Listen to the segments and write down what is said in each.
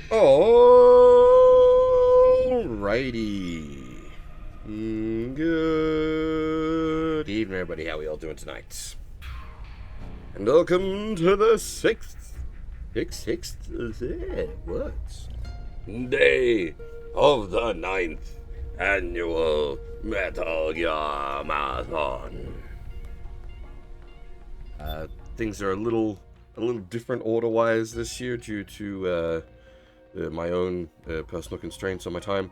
Alrighty. Good evening, everybody. How we all doing tonight? And welcome to the sixth what? Day of the 9th annual Metal Gear Marathon. Things are a little different order-wise this year due to my own personal constraints on my time,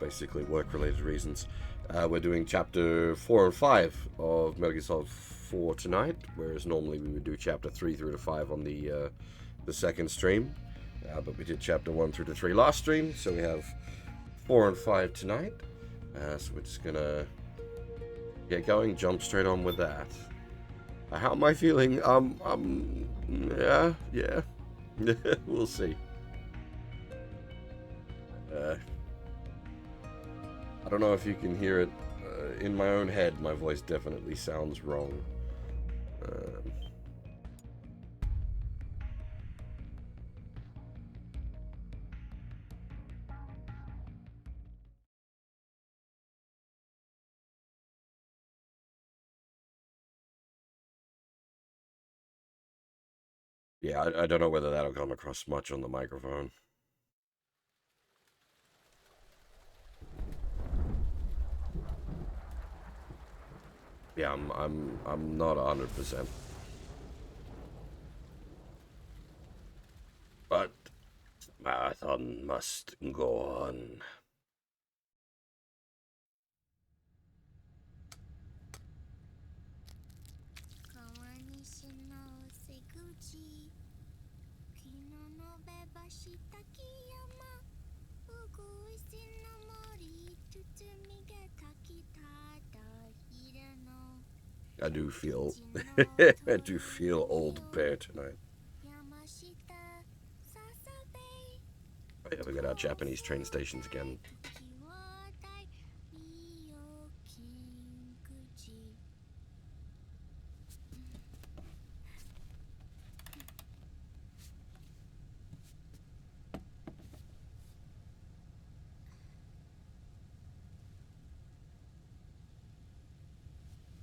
basically work-related reasons. We're doing chapter 4 and 5 of Metal Gear Solid 4 tonight, whereas normally we would do chapter 3 through to 5 on the second stream. But we did chapter 1 through to 3 last stream, so we have 4 and 5 tonight. So we're just gonna get going, jump straight on with that. How am I feeling? Yeah. We'll see. I don't know if you can hear it. In my own head, my voice definitely sounds wrong. Yeah, I don't know whether that'll come across much on the microphone. Yeah, I'm not 100%. But marathon must go on. I do feel I do feel old bear tonight. Oh yeah, we got our Japanese train stations again.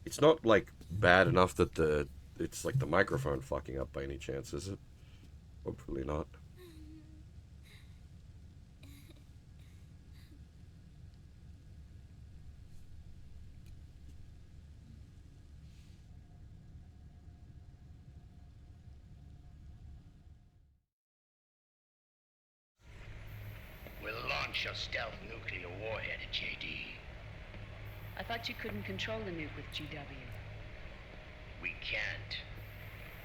It's not like bad enough that it's like the microphone fucking up by any chance, is it? Hopefully not. We'll launch a stealth nuclear warhead at JD. I thought you couldn't control the nuke with GW. We can't.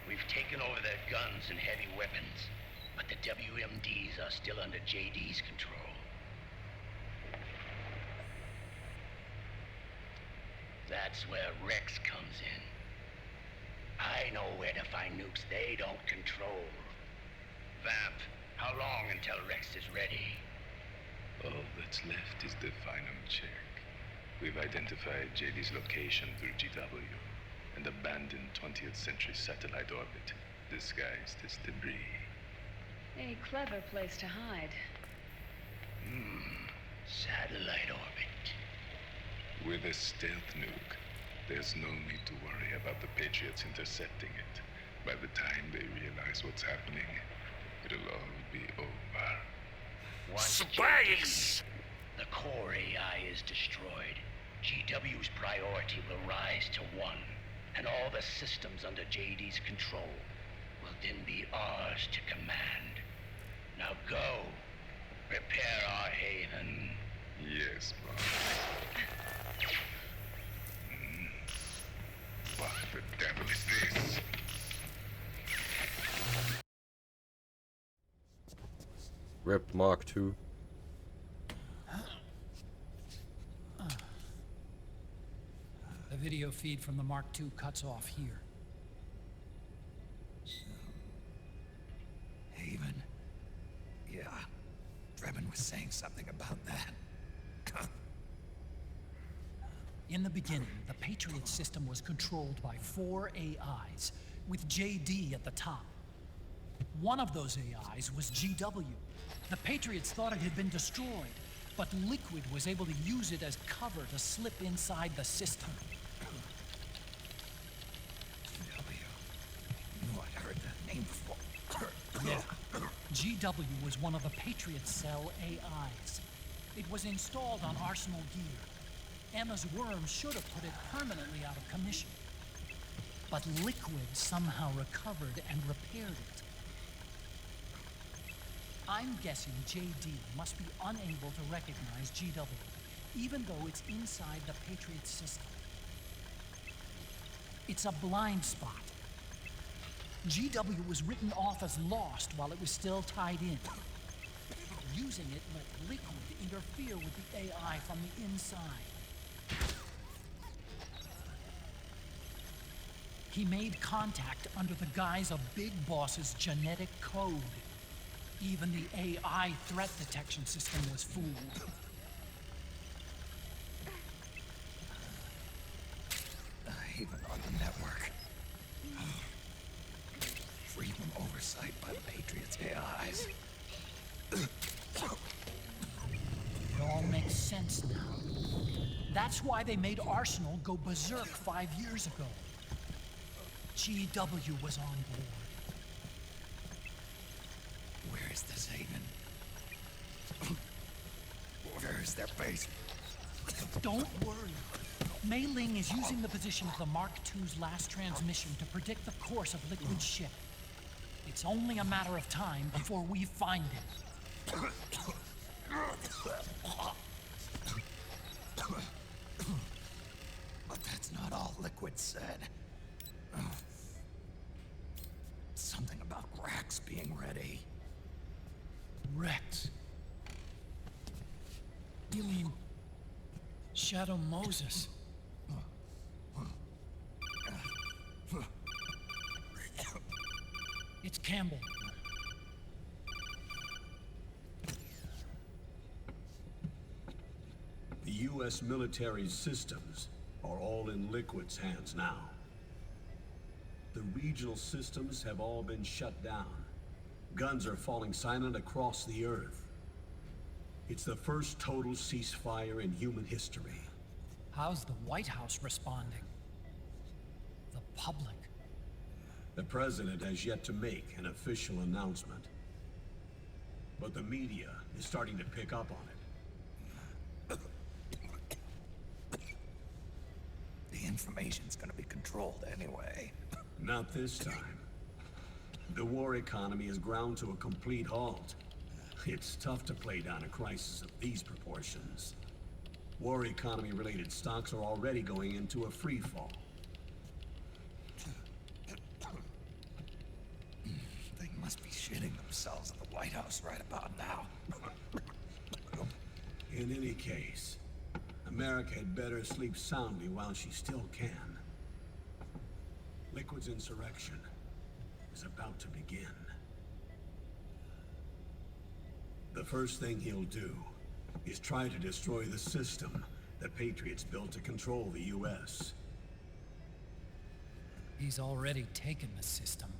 We've taken over their guns and heavy weapons, but the WMDs are still under JD's control. That's where Rex comes in. I know where to find nukes they don't control. Vamp, how long until Rex is ready? All that's left is the final check. We've identified JD's location through GW, an abandoned 20th century satellite orbit, disguised as debris. A clever place to hide. Satellite orbit. With a stealth nuke, there's no need to worry about the Patriots intercepting it. By the time they realize what's happening, it'll all be over. Once JD, the core AI is destroyed, GW's priority will rise to 1, and all the systems under JD's control will then be ours to command. Now go, prepare our haven. Yes, boss. What the devil is this? Rip Mark II. The video feed from the Mark II cuts off here. Haven. Yeah. Drebin was saying something about that. In the beginning, the Patriot system was controlled by 4 AIs, with JD at the top. One of those AIs was GW. The Patriots thought it had been destroyed, but Liquid was able to use it as cover to slip inside the system. GW. Knew I'd heard that name before. Yeah. GW was one of the Patriot Cell AIs. It was installed on Arsenal gear. Emma's worm should have put it permanently out of commission. But Liquid somehow recovered and repaired it. I'm guessing JD must be unable to recognize GW, even though it's inside the Patriot system. It's a blind spot. GW was written off as lost while it was still tied in. Using it let Liquid interfere with the AI from the inside. He made contact under the guise of Big Boss's genetic code. Even the AI threat detection system was fooled. Even on the network. Free from oversight by the Patriots' AIs. It all makes sense now. That's why they made Arsenal go berserk 5 years ago. GW was on board. Where is this haven? Where is their base? Don't worry. Mei Ling is using the position of the Mark II's last transmission to predict the course of Liquid's ship. It's only a matter of time before we find it. But that's not all Liquid said. Something about Rex being ready. Rex. You mean Shadow Moses? It's Campbell. The U.S. military systems are all in Liquid's hands now. The regional systems have all been shut down. Guns are falling silent across the earth. It's the first total ceasefire in human history. How's the White House responding? The public? The president has yet to make an official announcement. But the media is starting to pick up on it. The information's gonna be controlled anyway. Not this time. The war economy is ground to a complete halt. It's tough to play down a crisis of these proportions. War economy-related stocks are already going into a free fall. They must be shitting themselves at the White House right about now. In any case, America had better sleep soundly while she still can. Liquid's insurrection is about to begin. The first thing he'll do is try to destroy the system the Patriots built to control the U.S. He's already taken the system.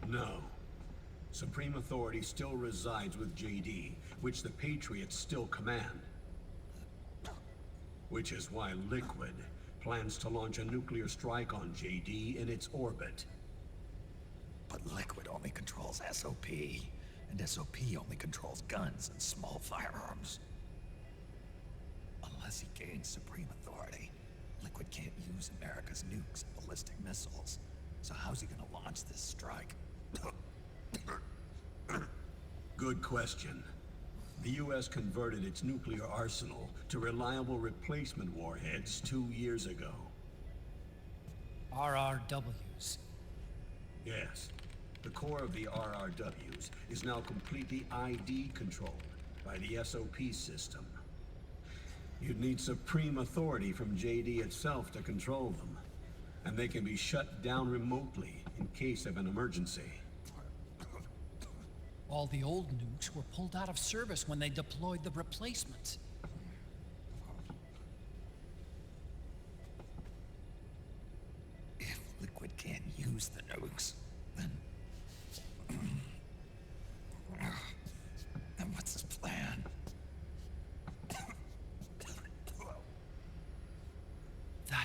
No. Supreme authority still resides with JD, which the Patriots still command. Which is why Liquid plans to launch a nuclear strike on JD in its orbit. But Liquid only controls SOP, and SOP only controls guns and small firearms. Unless he gains supreme authority, Liquid can't use America's nukes and ballistic missiles. So how's he gonna launch this strike? Good question. The U.S. converted its nuclear arsenal to reliable replacement warheads 2 years ago. RRWs. Yes. The core of the RRWs is now completely ID controlled by the SOP system. You'd need supreme authority from JD itself to control them, and they can be shut down remotely in case of an emergency. All the old nukes were pulled out of service when they deployed the replacements. If Liquid can't use the nukes,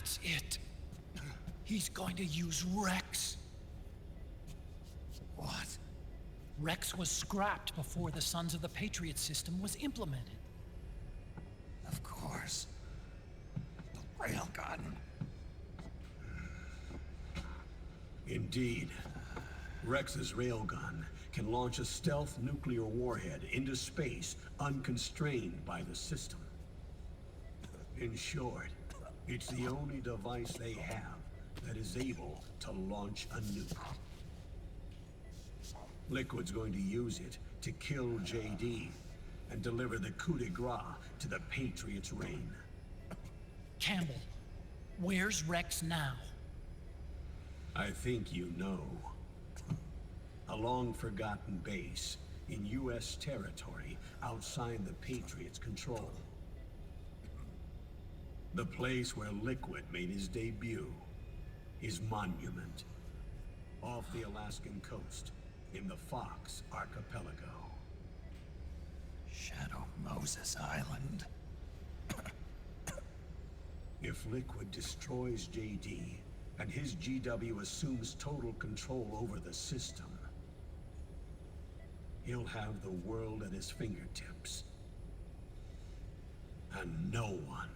That's it. He's going to use Rex. What? Rex was scrapped before the Sons of the Patriot system was implemented. Of course. The railgun. Indeed. Rex's railgun can launch a stealth nuclear warhead into space unconstrained by the system. In short, it's the only device they have that is able to launch a nuke. Liquid's going to use it to kill JD and deliver the coup de grace to the Patriots' reign. Campbell, where's Rex now? I think you know. A long-forgotten base in U.S. territory outside the Patriots' control. The place where Liquid made his debut. His monument. Off the Alaskan coast, in the Fox Archipelago. Shadow Moses Island. If Liquid destroys JD, and his GW assumes total control over the system, he'll have the world at his fingertips. And no one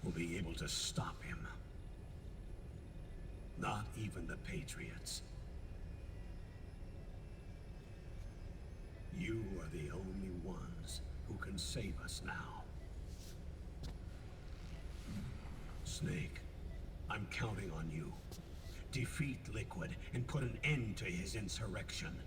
will be able to stop him. Not even the Patriots. You are the only ones who can save us now. Snake, I'm counting on you. Defeat Liquid and put an end to his insurrection.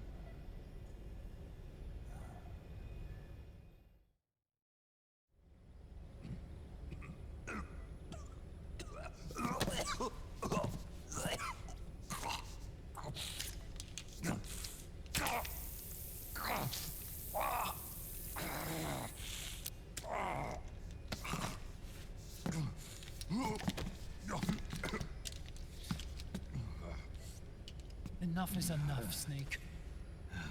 Enough is enough, Snake.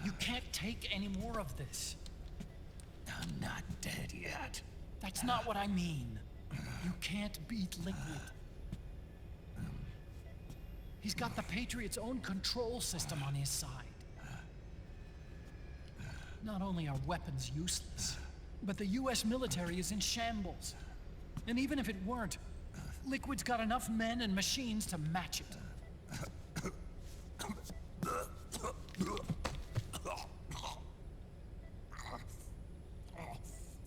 You can't take any more of this. I'm not dead yet. That's not what I mean. You can't beat Liquid. He's got the Patriots' own control system on his side. Not only are weapons useless, but the US military is in shambles. And even if it weren't, Liquid's got enough men and machines to match it.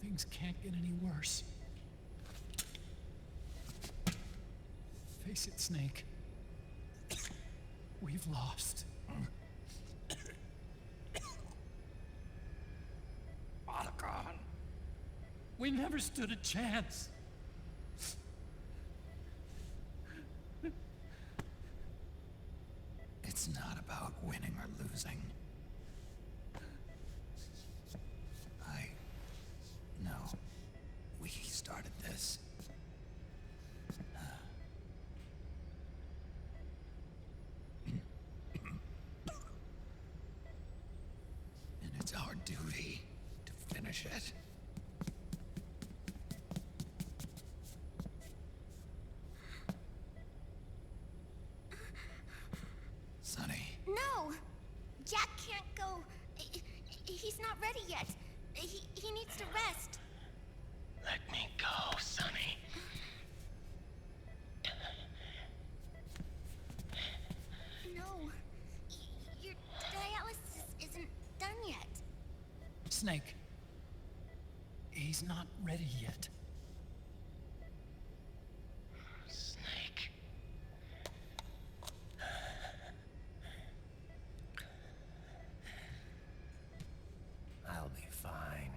Things can't get any worse. Face it, Snake. We've lost. Otacon. We never stood a chance. It's not about winning or losing. I know we started this. And it's our duty to finish it. Sonny. No! Jack can't go. He's not ready yet. He needs to rest. Let me go, Sonny. No. Your dialysis isn't done yet. Snake. He's not ready yet. Snake. I'll be fine.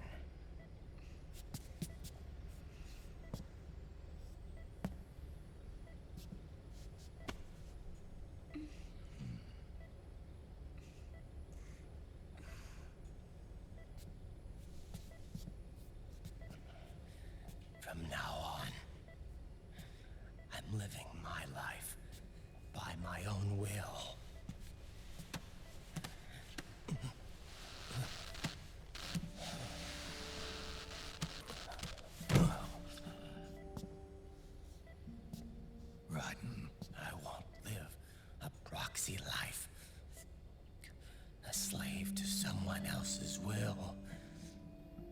someone else's will.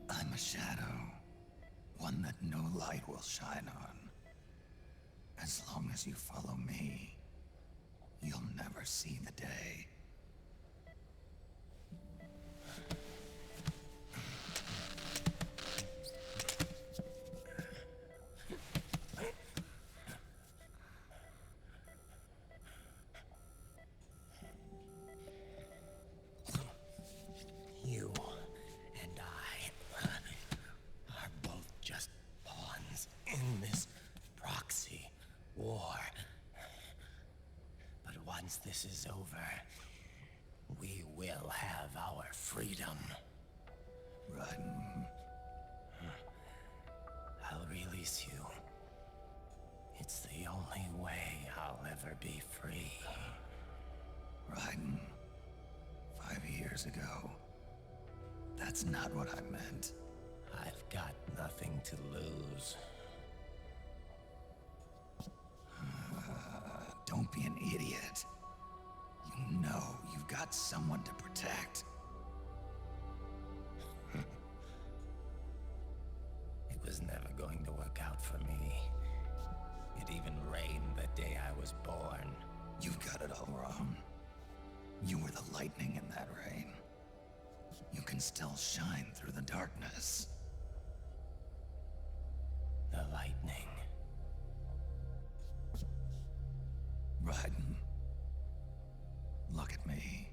I'm a shadow, one that no light will shine on. As long as you follow me, you'll never see the day. You and I are both just pawns in this proxy war. But once this is over, we will have our freedom. Raiden, I'll release you. It's the only way I'll ever be free. Raiden, 5 years ago, that's not what I meant. I've got nothing to lose. Don't be an idiot. You know you've got someone to protect. It was never going to work out for me. It even rained the day I was born. You've got it all wrong. You were the lightning in that rain. You can still shine through the darkness. The lightning. Raiden, look at me.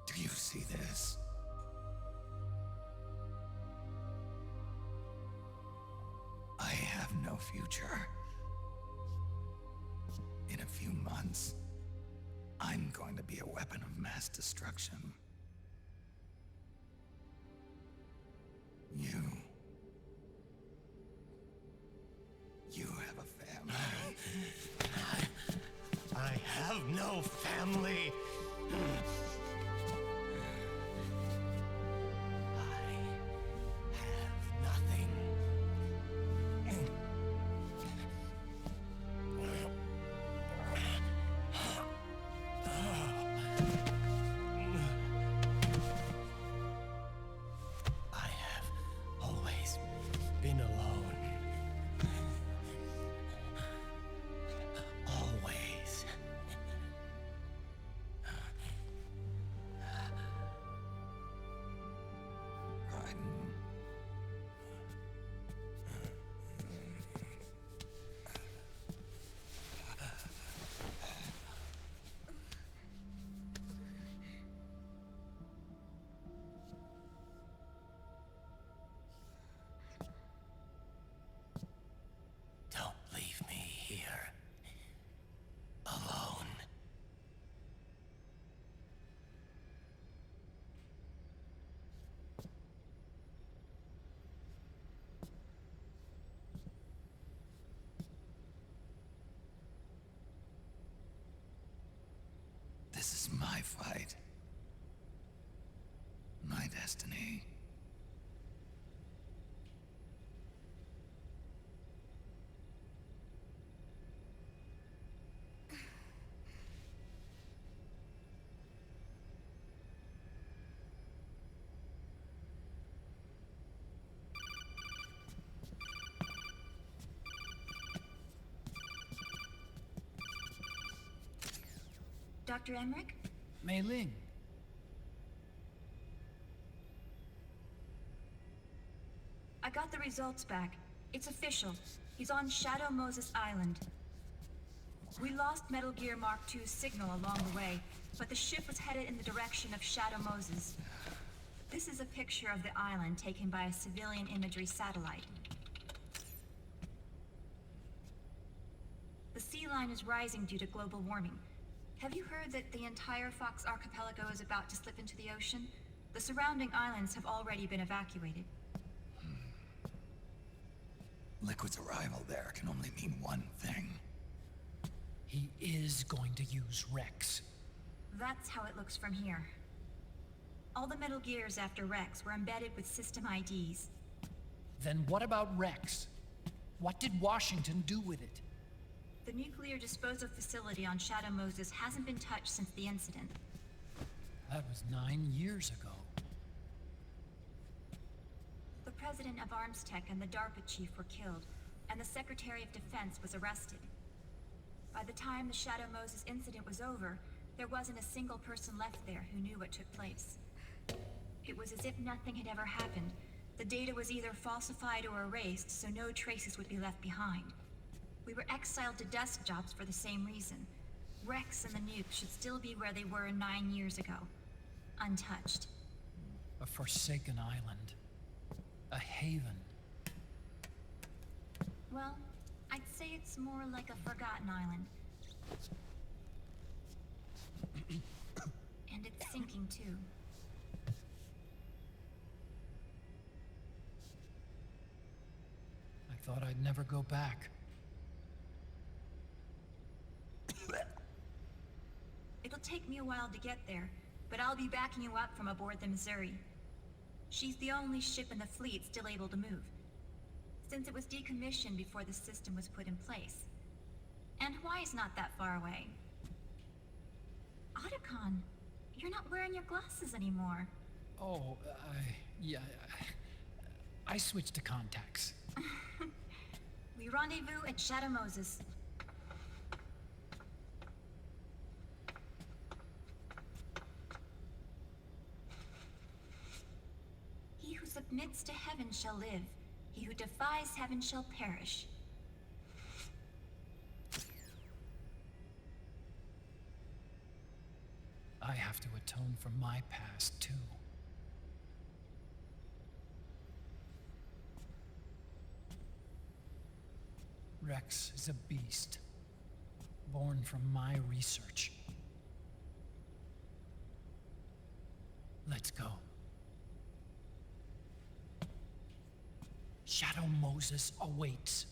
Do you see this? I have no future. In a few months, I'm going to be a weapon of mass destruction. You have a family. I have no family. I have nothing. I have always been alone. Always. Raiden. Don't leave me here. Alone. This is my fight. My destiny. Dr. Emmerich? Mei Ling. I got the results back. It's official. He's on Shadow Moses Island. We lost Metal Gear Mark II's signal along the way, but the ship was headed in the direction of Shadow Moses. This is a picture of the island taken by a civilian imagery satellite. The sea line is rising due to global warming. Have you heard that the entire Fox archipelago is about to slip into the ocean? The surrounding islands have already been evacuated. Liquid's arrival there can only mean one thing. He is going to use Rex. That's how it looks from here. All the Metal Gears after Rex were embedded with system IDs. Then what about Rex? What did Washington do with it? The nuclear disposal facility on Shadow Moses hasn't been touched since the incident. That was 9 years ago. The president of ArmsTech and the DARPA chief were killed, and the Secretary of Defense was arrested. By the time the Shadow Moses incident was over, there wasn't a single person left there who knew what took place. It was as if nothing had ever happened. The data was either falsified or erased, so no traces would be left behind. We were exiled to desk jobs for the same reason. Rex and the nuke should still be where they were 9 years ago. Untouched. A forsaken island. A haven. Well, I'd say it's more like a forgotten island. And it's sinking too. I thought I'd never go back. It'll take me a while to get there, but I'll be backing you up from aboard the Missouri. She's the only ship in the fleet still able to move, since it was decommissioned before the system was put in place. And Hawaii's not that far away. Otacon, you're not wearing your glasses anymore. Oh, yeah, I switched to contacts. We rendezvous at Shadow Moses. He who submits to heaven shall live. He who defies heaven shall perish. I have to atone for my past, too. Rex is a beast, born from my research. Let's go. Shadow Moses awaits.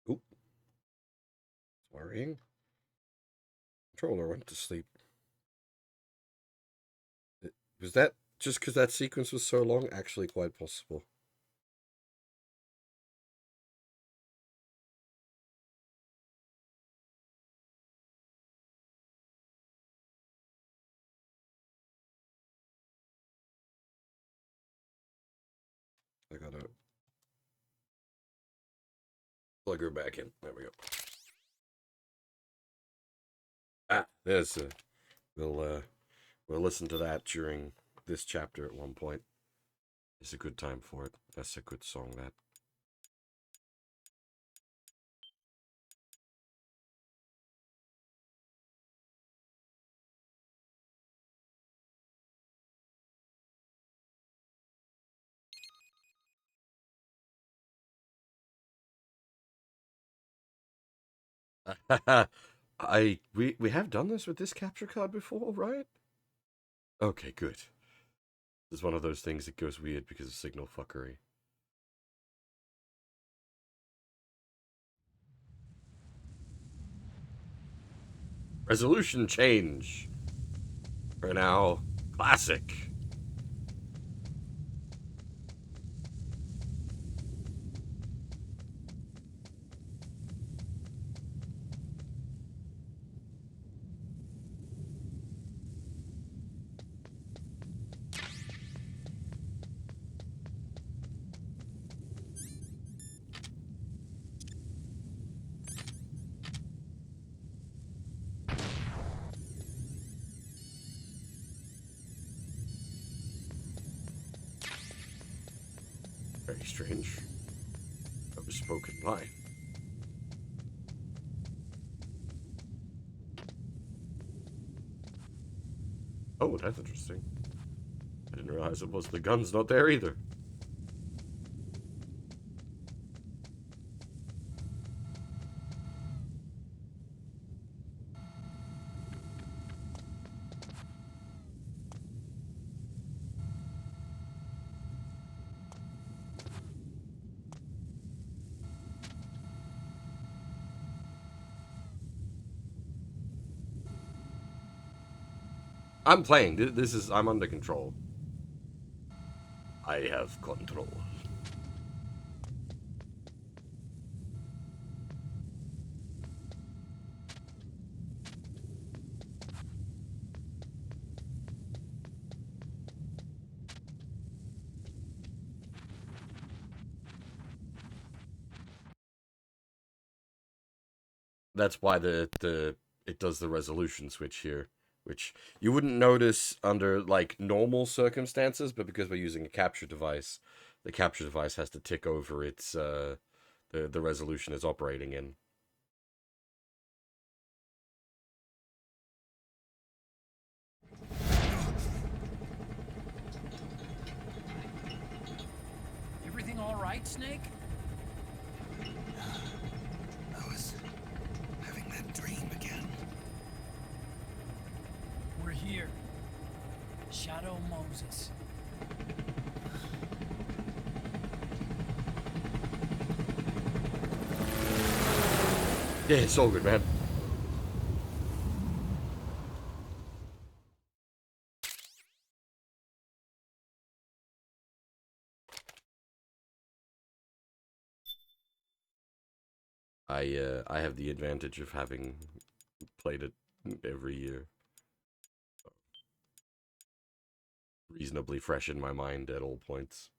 Oop. Worrying. Controller went to sleep. Was that just because that sequence was so long? Actually, quite possible. I gotta plug her back in. There we go. Ah, there's a. We'll listen to that during this chapter at one point. It's a good time for it. That's a good song, that. We have done this with this capture card before, right? Okay, good. This is one of those things that goes weird because of signal fuckery. Resolution change. For now, classic. Very strange. That was spoken line. Oh, that's interesting. I didn't realize it was the gun's not there either. I'm playing. I'm under control. I have control. That's why it does the resolution switch here, which you wouldn't notice under like normal circumstances, but because we're using a capture device, the capture device has to tick over its the resolution it's operating in. Everything all right, Snake? I was having that dream again. We're here. Shadow Moses. Yeah, it's all good, man. I have the advantage of having played it every year. Reasonably fresh in my mind at all points.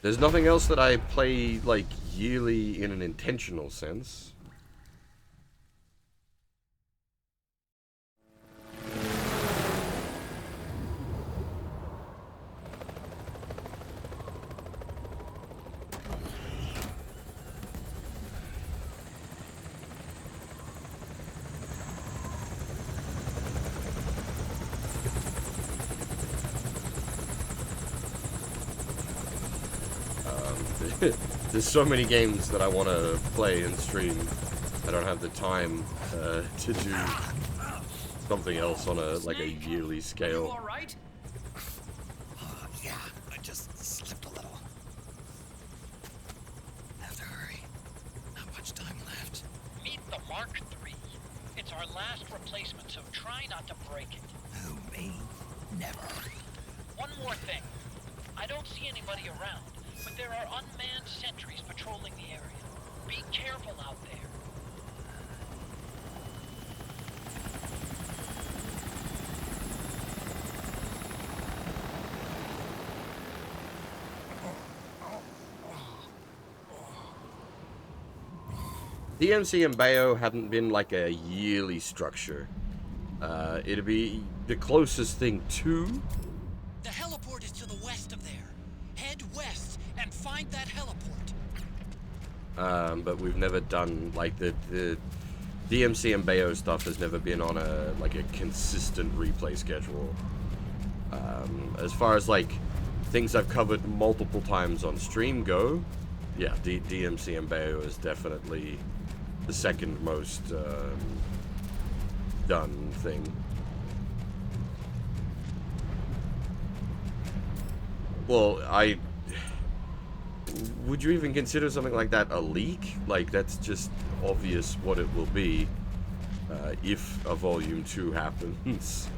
There's nothing else that I play, like, yearly in an intentional sense. There's so many games that I want to play and stream. I don't have the time to do something else on a yearly scale. You all right? Yeah, I just slipped a little. Have to hurry. Not much time left. Meet the Mark III. It's our last replacement, so try not to break it. Who, me? Never. One more thing. I don't see anybody around, but there are unmanned sentries patrolling the area. Be careful out there. DMC and Bayo hadn't been like a yearly structure. It'd be the closest thing to. The heliport is to the west of there. Head west and find that heliport. But we've never done like the DMC and Bayo stuff has never been on a consistent replay schedule. As far as like things I've covered multiple times on stream go, yeah, DMC and Bayo is definitely the second most done thing. Well, would you even consider something like that a leak? Like, that's just obvious what it will be if a Volume 2 happens.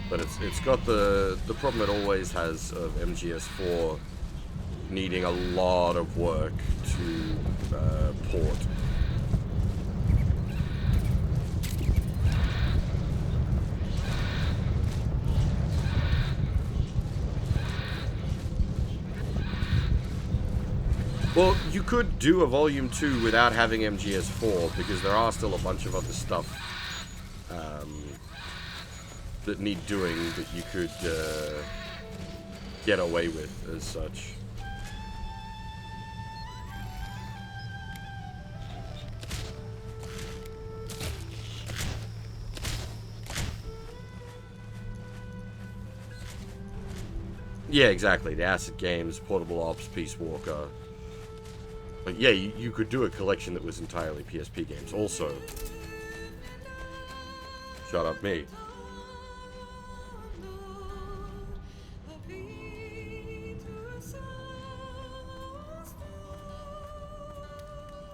But it's got the problem it always has of MGS4 needing a lot of work to port. Well, you could do a Volume 2 without having MGS4, because there are still a bunch of other stuff that need doing that you could get away with as such. Yeah, exactly. The Acid Games, Portable Ops, Peace Walker. But yeah, you could do a collection that was entirely PSP games. Also, shut up me.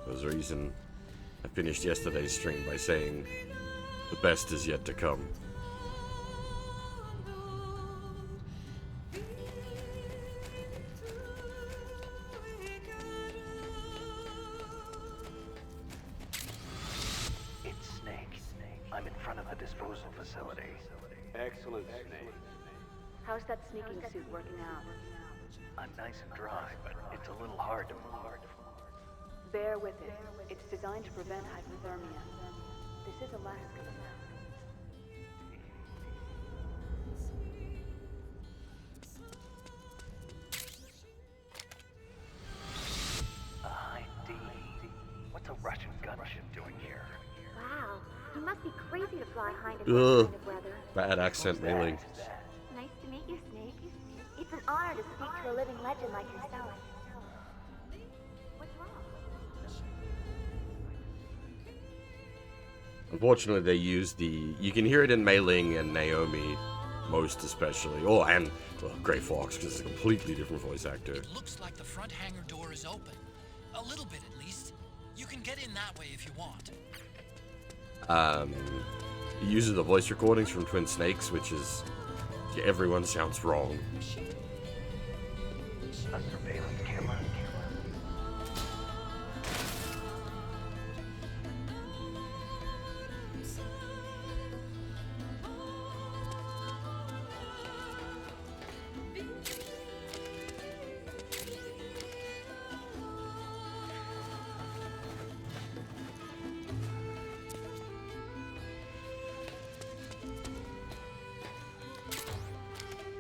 There's a reason I finished yesterday's stream by saying the best is yet to come. It's Snake. I'm in front of the disposal facility. Excellent, Snake. How's that sneaking suit working out? I'm nice and dry, but it's a little hard to move. Bear with it. It's designed to prevent hypothermia. This is Alaska. A high D. What's a Russian gunship doing here? Wow, he must be crazy to fly high in this Ugh. kind of weather. Bad accent mailing. Nice to meet you, Snake. It's an honor to speak to a living legend like yourself. What's wrong? Unfortunately, they use the... You can hear it in Mei Ling and Naomi, most especially. Oh, and Grey Fox, because it's a completely different voice actor. It looks like the front hangar door is open. A little bit, at least. You can get in that way if you want. It uses the voice recordings from Twin Snakes, which is... Everyone sounds wrong. A surveillance camera.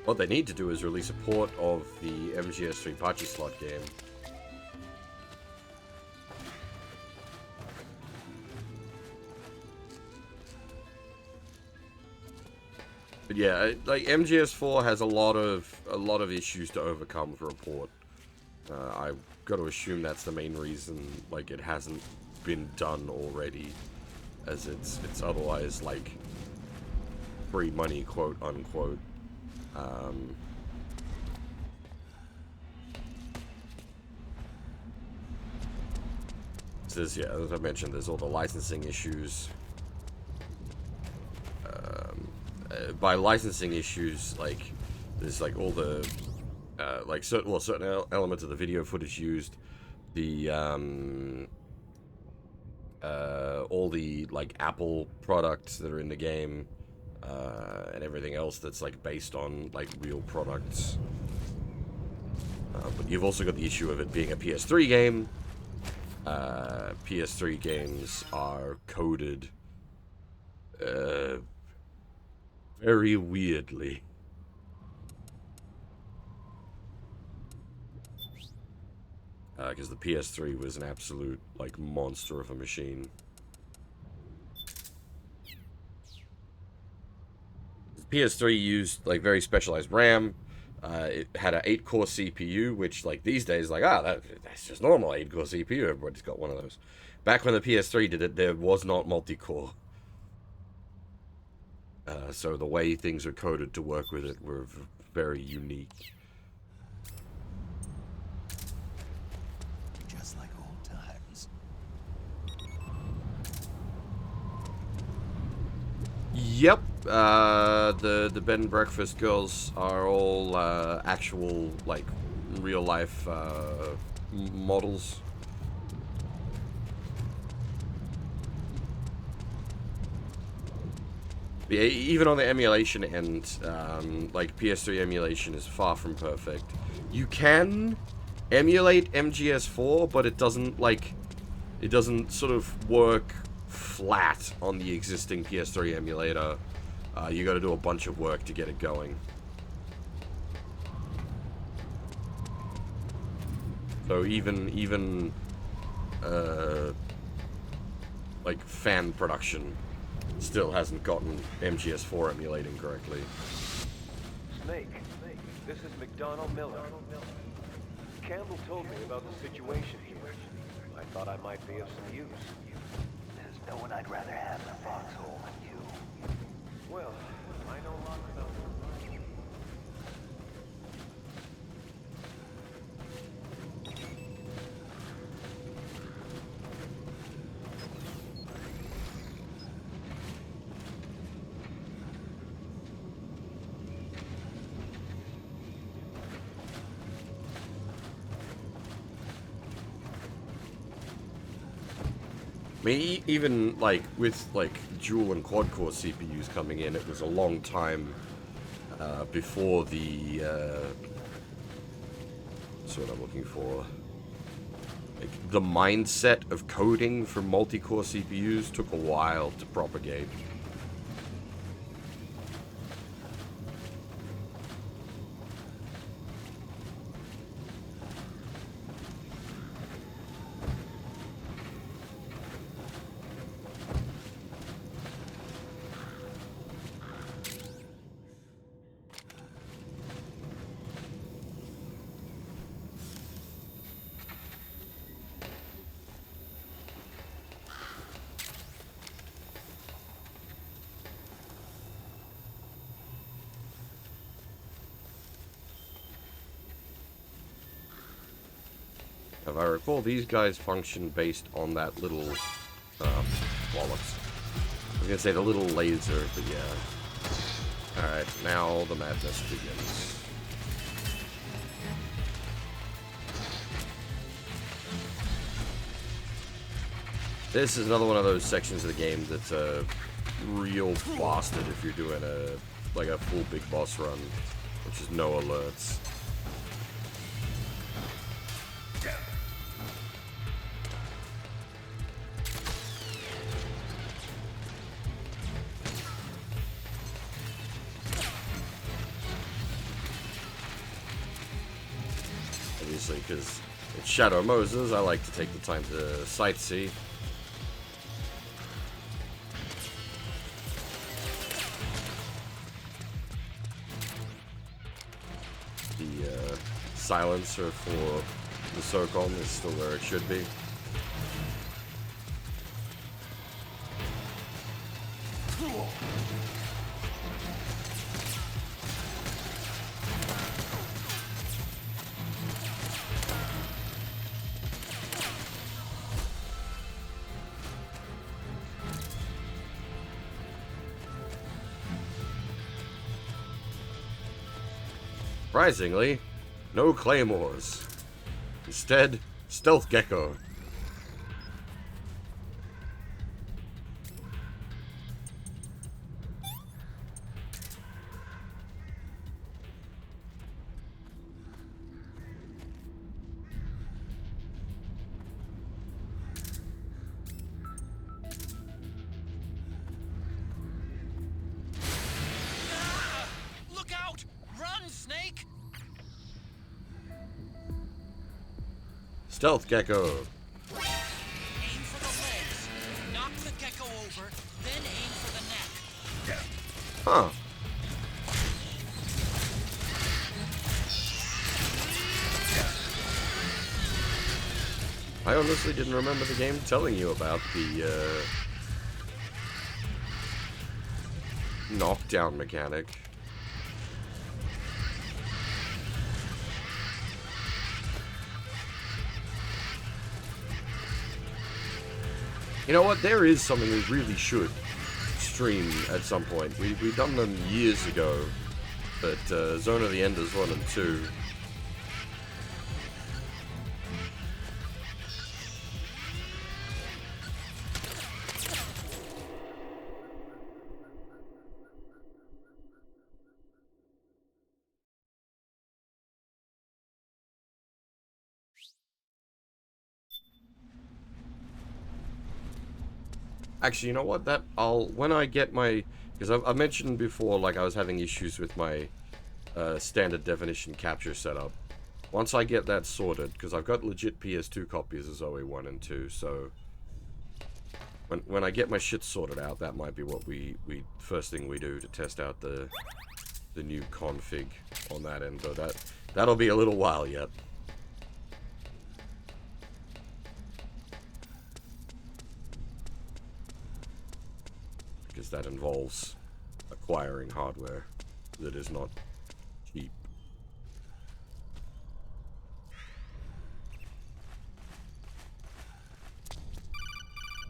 What they need to do is release a port of the MGS3 Pachi slot game. But yeah, like MGS4 has a lot of issues to overcome for a port. I've got to assume that's the main reason like it hasn't been done already, as it's otherwise like free money, quote unquote. There's, yeah, as I mentioned, there's all the licensing issues. By licensing issues, like there's like all the like certain elements of the video footage used, the all the like Apple products that are in the game. And everything else that's like based on like real products. But you've also got the issue of it being a PS3 game. PS3 games are coded very weirdly. Because the PS3 was an absolute like monster of a machine. PS3 used like very specialized RAM. It had an 8-core CPU, which like these days, like that's just normal 8-core CPU. Everybody's got one of those. Back when the PS3 did it, there was not multi-core. So the way things were coded to work with it were very unique. Just like old times. Yep. The bed and breakfast girls are all actual like real life models. Yeah, even on the emulation end, like PS3 emulation is far from perfect. You can emulate MGS4, but it doesn't, like, it doesn't sort of work flat on the existing PS3 emulator. You gotta do a bunch of work to get it going. So even like, fan production still hasn't gotten MGS4 emulating correctly. Snake, this is McDonald Miller. Campbell told me about the situation here. I thought I might be of some use. There's no one I'd rather have in a foxhole than you. Well, I know lots about them. I mean, even, like, with, like, dual and quad-core CPUs coming in, it was a long time before the, that's what I'm looking for. Like, the mindset of coding for multi-core CPUs took a while to propagate. If I recall, these guys function based on that little, bollocks. I was gonna say the little laser, but yeah. Alright, now the madness begins. This is another one of those sections of the game that's a real bastard if you're doing a full big boss run, which is no alerts. Obviously, because it's Shadow Moses, I like to take the time to sightsee. The silencer for the SOCOM is still where it should be. Surprisingly, no claymores. Instead, stealth gecko. Look out! Run, Snake! Stealth gecko. Aim for the legs. Knock the gecko over, then aim for the neck. Huh. I honestly didn't remember the game telling you about the knockdown mechanic. You know what? There is something we really should stream at some point. We've done them years ago, but Zone of the Enders 1 and 2. Actually, you know what? When I get my, because I've mentioned before, like I was having issues with my standard definition capture setup. Once I get that sorted, because I've got legit PS2 copies of Zoe 1 and 2, so when I get my shit sorted out, that might be what we first thing we do to test out the new config on that end, though that'll be a little while yet. Because that involves acquiring hardware that is not cheap.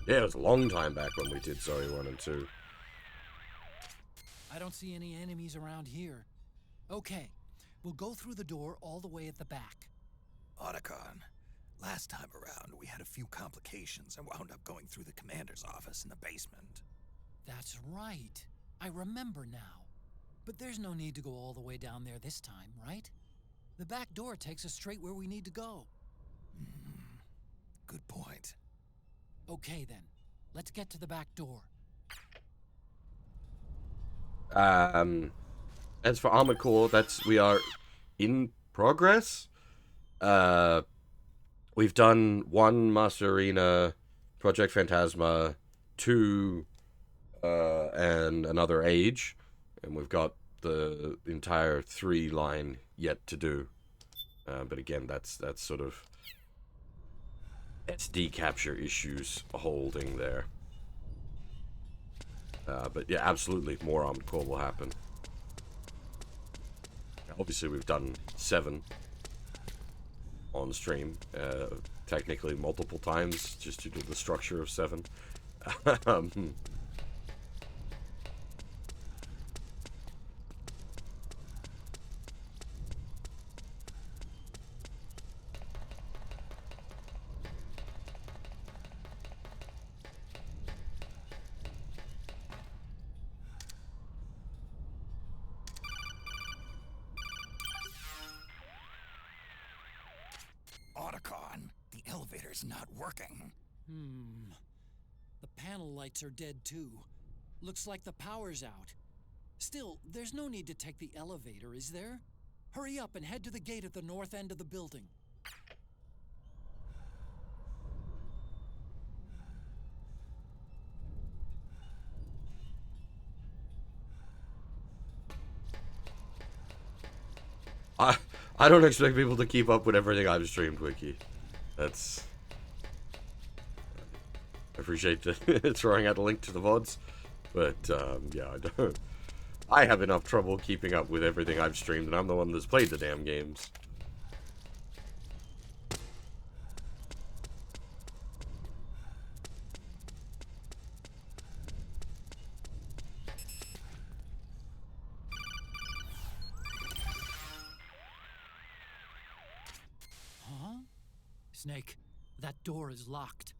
Yeah, it was a long time back when we did Zoe 1 and 2. I don't see any enemies around here. Okay, we'll go through the door all the way at the back. Otacon, last time around we had a few complications and wound up going through the commander's office in the basement. That's right. I remember now. But there's no need to go all the way down there this time, right? The back door takes us straight where we need to go. Good point. Okay then, let's get to the back door. As for Armored Core, we are in progress. We've done 1 Master Arena, Project Phantasma, 2, and another Age, and we've got the entire 3 line yet to do. But again, that's sort of SD capture issues holding there. But yeah, absolutely, more Armored Core will happen. Obviously, we've done 7 on stream, technically multiple times, just due to the structure of 7. Otacon, the elevator's not working. The panel lights are dead too. Looks like the power's out. Still, there's no need to take the elevator, is there? Hurry up and head to the gate at the north end of the building. I don't expect people to keep up with everything I've streamed, Wiki. That's... I appreciate throwing out a link to the VODs, but yeah, I don't... I have enough trouble keeping up with everything I've streamed, and I'm the one that's played the damn games. Snake, that door is locked.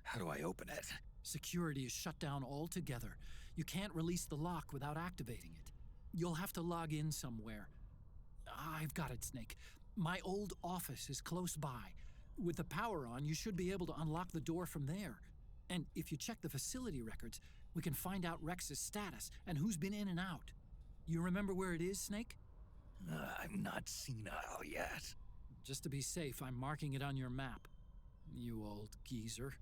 How do I open it? Security is shut down altogether. You can't release the lock without activating it. You'll have to log in somewhere. I've got it, Snake. My old office is close by. With the power on, you should be able to unlock the door from there. And if you check the facility records, we can find out Rex's status and who's been in and out. You remember where it is, Snake? I'm not senile yet. Just to be safe, I'm marking it on your map. You old geezer.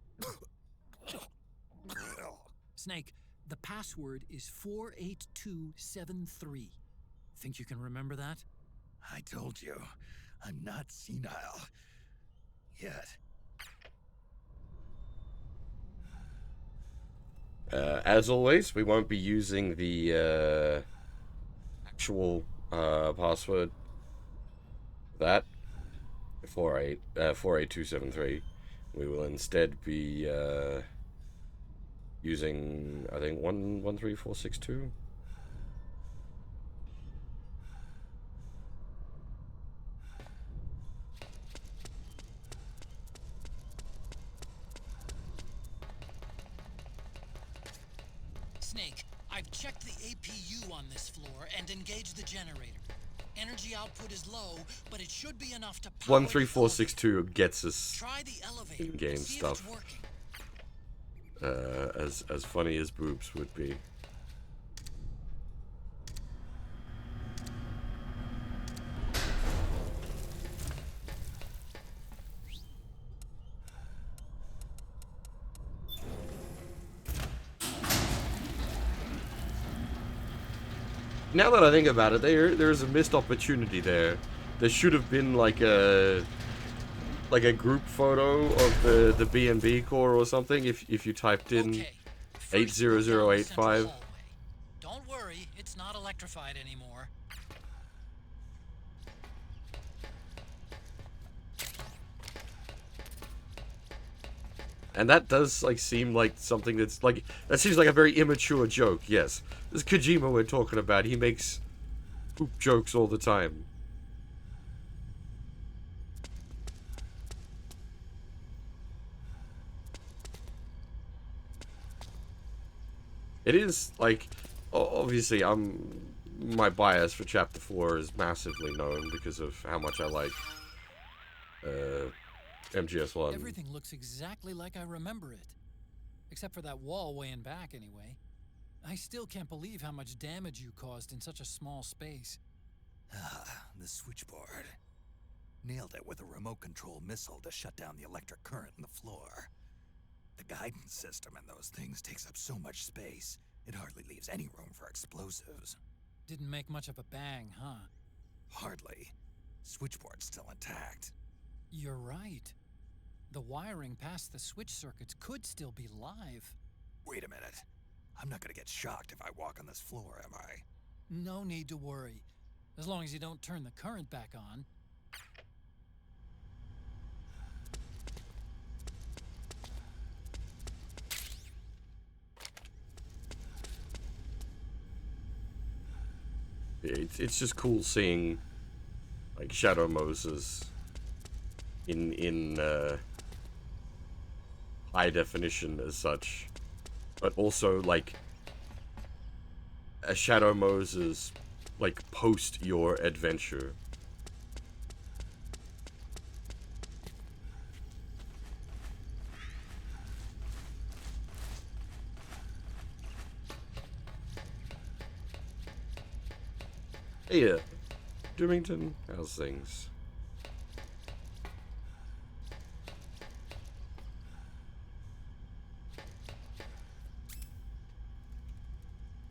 Snake, the password is 48273. Think you can remember that? I told you, I'm not senile. Yet. As always, we won't be using the actual password. That 48273. We will instead be using, I think, 113462. Snake, I've checked the APU on this floor and engaged the generator. Energy output is low, but it should be enough to power 13462 gets us Try the elevator. in-game stuff. as funny as boobs would be. Now that I think about it, there's a missed opportunity there. There should have been like a group photo of the B&B core or something if you typed in 80085. Don't worry, it's not electrified anymore. And that does like seem like something that's like that seems like a very immature joke. Yes, this is Kojima we're talking about. He makes poop jokes all the time. It is like obviously my bias for Chapter 4 is massively known because of how much I like MGS1. Everything looks exactly like I remember it. Except for that wall way in back, anyway. I still can't believe how much damage you caused in such a small space. The switchboard. Nailed it with a remote control missile to shut down the electric current in the floor. The guidance system in those things takes up so much space, it hardly leaves any room for explosives. Didn't make much of a bang, huh? Hardly. Switchboard's still intact. You're right. The wiring past the switch circuits could still be live. Wait a minute. I'm not gonna get shocked if I walk on this floor, am I? No need to worry. As long as you don't turn the current back on. It's just cool seeing like Shadow Moses in high definition as such, but also like a Shadow Moses like post your adventure. Hey, Dreamington, how's things?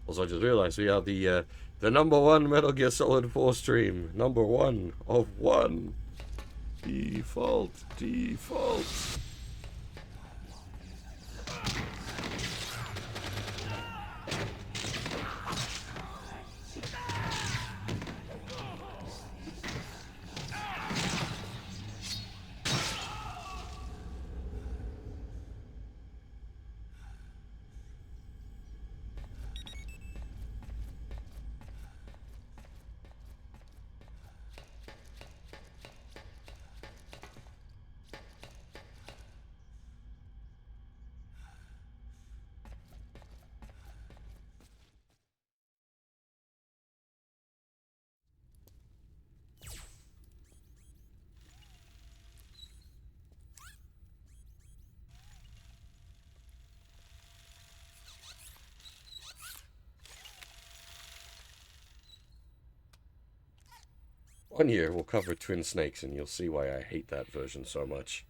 Also, I just realized we are the #1 Metal Gear Solid 4 stream. #1 of 1. Default. One year we'll cover Twin Snakes and you'll see why I hate that version so much.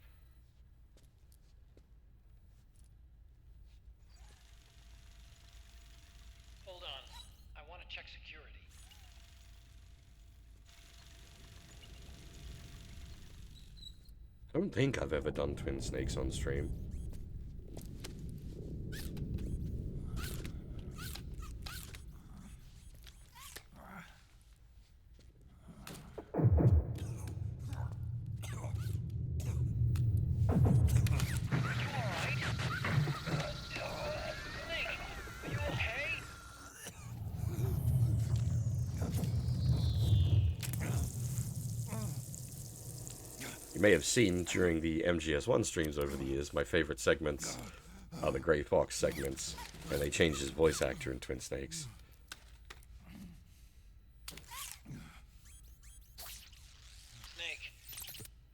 Hold on. I want to check security. I don't think I've ever done Twin Snakes on stream. You may have seen during the MGS1 streams over the years, my favorite segments are the Grey Fox segments, where they changed his voice actor in Twin Snakes. Snake,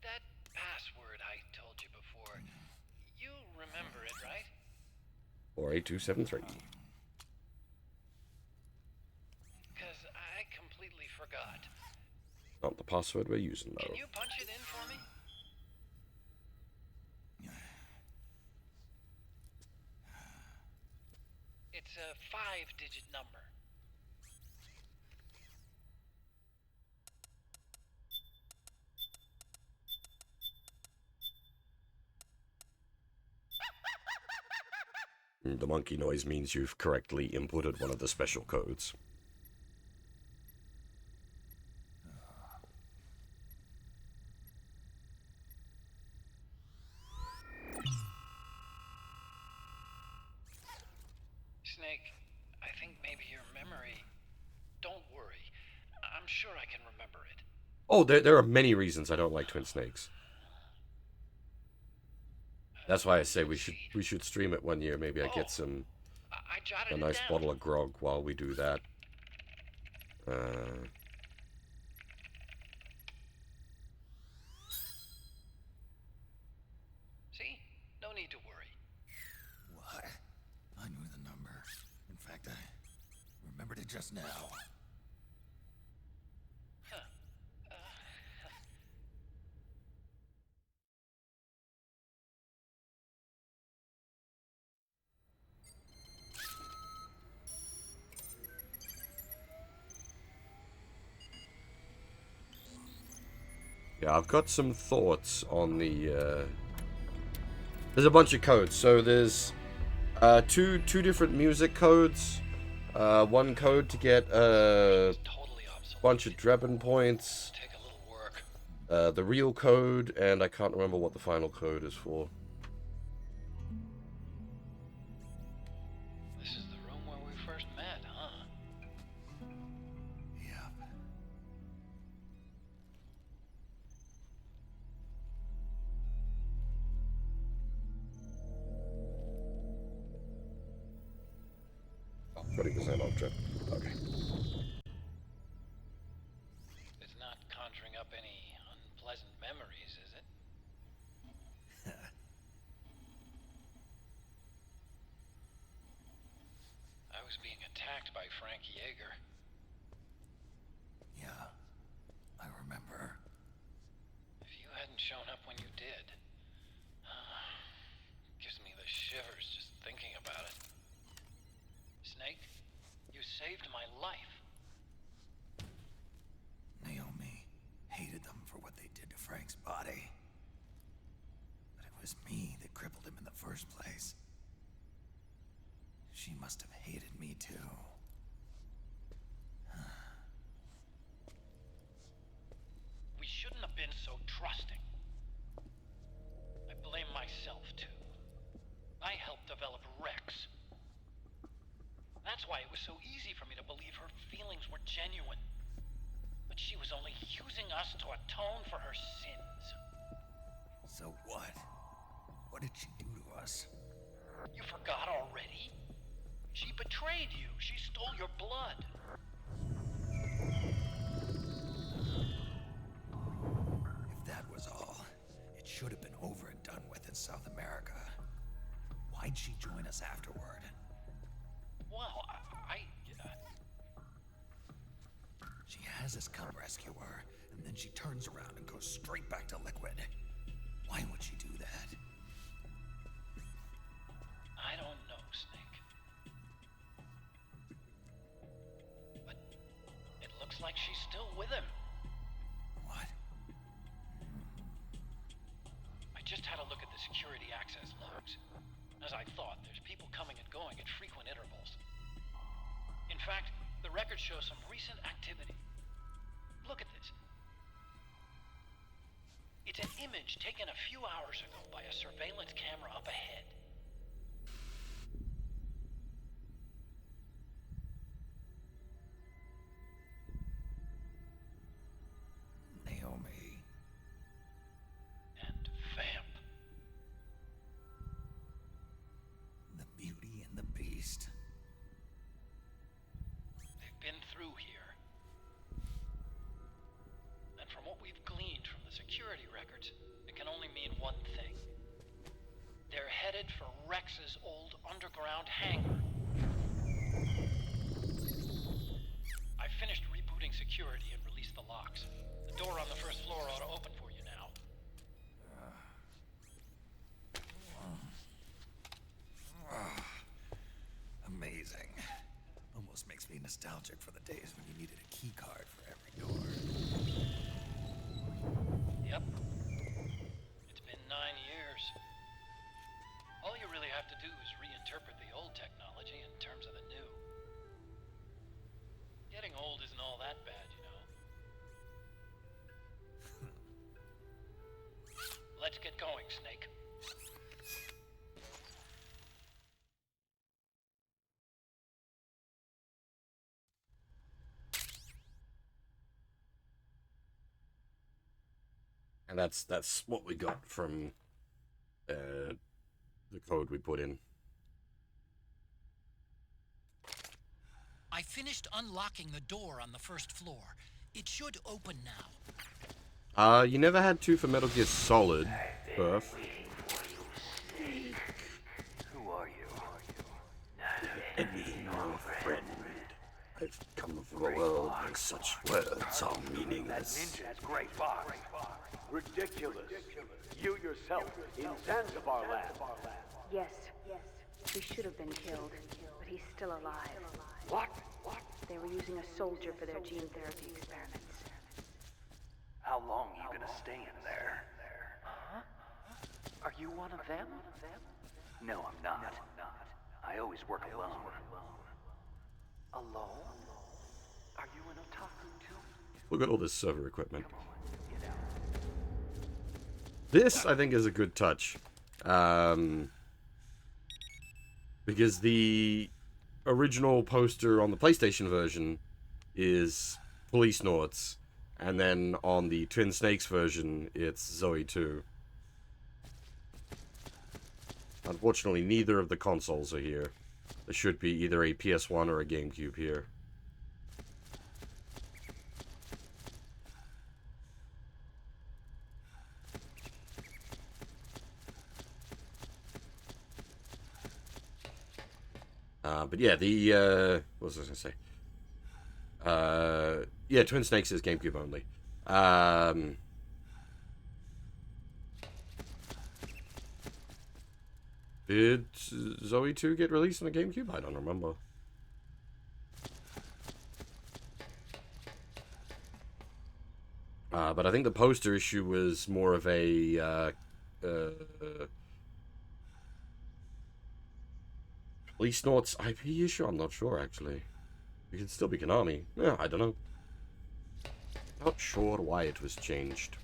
that password I told you before, you remember it, right? 48273. Because I completely forgot. Not the password we're using, though. Can you punch it in for me? It's a 5-digit number. The monkey noise means you've correctly inputted one of the special codes. Snake, I think maybe your memory... Don't worry. I'm sure I can remember it. Oh, there are many reasons I don't like Twin Snakes. That's why I say we should stream it one year. Maybe I get a nice bottle of grog while we do that. See? No need to worry. What? I knew the number. In fact, I remembered it just now. Yeah, I've got some thoughts on the, there's a bunch of codes. So there's, two different music codes. One code to get a bunch of Drebin points. The real code, and I can't remember what the final code is for. This is the room where we first met, huh? Yep. Oh, 20% off trip. Okay. It's not conjuring up any unpleasant memories, is it? I was being attacked by Frank Yeager. Yeah, I remember. If you hadn't shown up when you did, gives me the shivers just thinking about it. Snake, you saved my life. Naomi hated them for what they did to Frank's body. But it was me that crippled him in the first place. She must have hated me too. We shouldn't have been so trusting. I blame myself too. I helped develop Rex. That's why it was so easy for me to believe her feelings were genuine. But she was only using us to atone for her sins. So what? What did she do to us? You forgot already? She betrayed you. She stole your blood. If that was all, it should have been over and done with in South America. Why'd she join us afterward? Well, She has us come rescue her, and then she turns around and goes straight back to Liquid. Why would she do that? I don't know, Snake. But it looks like she's still with him. What? I just had a look at the security access logs. As I thought, there's people coming and going at frequent intervals. In fact, the record shows some recent activity. Look at this. It's an image taken a few hours ago by a surveillance camera up ahead. Naomi. And Vamp. The Beauty and the Beast. They've been through here. And from what we've gleaned from the security records, it can only mean one thing. They're headed for Rex's old underground hangar. I finished rebooting security and released the locks. The door on the first floor ought to open for you now. Amazing. Almost makes me nostalgic for the days when you needed a key card for every door. Yep. It's been 9 years. All you really have to do is reinterpret the old technology in terms of the new. Getting old isn't all that bad, you know. Let's get going, Snake. And that's what we got from the code we put in. I finished unlocking the door on the first floor. It should open now. You never had to for Metal Gear Solid, Perf. Who are you? Enemy, no friend. I've come from a world where such words are meaningless. That ninja's great box. Ridiculous. You yourself in Zanzibar lab. Yes. He should have been killed, but he's still alive. What? They were using a soldier for their gene therapy experiments. How long are you gonna stay in there? Huh? Are you one of them? No, I'm not. I always work alone. Alone? Are you an otaku too? Look at all this server equipment. This, I think, is a good touch. Because the original poster on the PlayStation version is Police Norts, and then on the Twin Snakes version, it's Zoe 2. Unfortunately, neither of the consoles are here. There should be either a PS1 or a GameCube here. But yeah, what was I going to say? Yeah, Twin Snakes is GameCube only. Did Zoe 2 get released on the GameCube? I don't remember. But I think the poster issue was more of a Police Norts IP issue? I'm not sure, actually. It could still be Konami. Yeah, I don't know. Not sure why it was changed.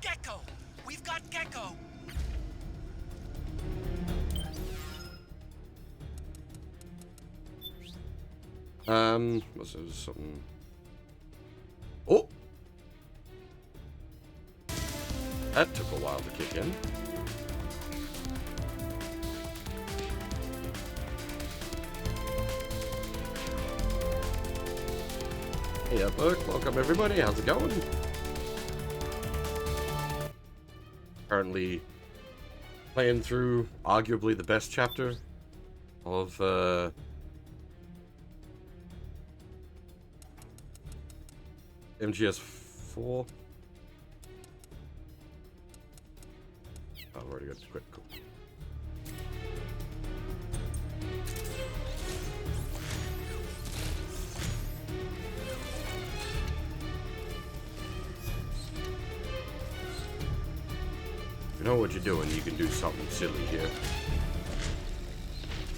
Gecko! We've got Gecko! Was there something? Oh! That took a while to kick in. Hey, Burke. Welcome, everybody. How's it going? Currently playing through arguably the best chapter of MGS4. Oh, I've already got to quit. Cool. You know what you're doing, you can do something silly here.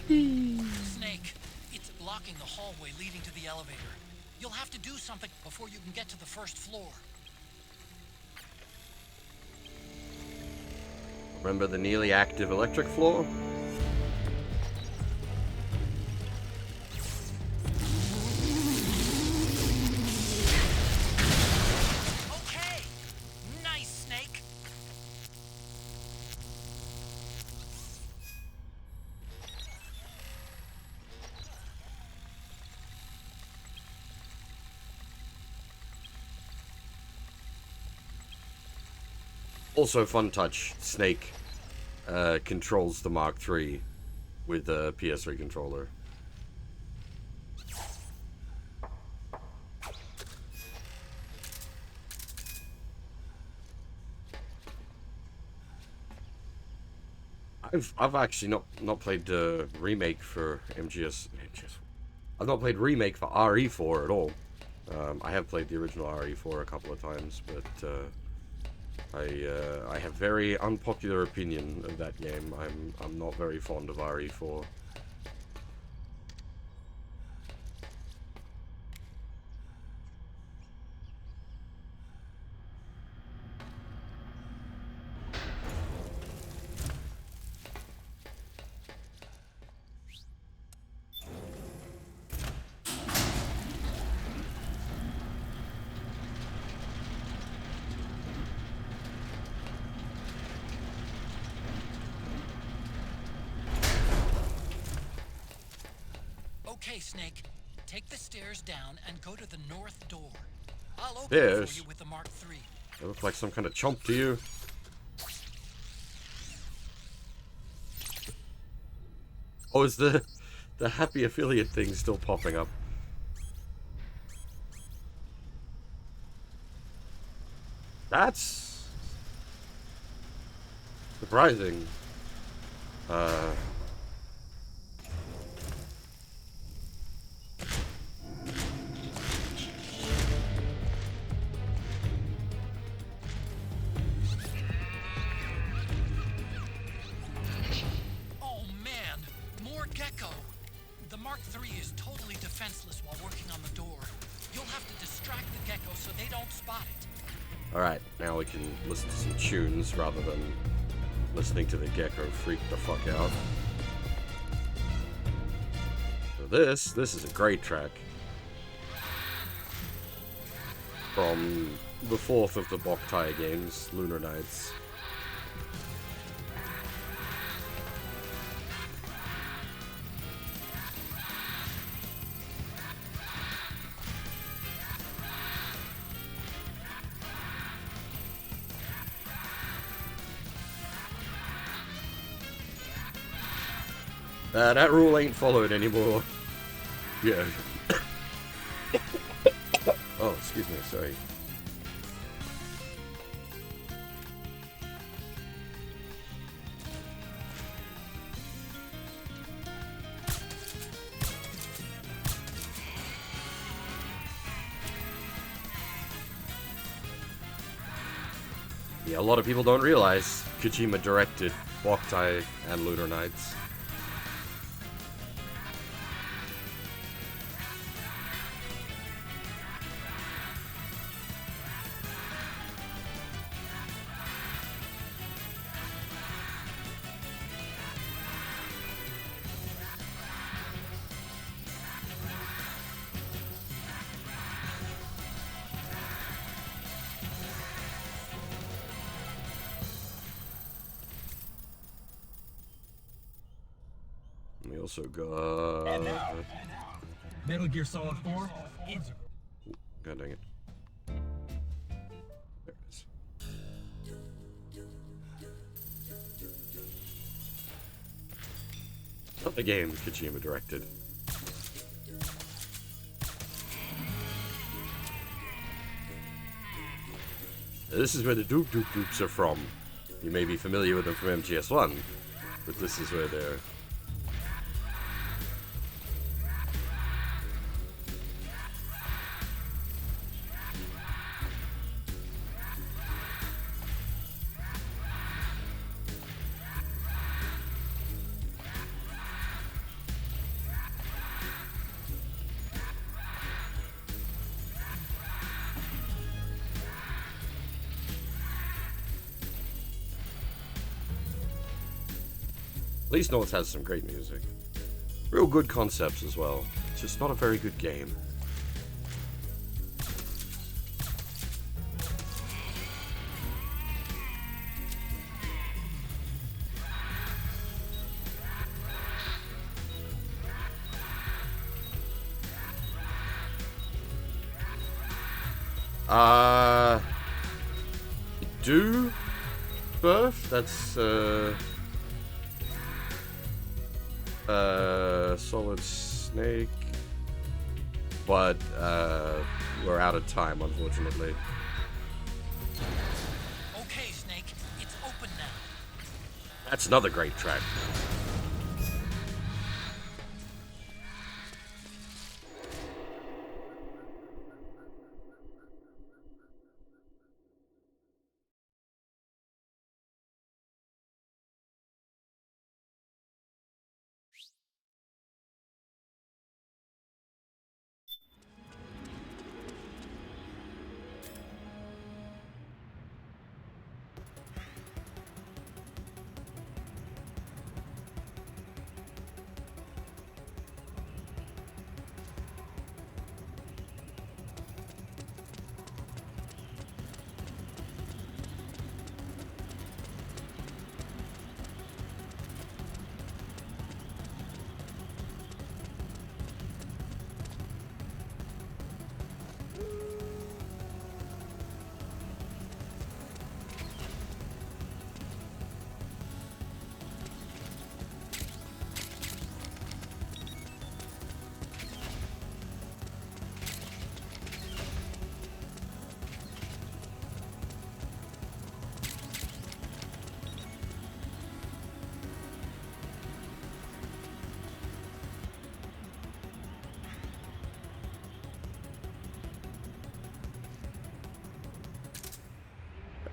Snake, it's blocking the hallway leading to the elevator. You'll have to do something before you can get to the first floor. Remember the nearly active electric floor? Okay! Nice, Snake! Also, fun touch, Snake controls the Mark III with a PS3 controller. I've actually not played the remake for MGS. I've not played remake for RE4 at all. I have played the original RE4 a couple of times, but I have very unpopular opinion of that game. I'm not very fond of RE4. Okay, Snake. Take the stairs down and go to the north door. I'll open it for you with the Mark III. They look like some kind of chomp to you. Oh, is the happy affiliate thing still popping up? That's surprising. Oh man, more gecko. The Mark III is totally defenseless while working on the door. You'll have to distract the gecko so they don't spot it. Alright, now we can listen to some tunes rather than listening to the gecko freak the fuck out. So this is a great track. From the fourth of the Boktai games, Lunar Nights. That rule ain't followed anymore. Yeah. Oh, excuse me, sorry. Yeah, a lot of people don't realize Kojima directed Boktai and Lunar Nights. We also got Metal Gear Solid 4. God dang it. There it is. Not the game Kojima directed. This is where the Doop Doop Doops are from. You may be familiar with them from MGS1, but this is where they're... At least North has some great music. Real good concepts as well. It's just not a very good game. I do, Rebirth. That's Solid Snake. But we're out of time, unfortunately. Okay, Snake, it's open now. That's another great track.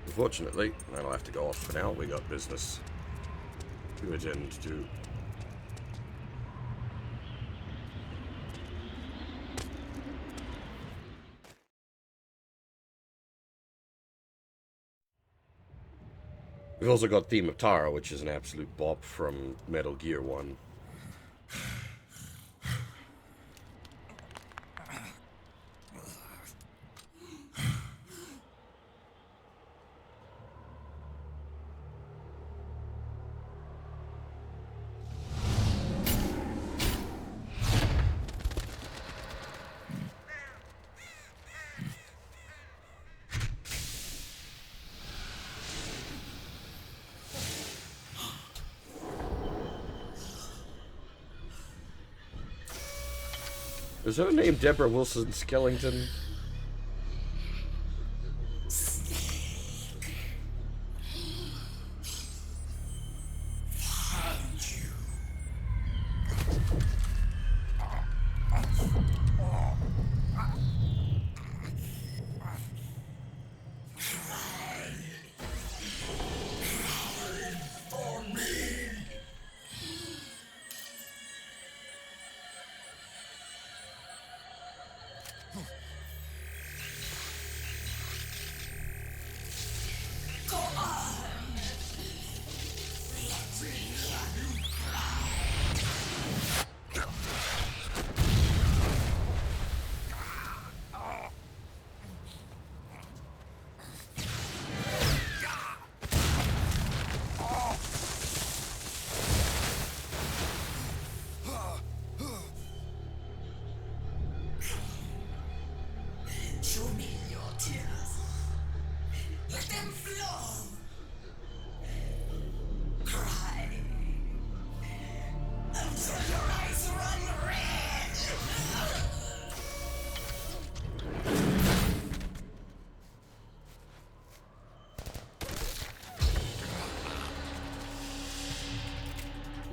Unfortunately, that'll have to go off for now. We got business to attend to. We've also got Theme of Tara, which is an absolute bop from Metal Gear 1. Is her name Deborah Wilson Skellington?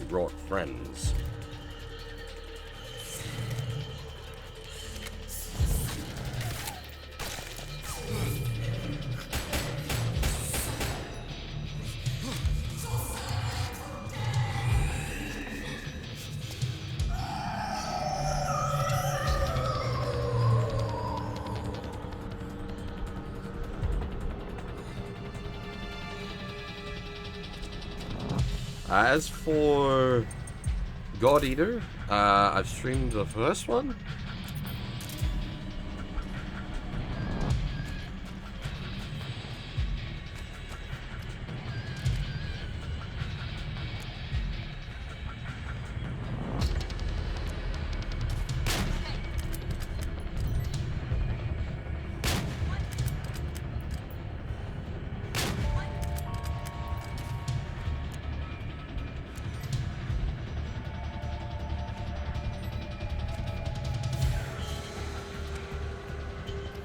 Brought friends. As for God Eater, I've streamed the first one.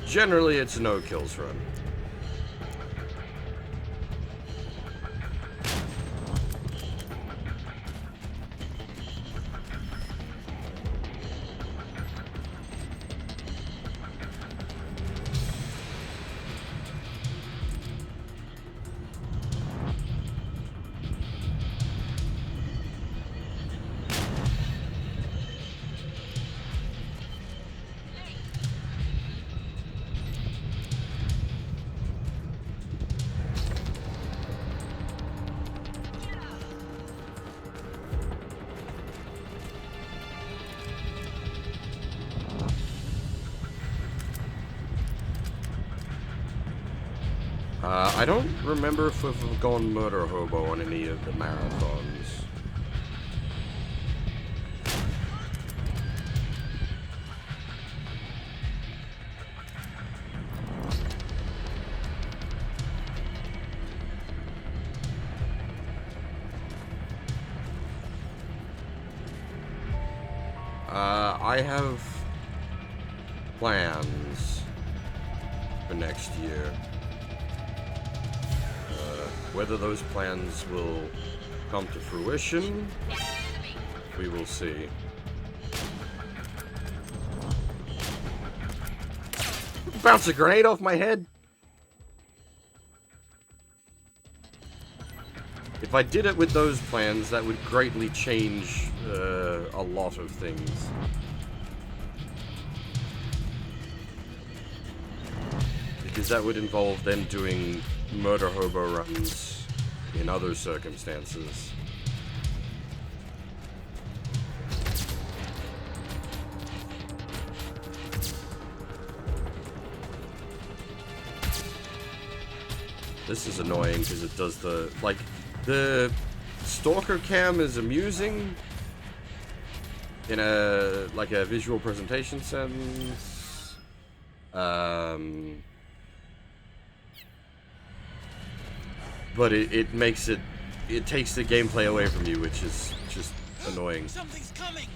generally it's a no-kills run. I don't remember if we've gone Murder Hobo on any of the marathons. I have plans for next year. Whether those plans will come to fruition, we will see. Bounce a grenade off my head? If I did it with those plans, that would greatly change a lot of things. Because that would involve then doing Murder Hobo runs in other circumstances. This is annoying because it does the, like, the stalker cam is amusing in a, like, a visual presentation sense. But it makes it takes the gameplay away from you, which is just annoying. Something's coming.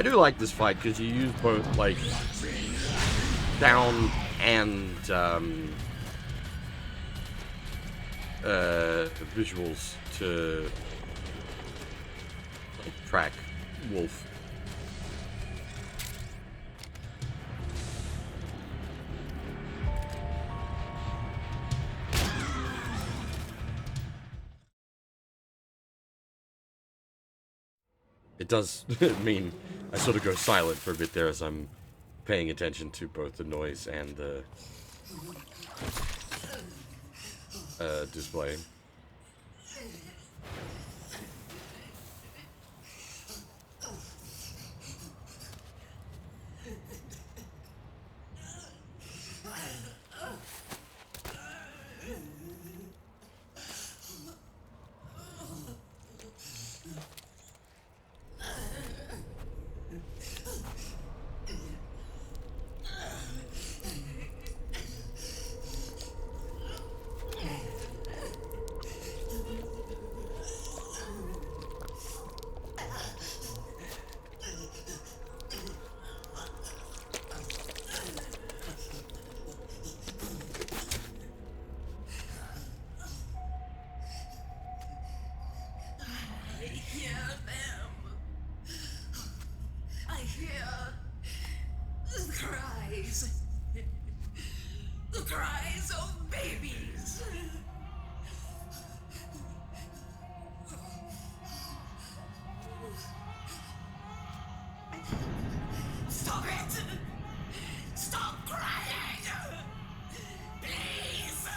I do like this fight because you use both, like, down and visuals to like, track Wolf. It does mean I sort of go silent for a bit there as I'm paying attention to both the noise and the display. The cries of babies. Stop it! Stop crying! Please!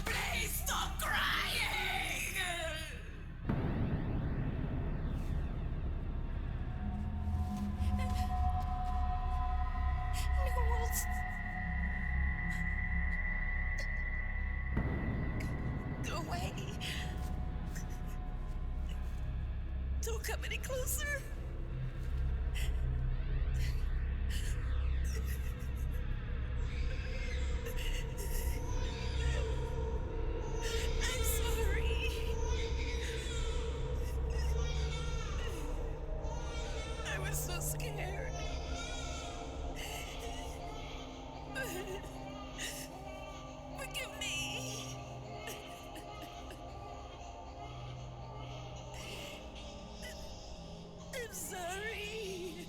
Please stop crying! Knowles. Go away. Don't come any closer. I'm sorry. I was so scared. Forgive me. I'm sorry.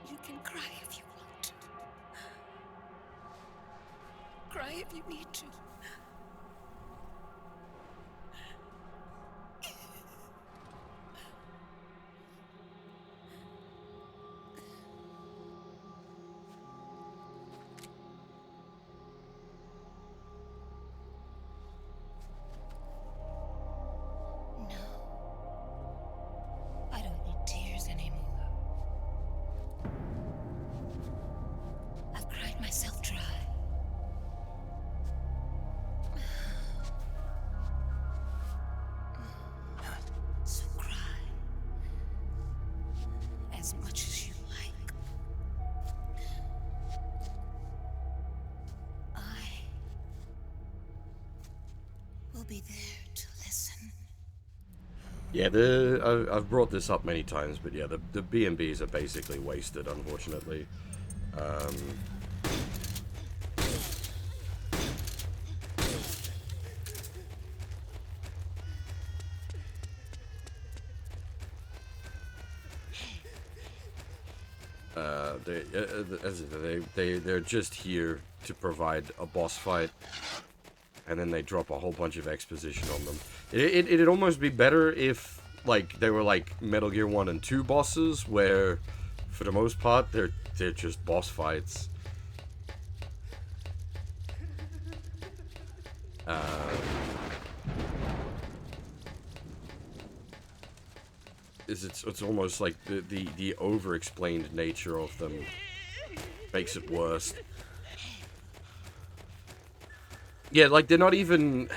You can cry if you want. Cry if you need to. I don't need tears anymore. I've cried myself dry. So cry as much as you like. I will be there to listen. Yeah, I've brought this up many times, but yeah, the B&Bs are basically wasted, unfortunately. They're just here to provide a boss fight, and then they drop a whole bunch of exposition on them. It'd almost be better if, like, they were like Metal Gear 1 and 2 bosses, where, for the most part, they're just boss fights. It's almost like the over-explained nature of them makes it worse. Yeah, like, they're not even...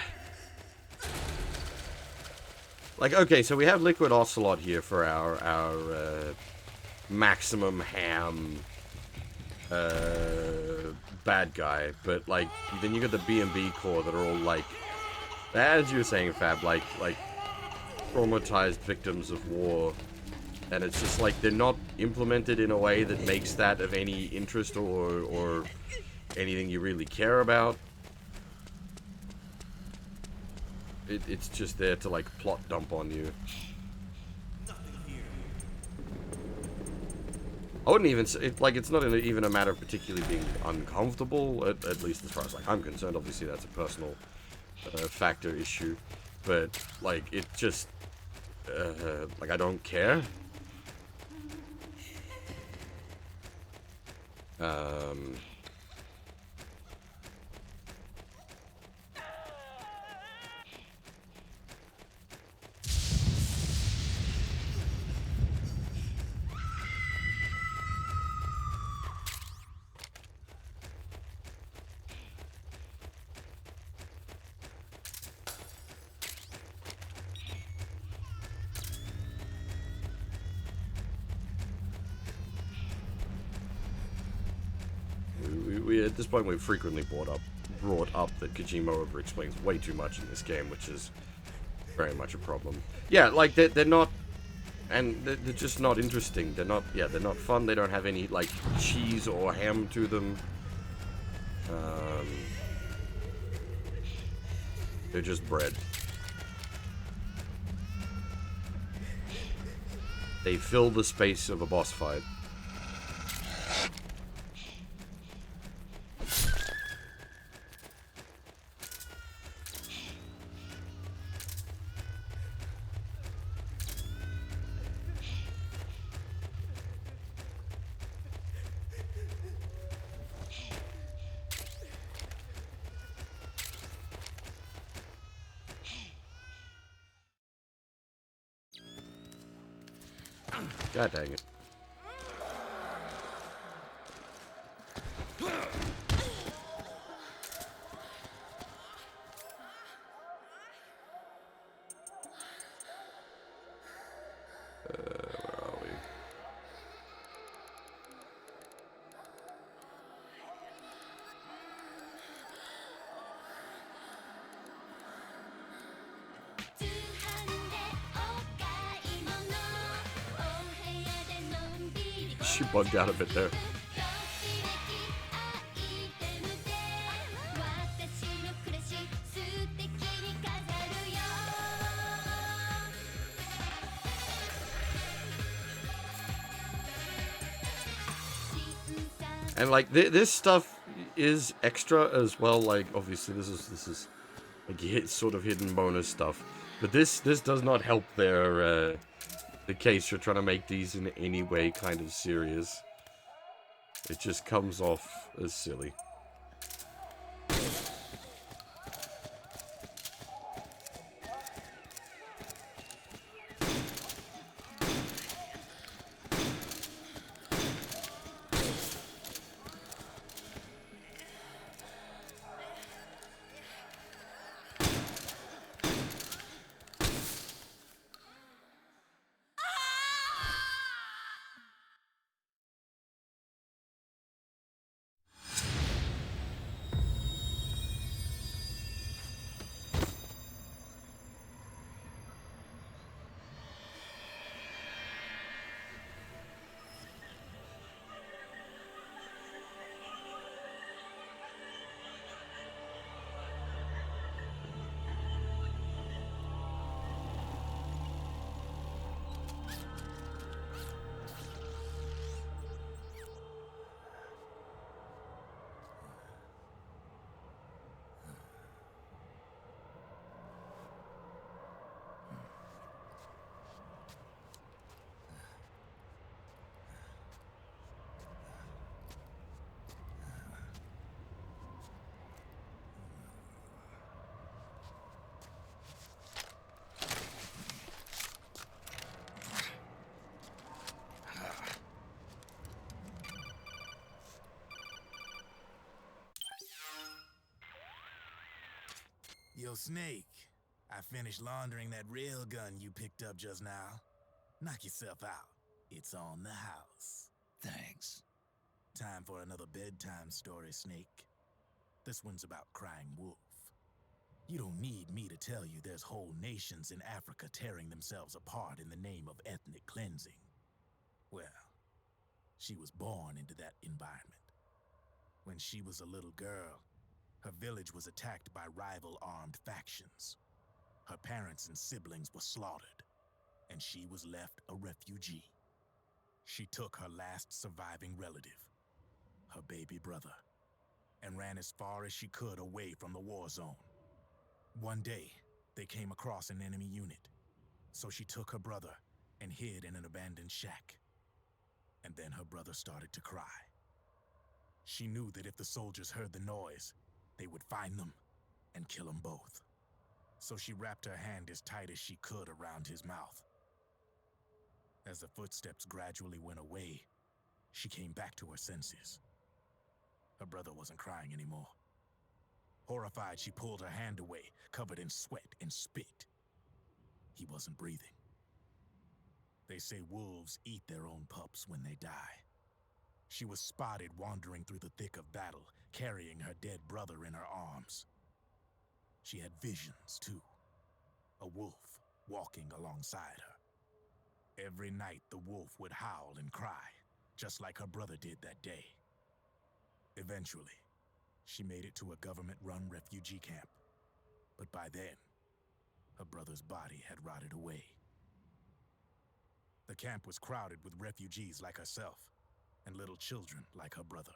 Like, okay, so we have Liquid Ocelot here for our maximum ham bad guy, but like then you got the B&B Corps that are all like, as you were saying, Fab, like traumatized victims of war, and it's just like they're not implemented in a way that makes that of any interest or anything you really care about. It's just there to like plot dump on you. I wouldn't even say, it's not even a matter of particularly being uncomfortable, at least as far as like I'm concerned. Obviously that's a personal factor issue, but like it just like I don't care. We at this point we've frequently brought up that Kojima over-explains way too much in this game, which is very much a problem. Yeah, like they're not, and they're just not interesting. They're not fun. They don't have any like cheese or ham to them. They're just bread. They fill the space of a boss fight. God dang it. Where are we? She bugged out a bit there. And like this stuff is extra as well. Like obviously this is like sort of hidden bonus stuff, but this does not help their the case for trying to make these in any way kind of serious. It just comes off as silly. Yo, Snake, I finished laundering that rail gun you picked up just now. Knock yourself out. It's on the house. Thanks. Time for another bedtime story, Snake. This one's about Crying Wolf. You don't need me to tell you there's whole nations in Africa tearing themselves apart in the name of ethnic cleansing. Well, she was born into that environment. When she was a little girl, her village was attacked by rival armed factions. Her parents and siblings were slaughtered, and she was left a refugee. She took her last surviving relative, her baby brother, and ran as far as she could away from the war zone. One day, they came across an enemy unit, so she took her brother and hid in an abandoned shack. And then her brother started to cry. She knew that if the soldiers heard the noise, they would find them and kill them both. So she wrapped her hand as tight as she could around his mouth. As the footsteps gradually went away, she came back to her senses. Her brother wasn't crying anymore. Horrified, she pulled her hand away, covered in sweat and spit. He wasn't breathing. They say wolves eat their own pups when they die. She was spotted wandering through the thick of battle, carrying her dead brother in her arms. She had visions, too. A wolf walking alongside her. Every night, the wolf would howl and cry, just like her brother did that day. Eventually, she made it to a government-run refugee camp. But by then, her brother's body had rotted away. The camp was crowded with refugees like herself, and little children like her brother.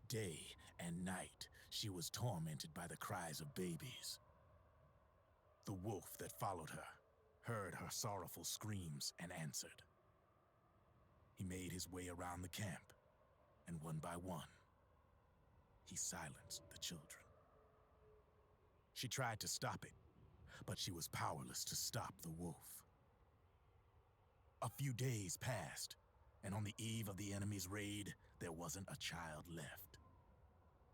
Day and night, she was tormented by the cries of babies. The wolf that followed her heard her sorrowful screams and answered. He made his way around the camp, and one by one, he silenced the children. She tried to stop it, but she was powerless to stop the wolf. A few days passed, and on the eve of the enemy's raid, there wasn't a child left.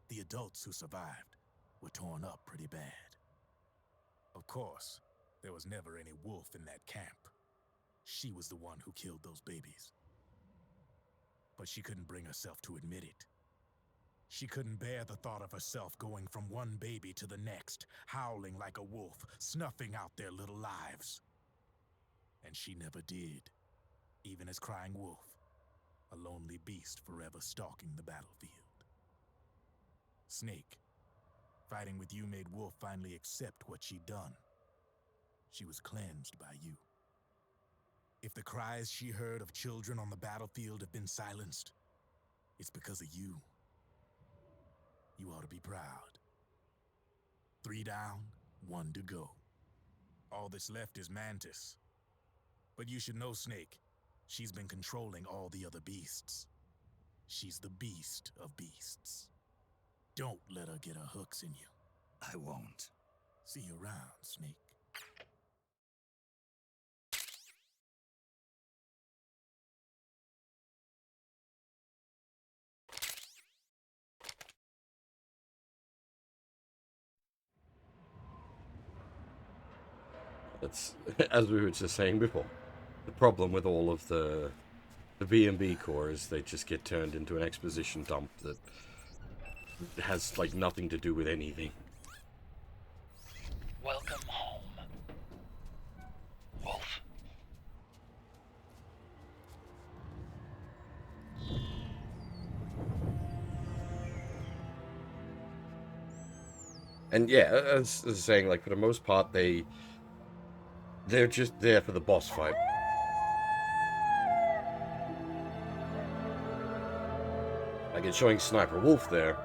The adults who survived were torn up pretty bad. Of course, there was never any wolf in that camp. She was the one who killed those babies. But she couldn't bring herself to admit it. She couldn't bear the thought of herself going from one baby to the next, howling like a wolf, snuffing out their little lives. And she never did, even as Crying Wolf, a lonely beast forever stalking the battlefield. Snake, fighting with you made Wolf finally accept what she'd done. She was cleansed by you. If the cries she heard of children on the battlefield have been silenced, it's because of you. You ought to be proud. 3 down, 1 to go. All that's left is Mantis. But you should know, Snake, she's been controlling all the other beasts. She's the beast of beasts. Don't let her get her hooks in you. I won't. See you around, Snake. It's, as we were just saying before, the problem with all of the B&B core is they just get turned into an exposition dump that has, like, nothing to do with anything. Welcome home, Wolf. And yeah, as I was saying, like, for the most part, they're just there for the boss fight. Like, it's showing Sniper Wolf there,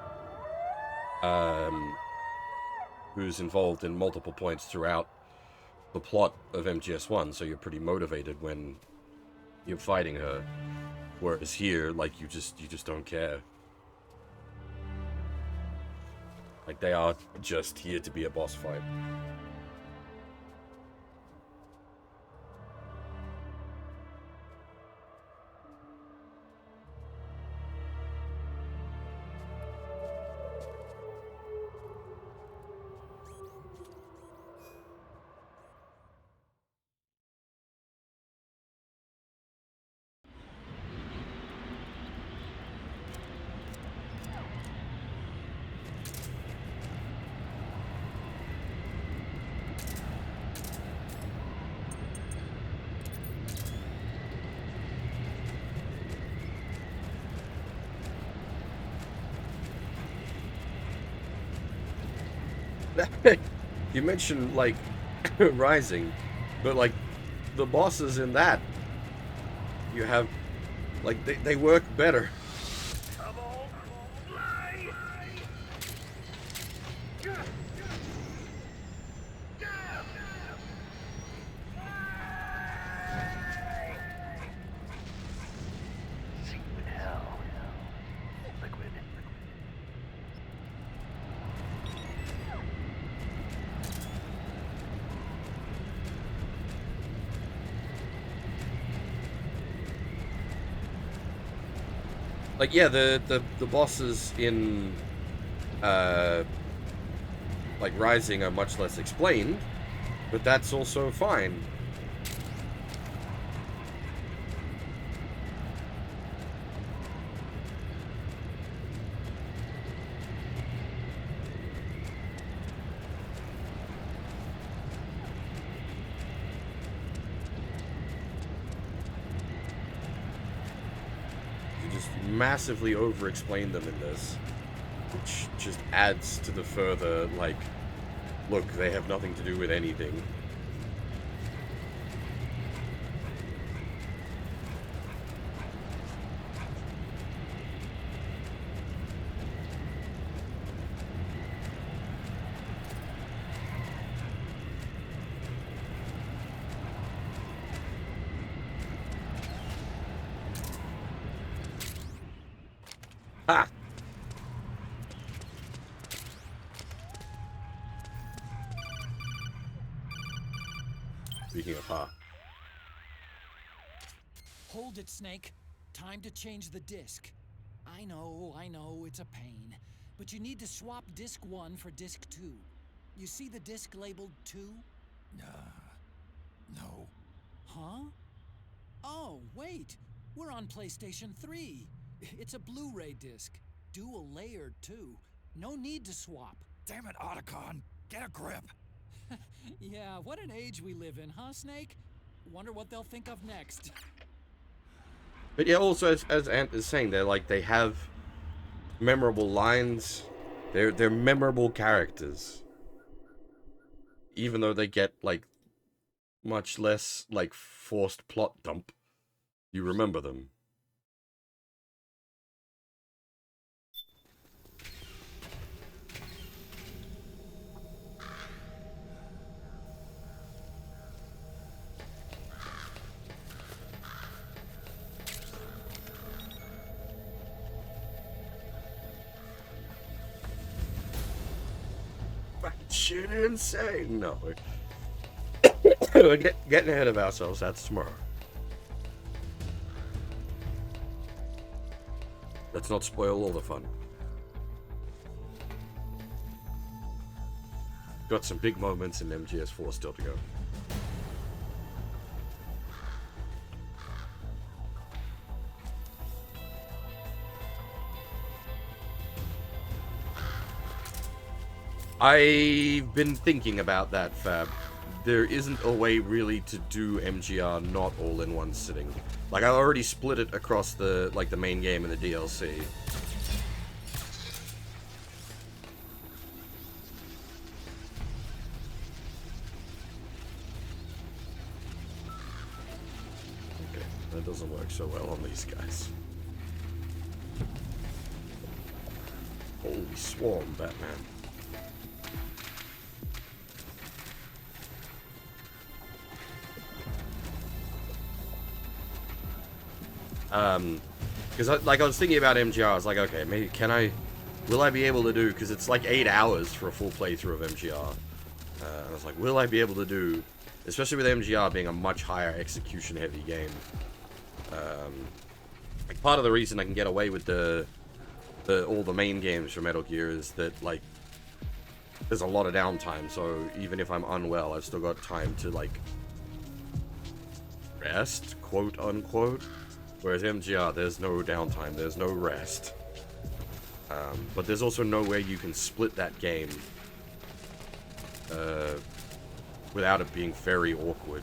who's involved in multiple points throughout the plot of MGS1, so you're pretty motivated when you're fighting her. Whereas here, like, you just don't care. Like, they are just here to be a boss fight. You mentioned, like, Rising, but, like, the bosses in that, you have, like, they work better. Like, yeah, the bosses in like Rising are much less explained, but that's also fine. You just massively over-explain them in this, which just adds to the further, like, look, they have nothing to do with anything. Ha! Speaking of ha. Hold it, Snake. Time to change the disc. I know, it's a pain. But you need to swap disc 1 for disc 2. You see the disc labeled 2? No. Huh? Oh, wait. We're on PlayStation 3. It's a Blu-ray disc. Dual layered, too. No need to swap. Damn it, Otacon! Get a grip! Yeah, what an age we live in, huh, Snake? Wonder what they'll think of next. But yeah, also as Ant is saying, they have memorable lines. They're memorable characters. Even though they get, like, much less, like, forced plot dump, you remember them. Shit insane. No. We're getting ahead of ourselves. That's tomorrow. Let's not spoil all the fun. Got some big moments in MGS4 still to go. I've been thinking about that, Fab. There isn't a way really to do MGR not all in one sitting. Like, I already split it across the, like, the main game and the DLC. Okay, that doesn't work so well on these guys. Holy swarm, Batman. Because I was thinking about MGR, I was like, okay, maybe will I be able to do, because it's like 8 hours for a full playthrough of MGR. I was like, will I be able to do, especially with MGR being a much higher execution heavy game. Like, part of the reason I can get away with all the main games for Metal Gear is that, like, there's a lot of downtime, so even if I'm unwell, I've still got time to, like, rest, quote unquote. Whereas MGR, there's no downtime, there's no rest. But there's also no way you can split that game without it being very awkward.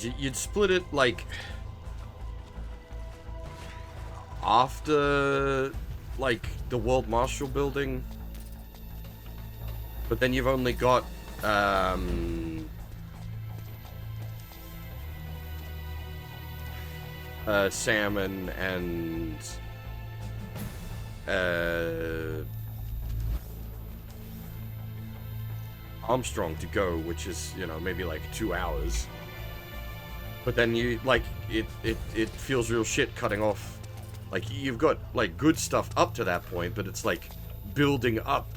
is you'd split it, like, after, like, the World Marshal Building. But then you've only got, Salmon and, Armstrong to go, which is, you know, maybe like 2 hours. But then you, like, it feels real shit cutting off. Like, you've got, like, good stuff up to that point, but it's, like, building up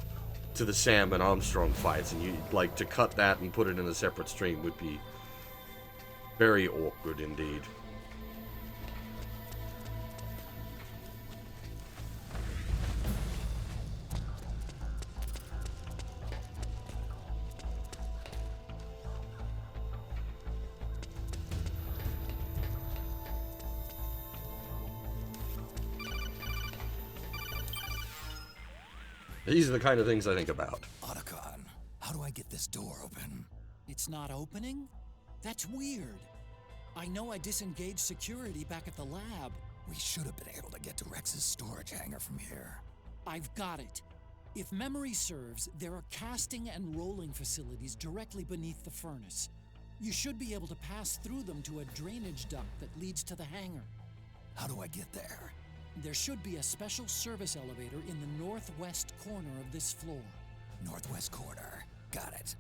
to the Sam and Armstrong fights, and you, like, to cut that and put it in a separate stream would be very awkward indeed. These are the kind of things I think about. Otacon, how do I get this door open? It's not opening? That's weird. I know I disengaged security back at the lab. We should have been able to get to Rex's storage hangar from here. I've got it. If memory serves, there are casting and rolling facilities directly beneath the furnace. You should be able to pass through them to a drainage duct that leads to the hangar. How do I get there? There should be a special service elevator in the northwest corner of this floor. Northwest corner. Got it.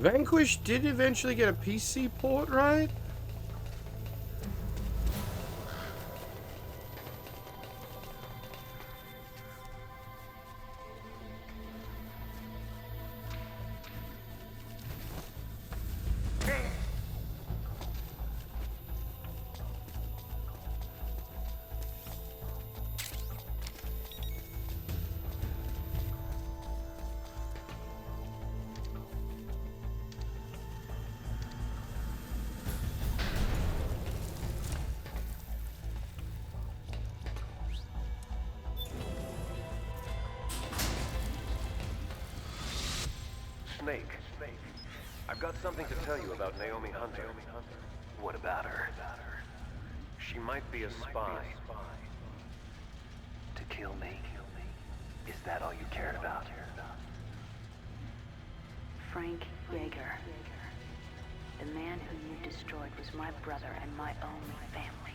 Vanquish did eventually get a PC port, right? Snake. I've got something to tell you about Naomi Hunter. What about her? She might be a spy. To kill me? Is that all you cared about? Frank Yeager. The man who you destroyed was my brother and my only family.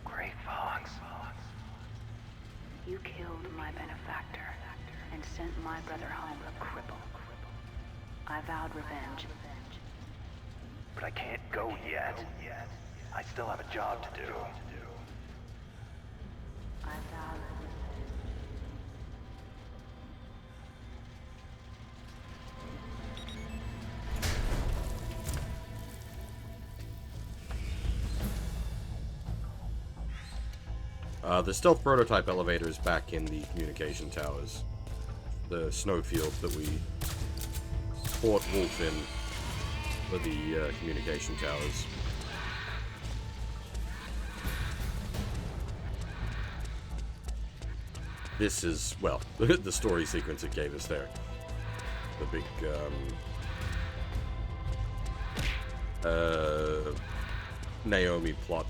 Gray Fox. You killed my benefactor and sent my brother home a cripple. I vowed revenge. But I can't go yet. I still have a job to do. I vowed The stealth prototype elevator is back in the communication towers. The snowfield that we fought Wolf in for the communication towers. This is, well, the story sequence it gave us there. The big, Naomi plot.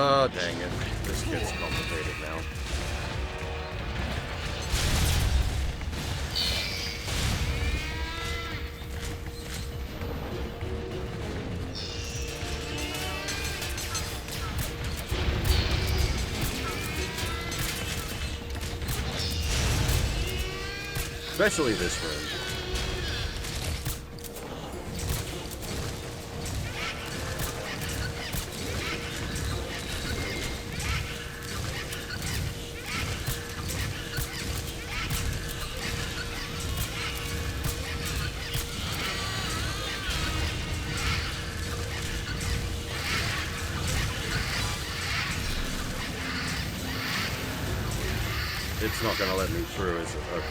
Oh, dang it. This gets complicated now. Especially this room. It's not gonna let me through, is it? Okay.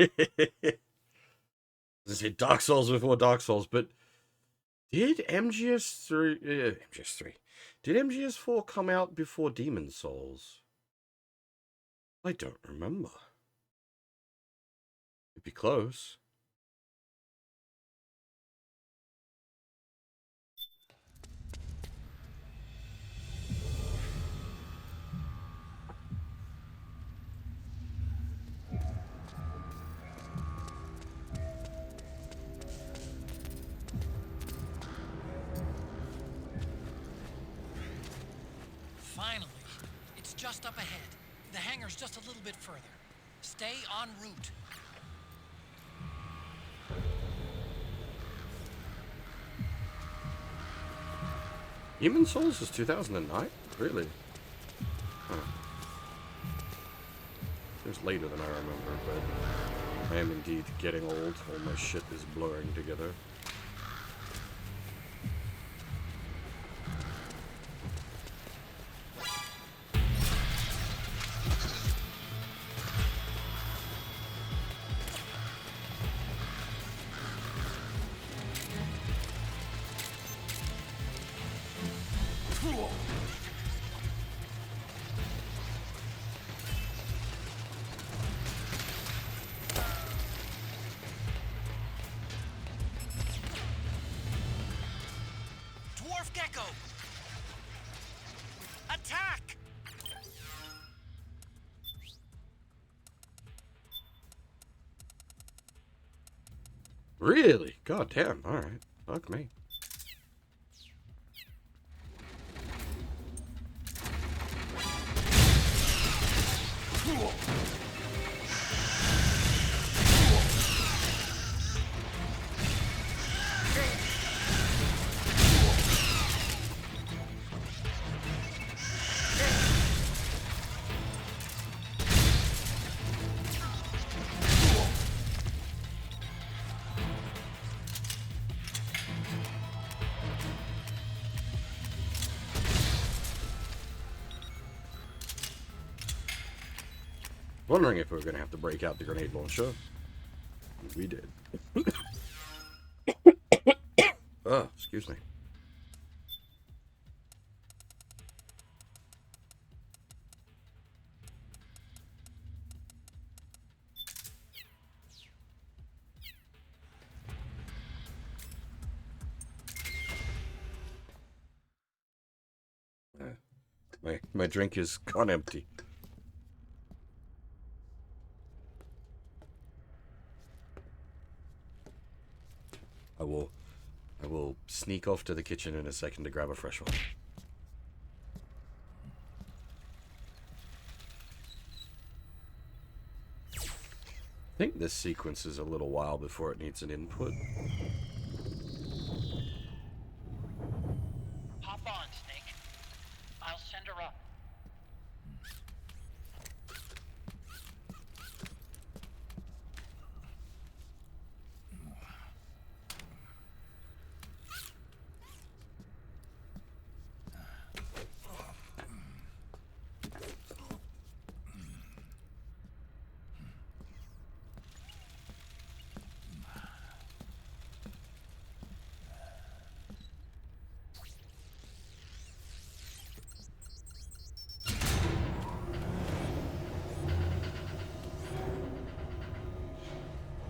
I said Dark Souls before Dark Souls, but did MGS3 did MGS4 come out before Demon Souls? I don't remember. It'd be close. Finally, it's just up ahead. The hangar's just a little bit further. Stay en route. Demon Souls is 2009? Really? Huh. It was later than I remember, but I am indeed getting old. All my shit is blurring together. Dwarf Gecko! Attack! Really? God damn. Alright. Fuck me. Wondering if we were going to have to break out the grenade launcher. We did. Oh, excuse me. My drink is gone empty. I will sneak off to the kitchen in a second to grab a fresh one. I think this sequence is a little while before it needs an input. Hop on, Snake. I'll send her up.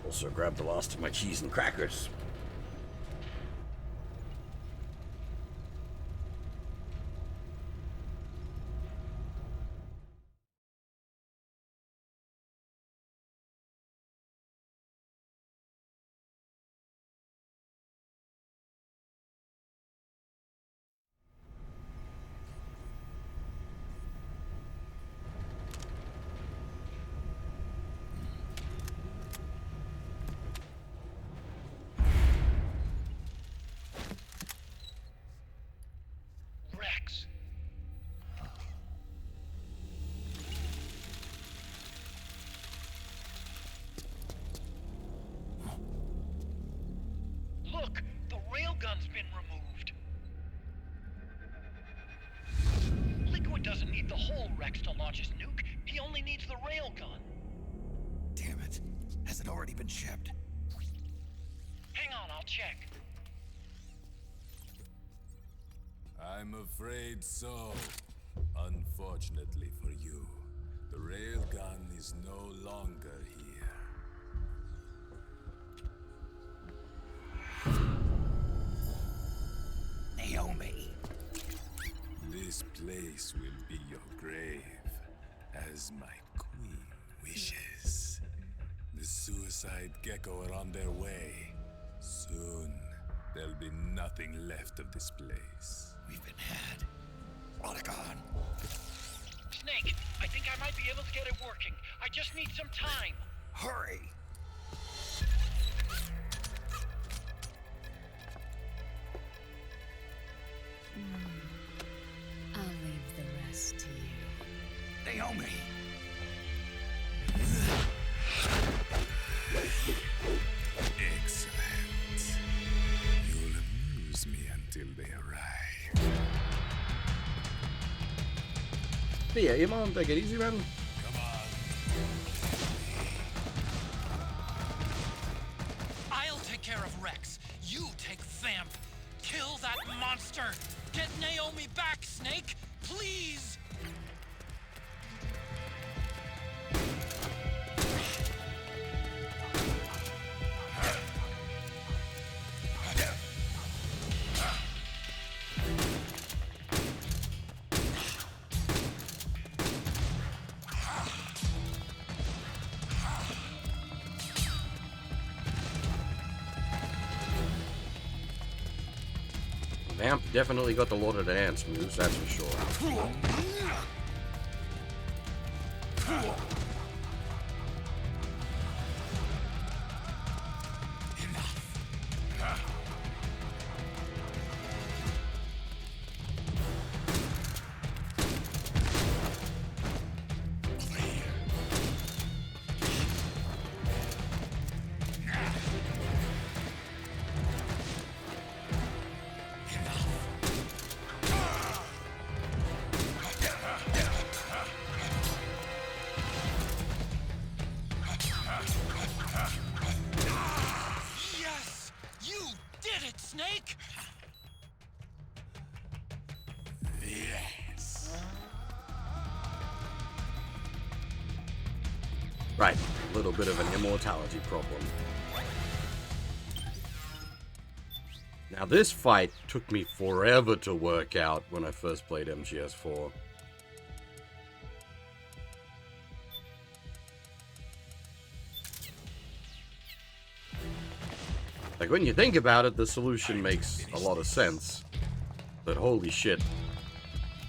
Also grab the last of my cheese and crackers. been removed. Liquid doesn't need the whole Rex to launch his nuke. He only needs the railgun. Damn it. Has it already been shipped? Hang on, I'll check. I'm afraid so. Unfortunately for you, the railgun is no longer here. Naomi. This place will be your grave, as my queen wishes. The suicide gecko are on their way. Soon, there'll be nothing left of this place. We've been had. Rodigon. Snake, I think I might be able to get it working. I just need some time. Hurry! I'll leave the rest to you. Naomi! Excellent. You'll amuse me until they arrive. But yeah, your mom, take it easy, man. Come on. I'll take care of Rex. You take Vamp. Kill that monster. Get Naomi back, Snake. Please. Vamp definitely got the Lord of the Dance moves, that's for sure. Yes! You did it, Snake! Yes. Right, a little bit of an immortality problem. Now this fight took me forever to work out when I first played MGS4. Like, when you think about it, the solution makes a lot of sense. But holy shit.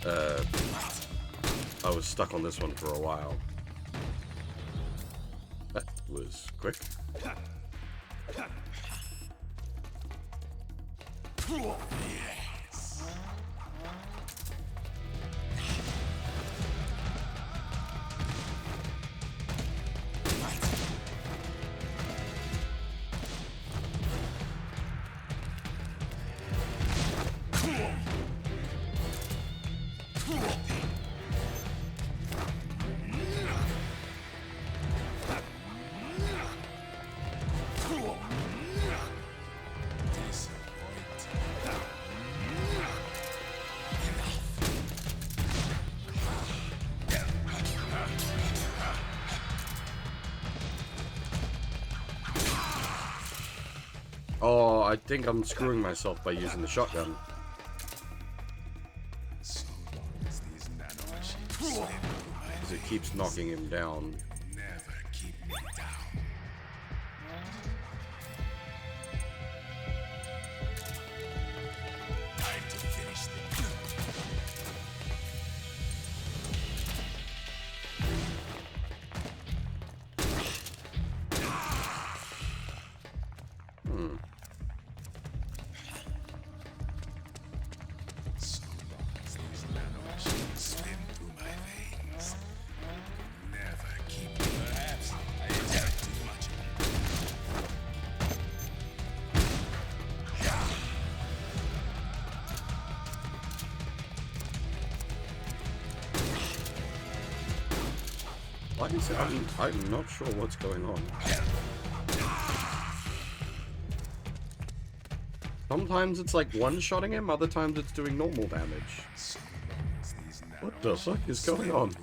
I was stuck on this one for a while. That was quick. Yes. Oh, I think I'm screwing myself by using the shotgun. So long as these nanomachines slip through my Because it keeps knocking him down. never keep me down. Time to finish the job. So long as these nanomachines swim through my veins, never keep me. Perhaps I expect too much of Like I said, I'm not sure what's going on. Sometimes it's like one-shotting him, other times it's doing normal damage. What the fuck is going on?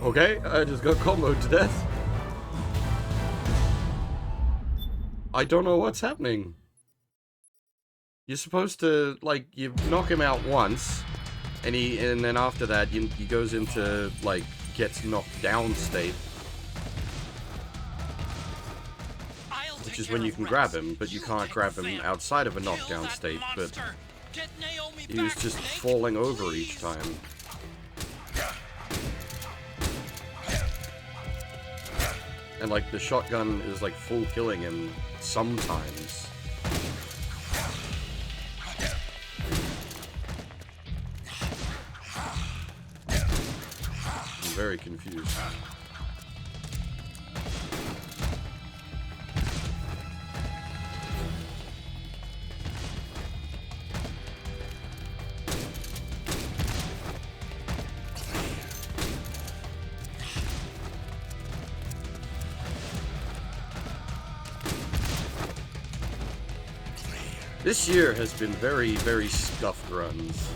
Okay, I just got comboed to death. I don't know what's happening. You're supposed to, like, you knock him out once, and then after that, he goes into, like, gets knocked down state. Which is when you can grab him, but you can't grab him outside of a knockdown state, but he was just falling over each time. And, like, the shotgun is, like, full killing him sometimes. I'm very confused. This year has been very, very scuffed runs.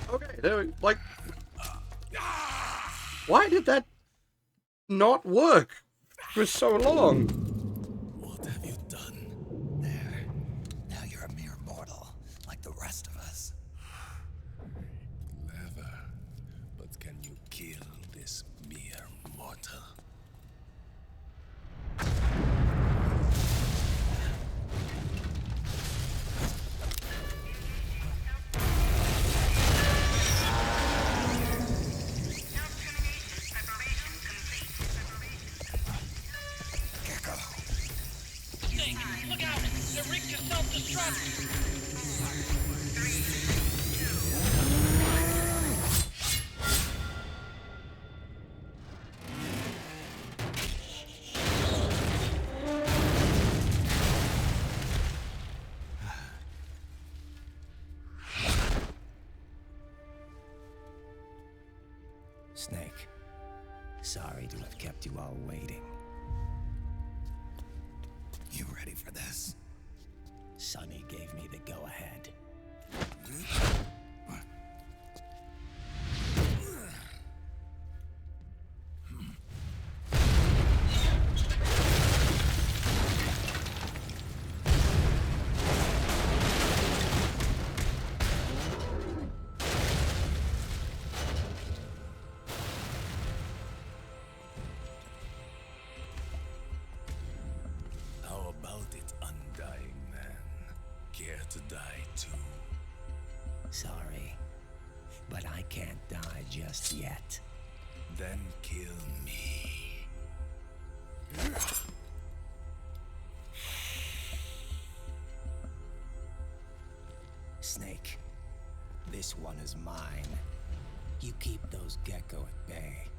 Okay, there, like, why did that not work for so long? What have you done? There. Now you're a mere mortal, like the rest of us. Clever. But can you kill this mere mortal? Look out! They're rigged to self-destruct! Snake, sorry to have kept you all waiting. You ready for this? Sonny gave me the go-ahead. Sorry, but I can't die just yet. Then kill me. Snake, this one is mine. You keep those gecko at bay.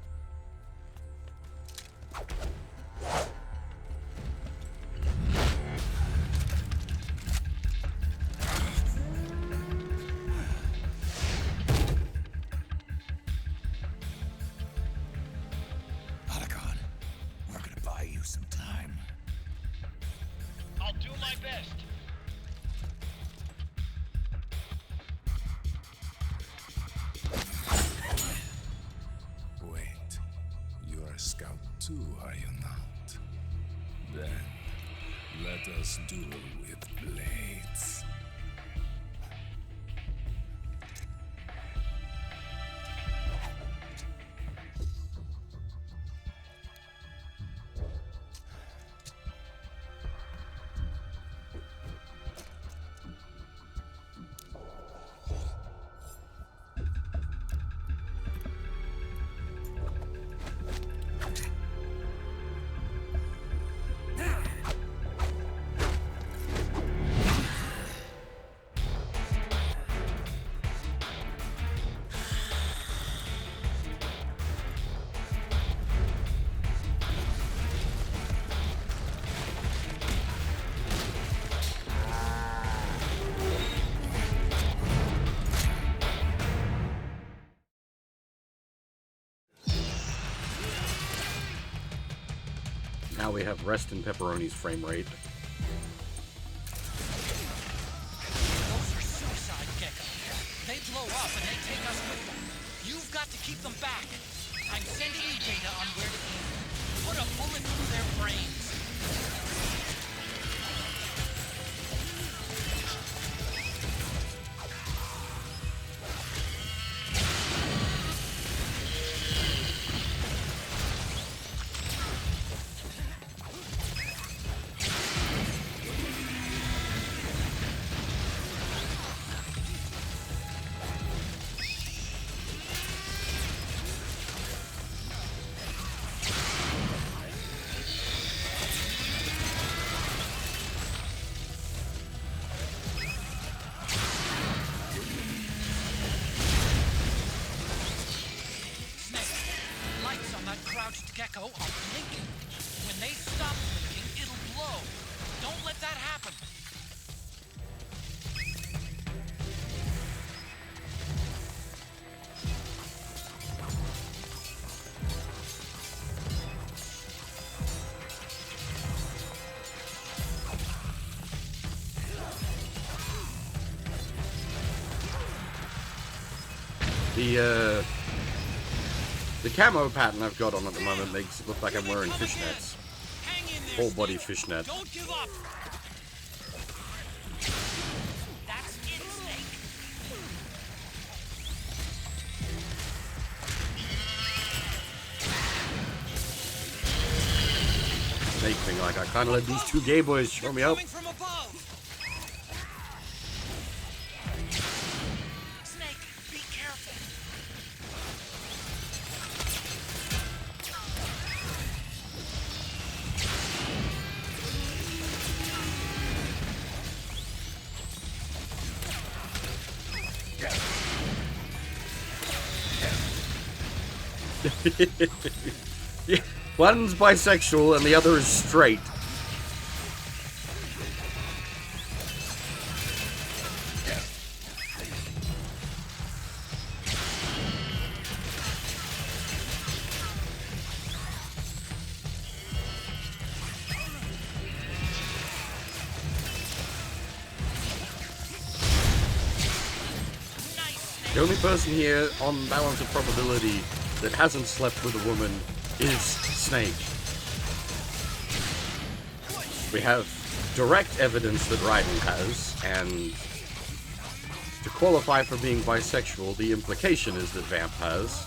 Otacon, we're gonna buy you some time. I'll do my best. Wait, you're a scout too, are you not? Then, let us duel with blades. Now we have Rest and Pepperoni's frame rate. Those are suicide gecko. They blow up and they take us with them. You've got to keep them back. I'm sending you data on where to aim. Put a bullet through their brains. Gecko are blinking. When they stop blinking, it'll blow. Don't let that happen. The camo pattern I've got on at the moment makes it look like I'm wearing fishnets. Whole body fishnet. Don't give up. That's it, Snake. Snake thing, like I kind of let these two gay boys show me up. From above. Snake, be careful. Yeah, one's bisexual and the other is straight. The only person here on balance of probability that hasn't slept with a woman is Snake. We have direct evidence that Raiden has, and to qualify for being bisexual, the implication is that Vamp has.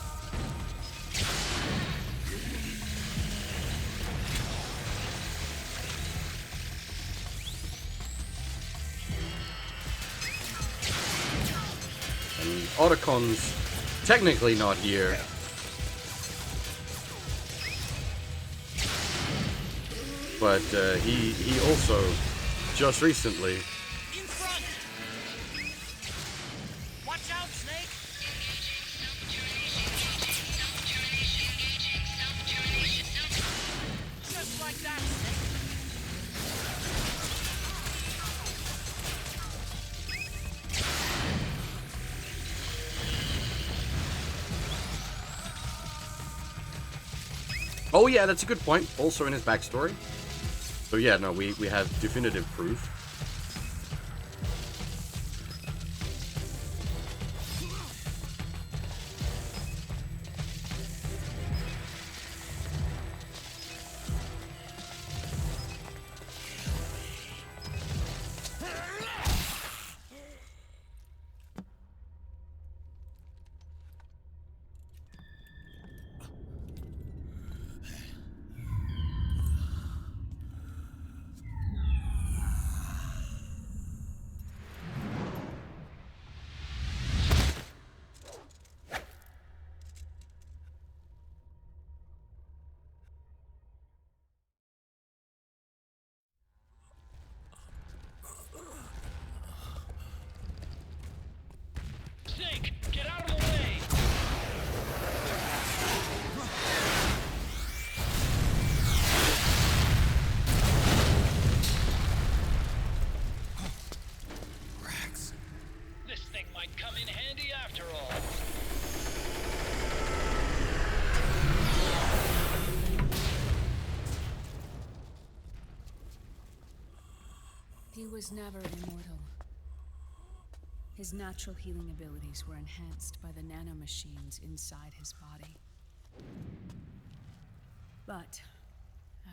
Otacon's technically not here. But he also just recently. In front! Watch out, Snake! Just like that, Snake. Oh yeah, that's a good point. Also in his backstory. So yeah, no, we have definitive proof. Snake, get out of the way! Rex. This thing might come in handy after all. He was never immortal. His natural healing abilities were enhanced by the nanomachines inside his body. But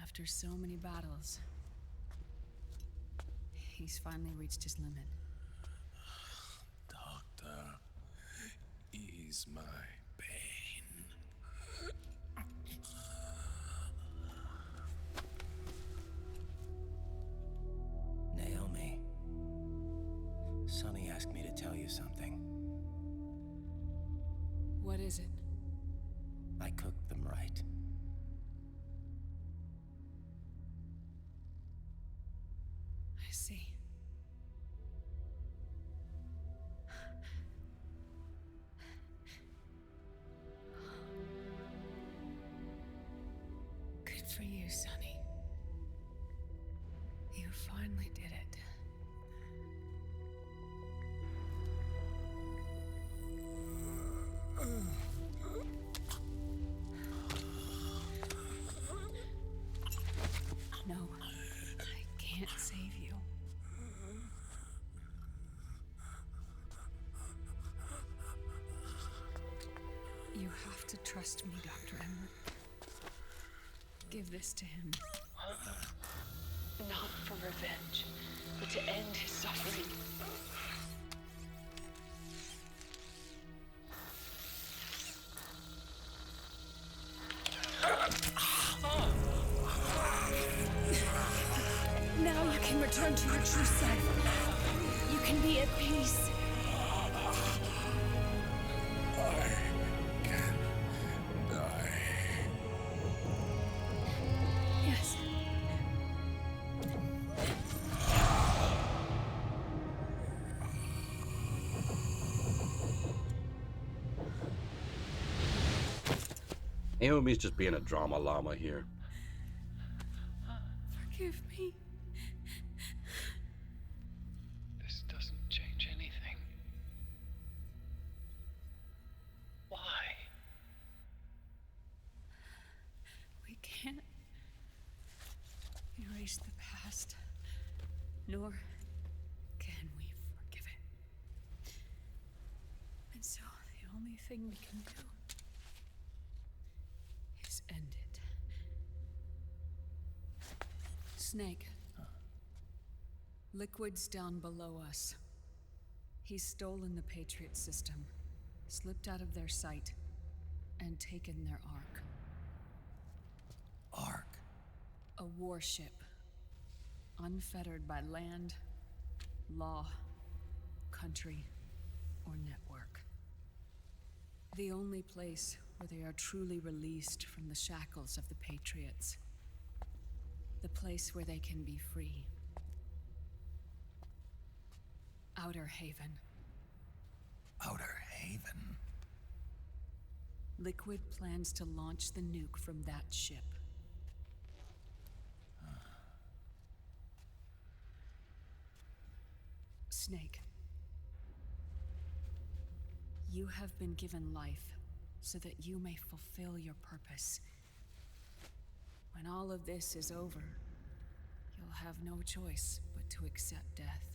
after so many battles, he's finally reached his limit. Doctor, ease my pain. Naomi, Sonny asked me to tell you something. What is it? I cooked them right. I see. Good for you, Sonny. You finally did it. No, I can't save you. You have to trust me, Dr. Emmer. Give this to him. Not for revenge, but to end his suffering. Now you can return to your true self. You can be at peace. I can die. Yes. Naomi's just being a drama llama here. Forgive me. This doesn't change anything. Why? We can't erase the past, nor can we forgive it. And so the only thing we can do is end it. Snake. Liquid's down below us. He's stolen the Patriot system, slipped out of their sight, and taken their Ark. Ark? A warship. Unfettered by land, law, country, or network. The only place where they are truly released from the shackles of the Patriots. The place where they can be free. Outer Haven. Outer Haven? Liquid plans to launch the nuke from that ship. Snake. You have been given life so that you may fulfill your purpose. When all of this is over, you'll have no choice but to accept death.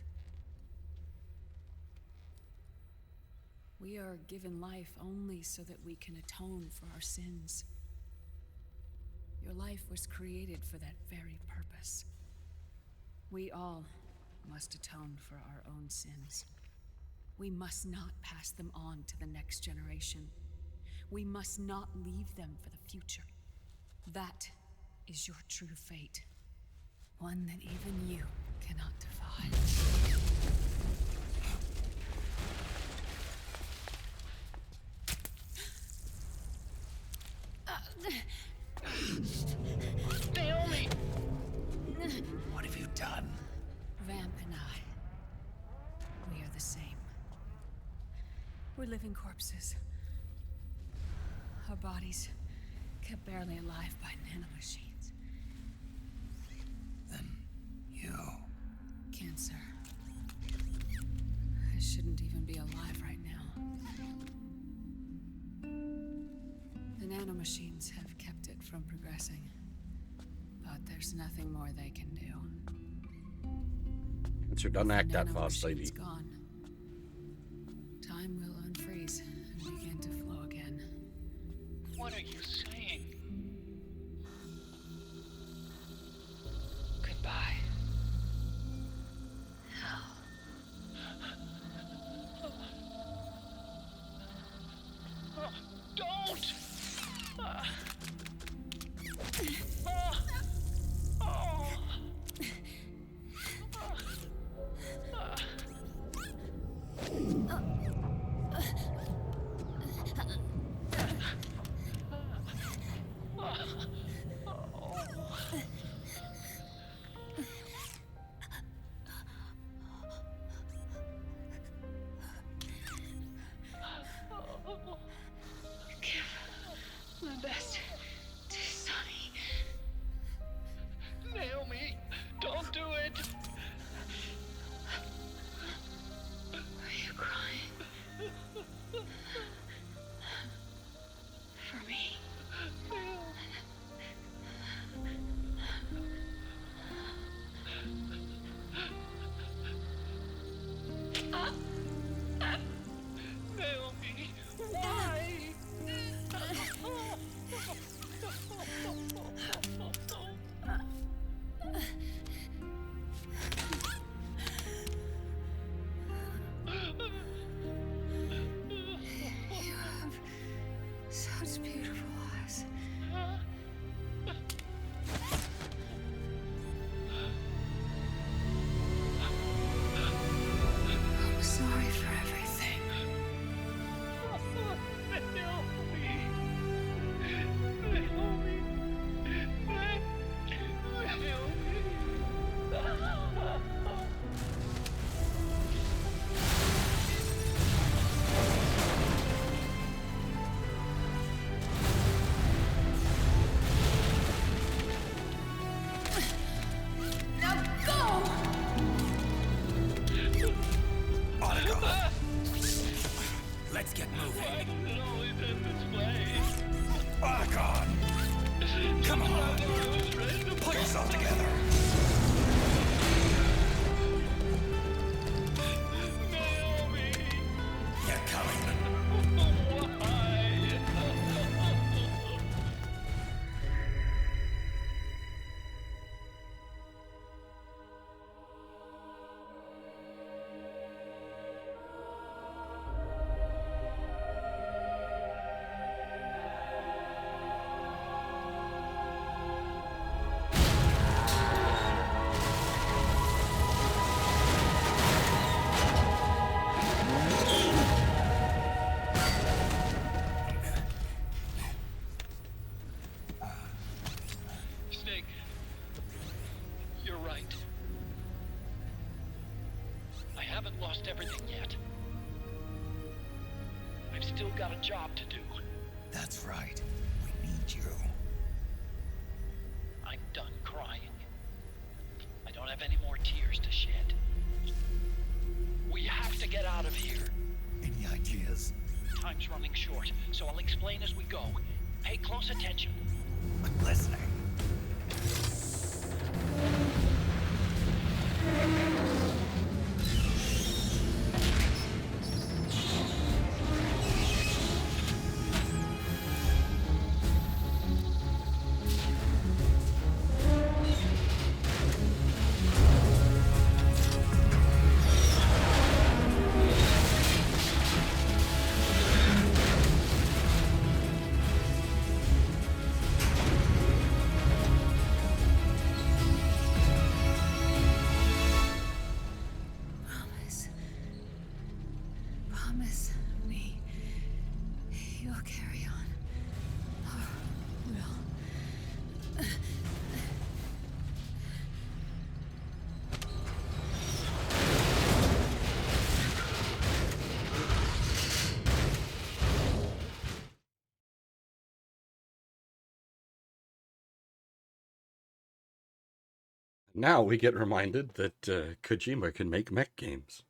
We are given life only so that we can atone for our sins. Your life was created for that very purpose. We all must atone for our own sins. We must not pass them on to the next generation. We must not leave them for the future. That is your true fate. One that even you cannot defy. Naomi! What have you done? Vamp and I, we are the same. We're living corpses. Our bodies kept barely alive by nanomachines. Then you... Cancer. I shouldn't even be alive right now. The nanomachines have kept it from progressing. But there's nothing more they can do. Cancer doesn't act that fast, lady. Gone. Time will unfreeze and begin to flow again. What are you saying? Goodbye. Hell. Don't! My best to Sonny. Naomi, don't do it! Are you crying? For me? Naomi, why? You have such beautiful eyes. I'm sorry for everything. Now go! Monica! Let's get moving. Monica! Come on! Pull yourself together! You're coming. right. I haven't lost everything yet. I've still got a job to do. That's right. We need you. I'm done crying. I don't have any more tears to shed. We have to get out of here. Any ideas? Time's running short, so I'll explain as we go. Pay close attention. I'm listening. Promise me you'll carry on. Or will. Now we get reminded that Kojima can make mech games.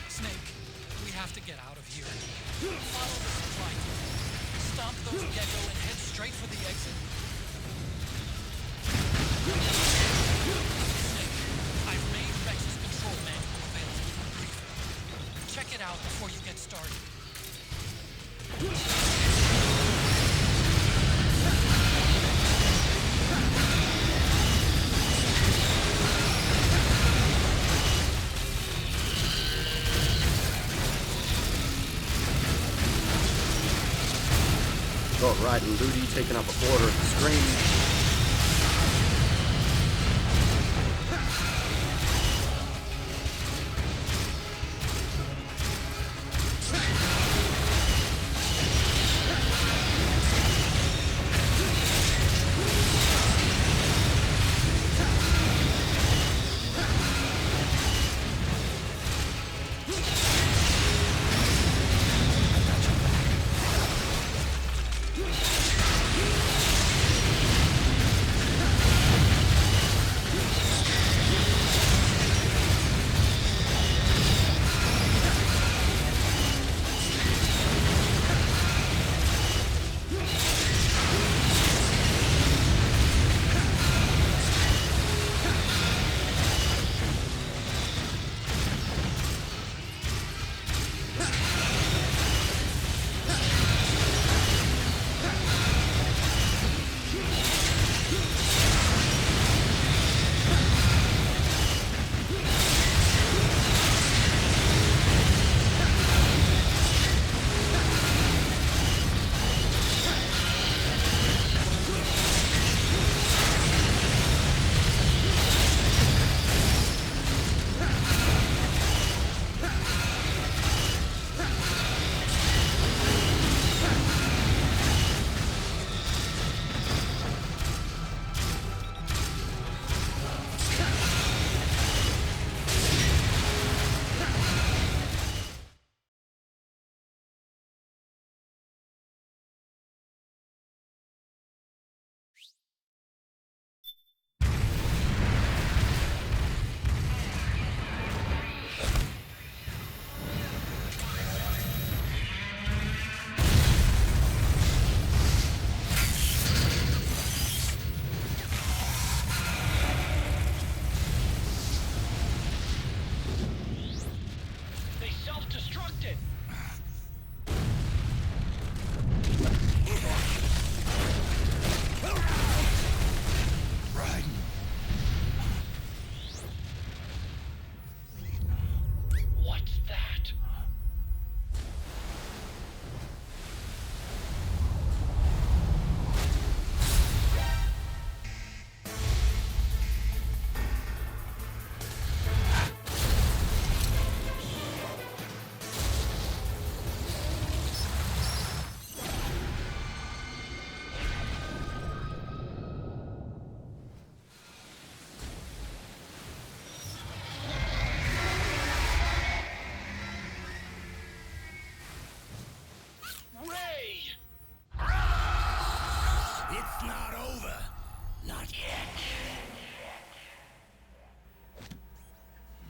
Snake, we have to get out of here. Follow the supply team. Stomp those gecko and head straight for the exit. Snake, I've made Rex's control manual available for briefing. Check it out before you get started. Got Ride and Ludi taking up a quarter of the screen.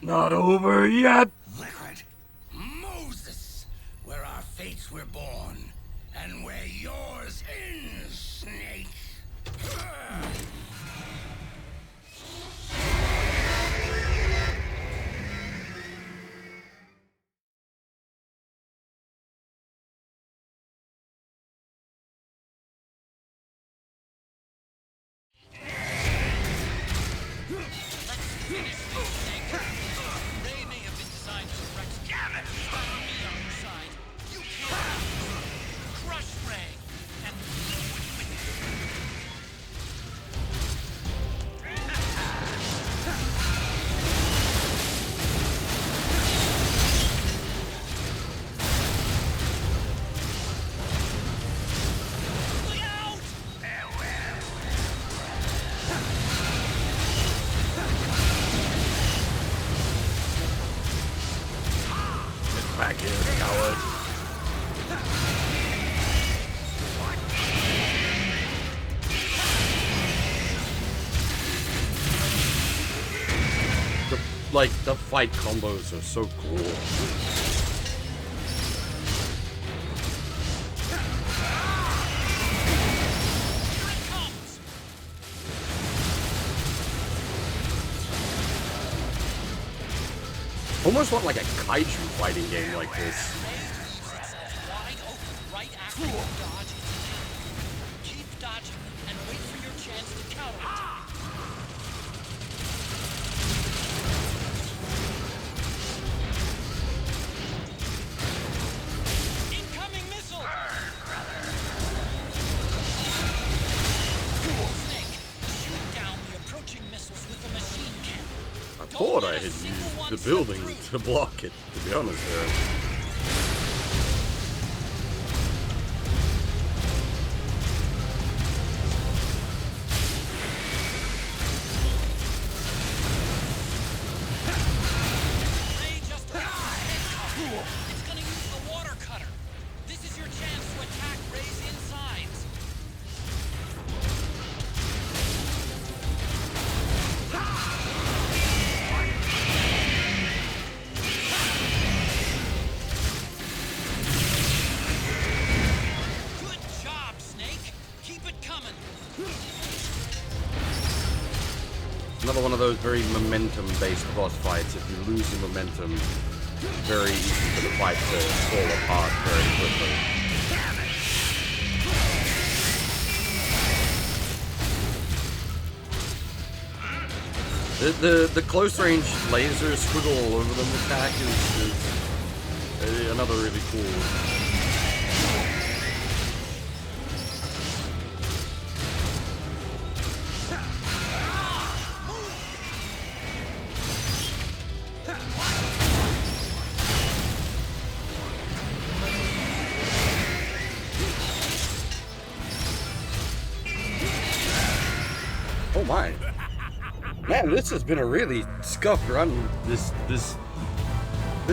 Not over yet! Liquid Moses, where our fates were born, and where yours ends, Snake. Ray may have been designed as a Rex. Damn it! You've got me on your side. You can't crush Ray and liquid with it. Look out! Back here, coward. The fight combos are so cool. Almost want like a kaiju fighting game like this. Wide open right after you dodge its attack. Keep dodging and wait for your chance to counterattack. Incoming missile! Snake, shoot down the approaching missiles with the machine cannon. I thought I had used the building to block it, to be honest there. Ray just hit the head cover. It's gonna use the water cutter. This is your chance to attack Ray's insides. Good job, Snake. Keep it coming. Another one of those very momentum-based boss fights. If you lose the momentum, it's very easy for the fight to fall apart very quickly. The close range laser squiggle all over them attack is another really cool. Oh my. Man, this has been a really scuffed run. This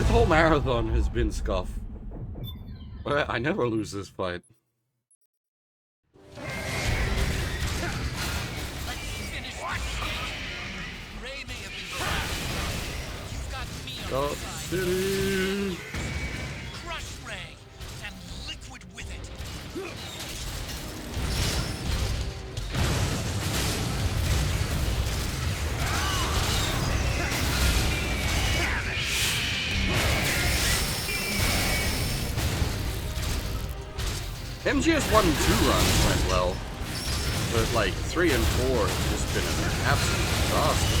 whole marathon has been scuffed. But I never lose this fight. Dark City. Crush Ray and liquid with it. MGS 1 and 2 runs went well, but like 3 and 4 have just been an absolute disaster.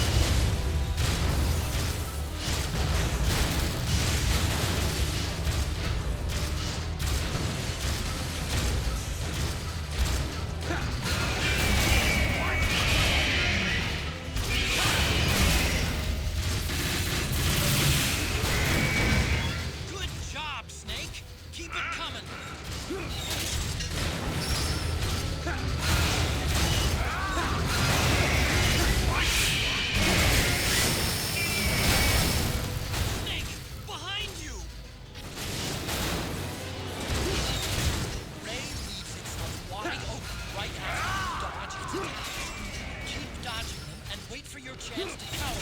Good job, Snake. Keep it coming. Wait for your chance to cower.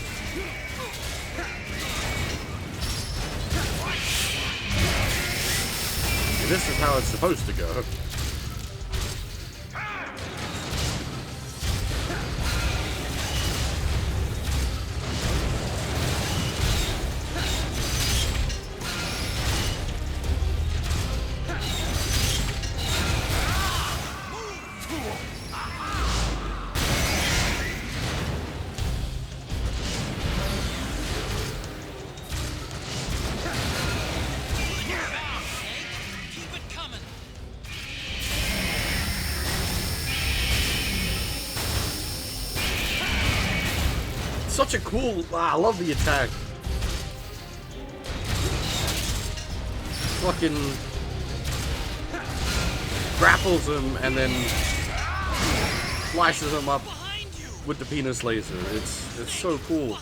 This is how it's supposed to go. Such a cool... I love the attack. Fucking grapples him and then flashes him up with the penis laser. It's so cool.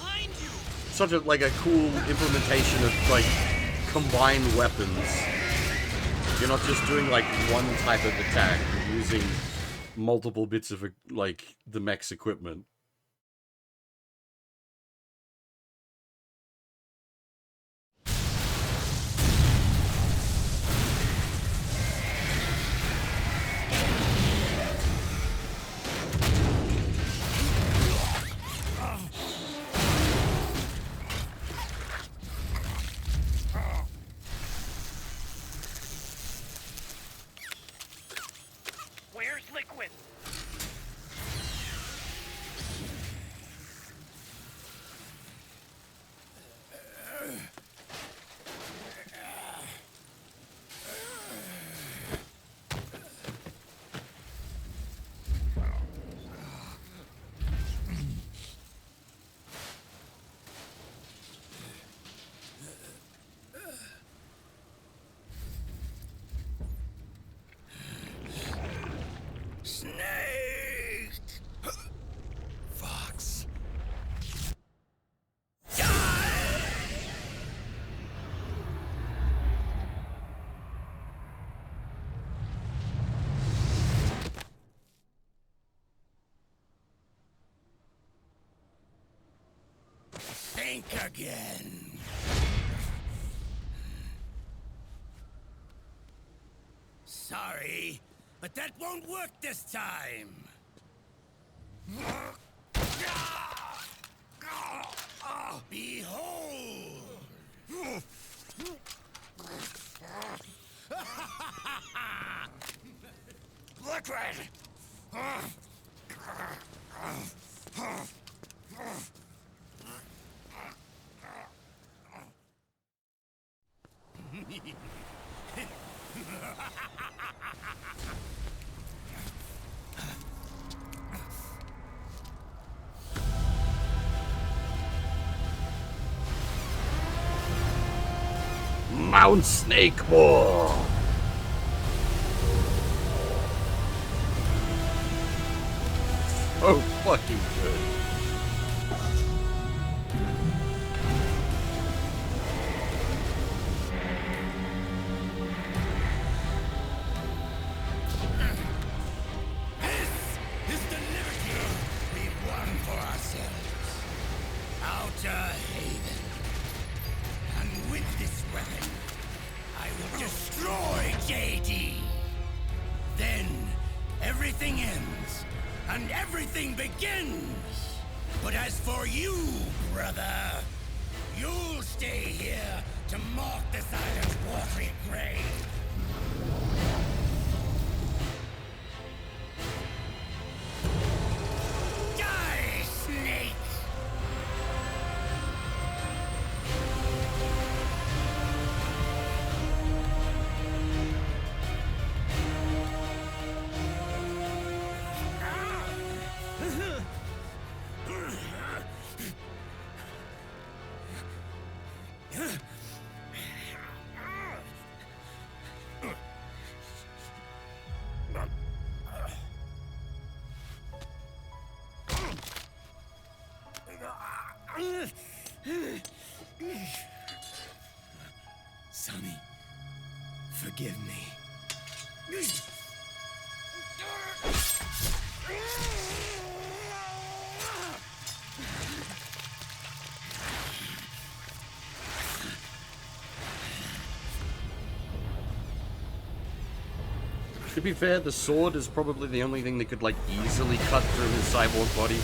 Such a like a cool implementation of like combined weapons. You're not just doing like one type of attack. You're using multiple bits of like the mech's equipment. Where's Liquid? Snake! Fox. Think again. Sorry, but that won't work this time. Behold! Liquid! Mount Snake War. Oh, fucking good. Is the liberty we've won for ourselves. Outer Haven. And with this weapon, I will destroy JD. Then, everything ends, and everything begins. But as for you, brother, you'll stay here to mark this island's watery grave. Die, snake! Sonny, forgive me. To be fair, the sword is probably the only thing that could, like, easily cut through his cyborg body.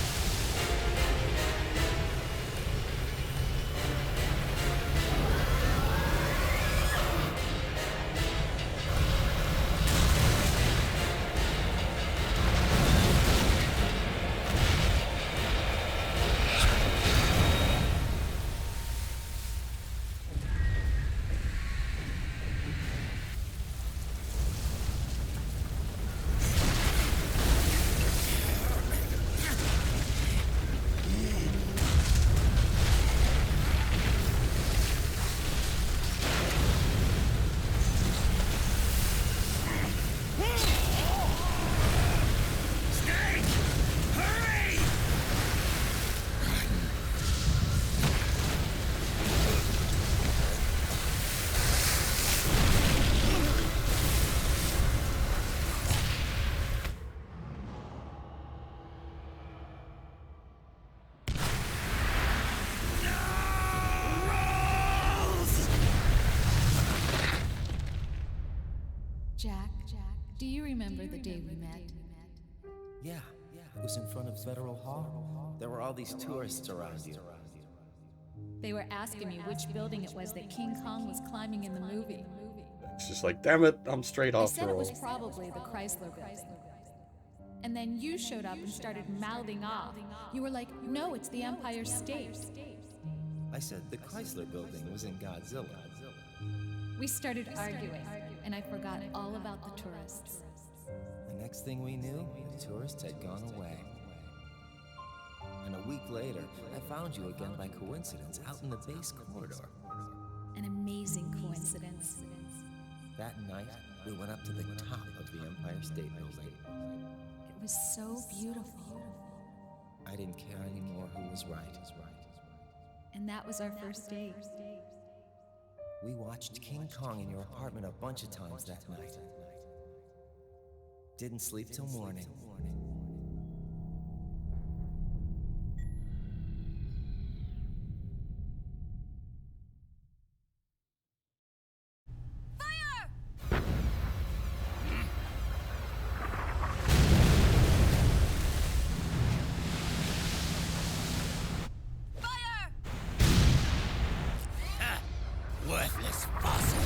Jack, do you remember the day we met? Yeah, it was in front of Federal Hall. There were all these tourists around you. They were asking me which building it was that King Kong was climbing in the movie. It's just like, damn it, I'm straight I after said it all. was probably the Chrysler building. And then you showed up and started mouthing off. You were like, no, it's the Empire State. I said the Chrysler building was in Godzilla. We started arguing, and I forgot all about the tourists. The next thing we knew, the tourists had gone away. And a week later, I found you again by coincidence out in the base corridor. An amazing coincidence. That night, we went up to the top of the Empire State Building. It was so beautiful. I didn't care anymore who was right. And that was our first date. We watched King Kong in your apartment a bunch of times that night. Didn't sleep till morning. Worthless fossil.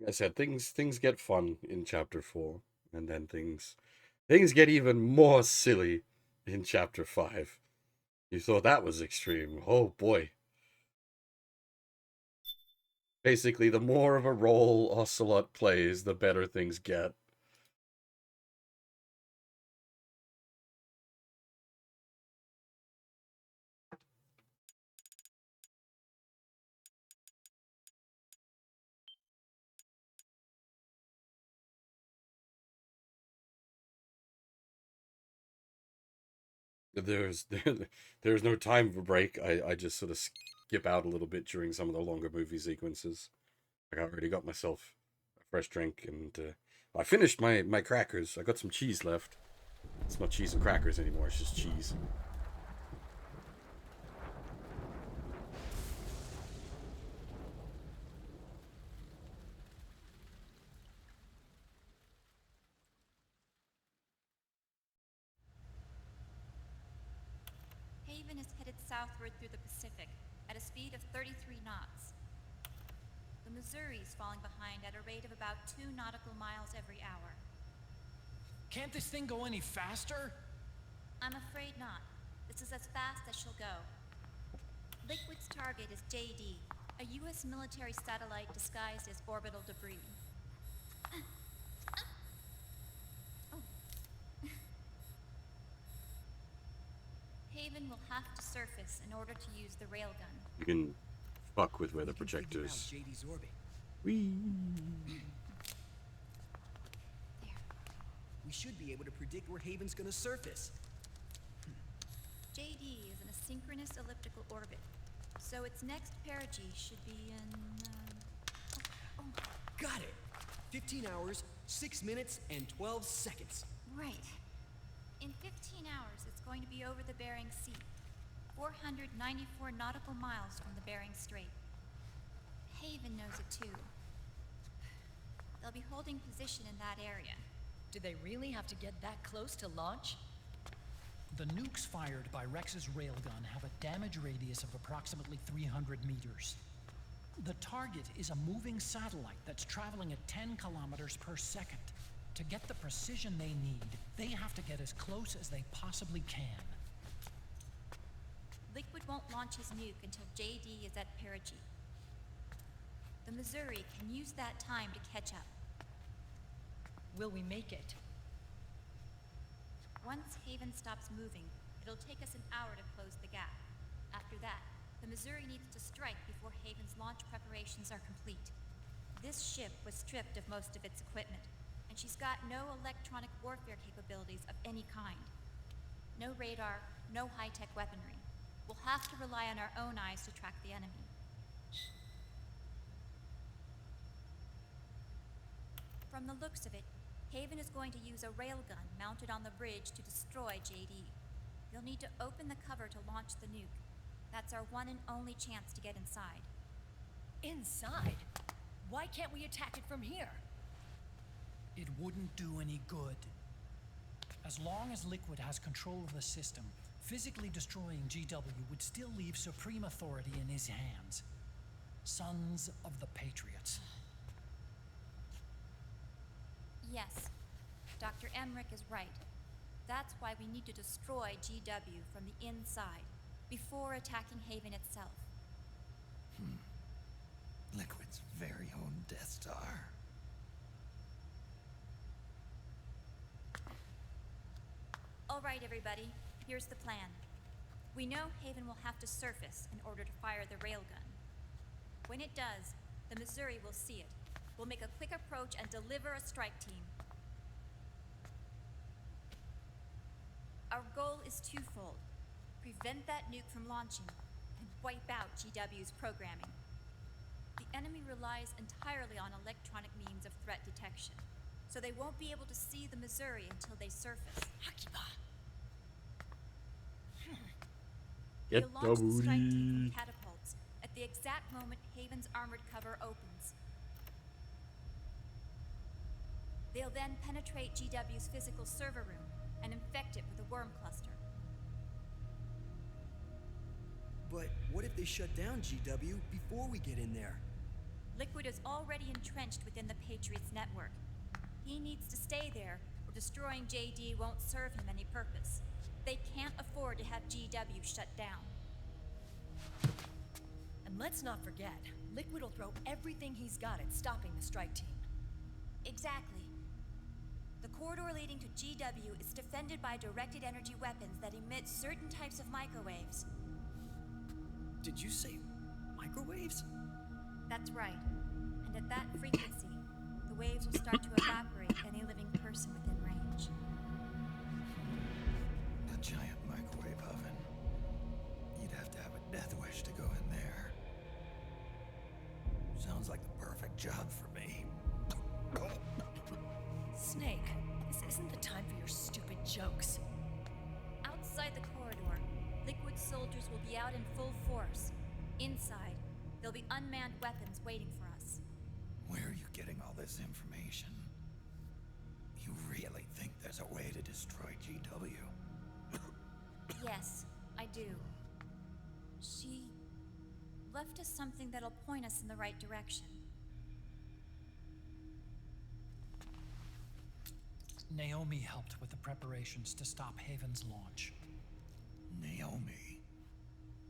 Like I said, things get fun in chapter 4, and then things get even more silly in chapter 5. You thought that was extreme. Oh boy. Basically, the more of a role Ocelot plays, the better things get. There's there's no time for break. I just sort of skip out a little bit during some of the longer movie sequences. Like, I already got myself a fresh drink, and I finished my crackers. I got some cheese left. It's not cheese and crackers anymore, it's just cheese. Haven is headed southward through the Pacific at a speed of 33 knots. The Missouri's falling behind at a rate of about 2 nautical miles every hour. Can't this thing go any faster? I'm afraid not. This is as fast as she'll go. Liquid's target is JD, a U.S. military satellite disguised as orbital debris. Oh. Haven will have to surface in order to use the railgun. You can fuck with where the projectors. JD's orbit. Whee! We should be able to predict where Haven's gonna surface. JD is in a synchronous elliptical orbit, so its next perigee should be in. Got it! 15 hours, 6 minutes, and 12 seconds. Right. In 15 hours, it's going to be over the Bering Sea, 494 nautical miles from the Bering Strait. Haven knows it too. They'll be holding position in that area. Do they really have to get that close to launch? The nukes fired by Rex's railgun have a damage radius of approximately 300 meters. The target is a moving satellite that's traveling at 10 kilometers per second. To get the precision they need, they have to get as close as they possibly can. Liquid won't launch his nuke until JD is at perigee. The Missouri can use that time to catch up. Will we make it? Once Haven stops moving, it'll take us an hour to close the gap. After that, the Missouri needs to strike before Haven's launch preparations are complete. This ship was stripped of most of its equipment, and she's got no electronic warfare capabilities of any kind. No radar, no high-tech weaponry. We'll have to rely on our own eyes to track the enemy. From the looks of it, Haven is going to use a railgun mounted on the bridge to destroy JD. You'll need to open the cover to launch the nuke. That's our one and only chance to get inside. Inside? Why can't we attack it from here? It wouldn't do any good. As long as Liquid has control of the system, physically destroying GW would still leave supreme authority in his hands. Sons of the Patriots. Yes, Dr. Emmerich is right. That's why we need to destroy GW from the inside, before attacking Haven itself. Liquid's very own Death Star. All right, everybody, here's the plan. We know Haven will have to surface in order to fire the railgun. When it does, the Missouri will see it. We'll make a quick approach and deliver a strike team. Our goal is twofold. Prevent that nuke from launching, and wipe out GW's programming. The enemy relies entirely on electronic means of threat detection, so they won't be able to see the Missouri until they surface. Get We'll launch the strike team the from catapults at the exact moment Haven's armored cover opens. They'll then penetrate GW's physical server room and infect it with a worm cluster. But what if they shut down GW before we get in there? Liquid is already entrenched within the Patriots network. He needs to stay there, or destroying JD won't serve him any purpose. They can't afford to have GW shut down. And let's not forget, Liquid will throw everything he's got at stopping the strike team. Exactly. The corridor leading to GW is defended by directed energy weapons that emit certain types of microwaves. Did you say microwaves? That's right. And at that frequency, the waves will start to evaporate any living person within range. A giant microwave oven. You'd have to have a death wish to go in there. Sounds like the perfect job for me. Snake, this isn't the time for your stupid jokes. Outside the corridor, Liquid soldiers will be out in full force. Inside, there'll be unmanned weapons waiting for us. Where are you getting all this information? You really think there's a way to destroy GW? Yes, I do. to something that'll point us in the right direction. Naomi helped with the preparations to stop Haven's launch. Naomi?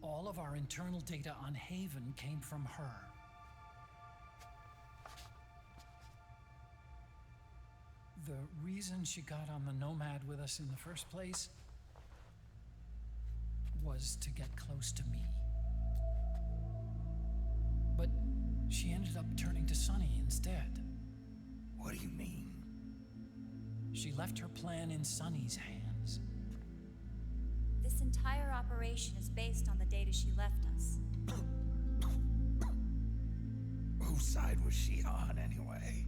All of our internal data on Haven came from her. The reason she got on the Nomad with us in the first place was to get close to me. But she ended up turning to Sunny instead. What do you mean? She left her plan in Sunny's hands. This entire operation is based on the data she left us. Whose side was she on, anyway?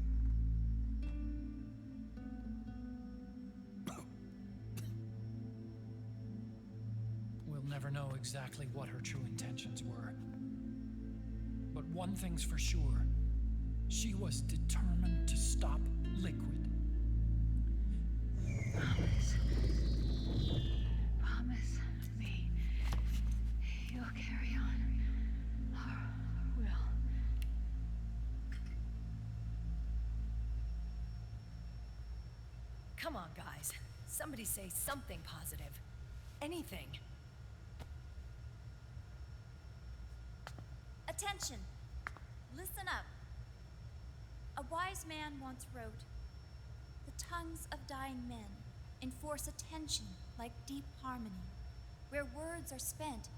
We'll never know exactly what her true intentions were. But one thing's for sure. She was determined to stop Liquid. Promise me you'll carry on. Or will. Come on, guys. Somebody say something positive. Anything. Attention! Listen up. A wise man once wrote, "The tongues of dying men enforce attention like deep harmony. Where words are spent,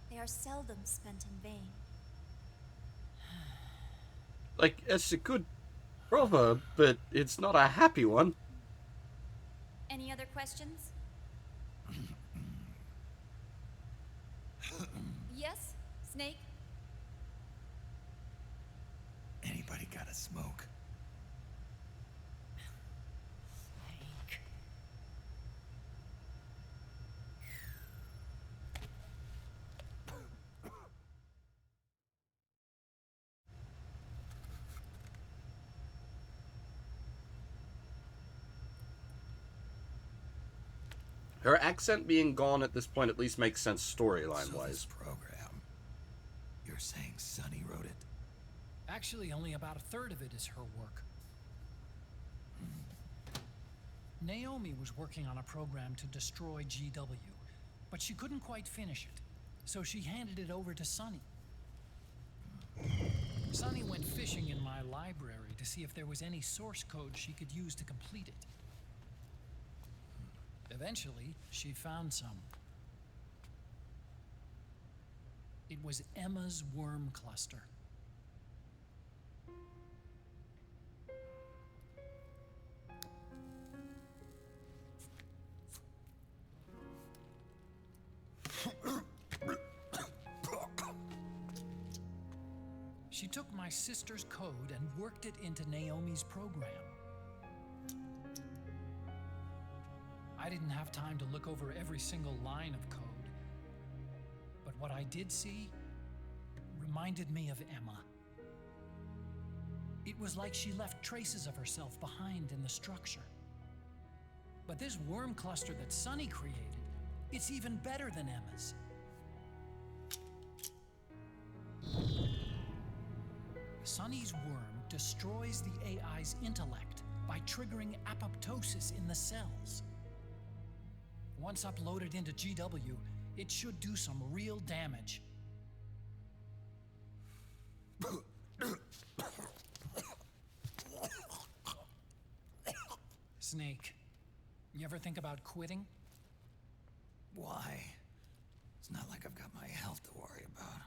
they are seldom spent in vain." Like, it's a good proverb, but it's not a happy one. Any other questions? Yes, Snake? Anybody got a smoke? Snake. Her accent being gone at this point at least makes sense storyline-wise. This program, you're saying Sunny wrote it? Actually, only about a third of it is her work. Naomi was working on a program to destroy GW, but she couldn't quite finish it, so she handed it over to Sunny. Sunny went fishing in my library to see if there was any source code she could use to complete it. Eventually, she found some. It was Emma's worm cluster. She took my sister's code and worked it into Naomi's program. I didn't have time to look over every single line of code, but what I did see reminded me of Emma. It was like she left traces of herself behind in the structure. But this worm cluster that Sunny created, it's even better than Emma's. Sunny's worm destroys the AI's intellect by triggering apoptosis in the cells. Once uploaded into GW, it should do some real damage. Snake, you ever think about quitting? Why? It's not like I've got my health to worry about.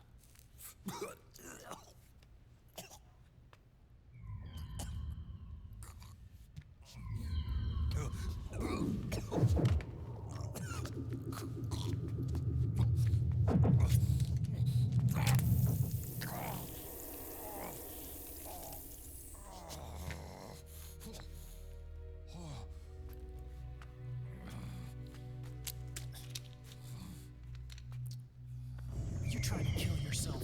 You trying to kill yourself?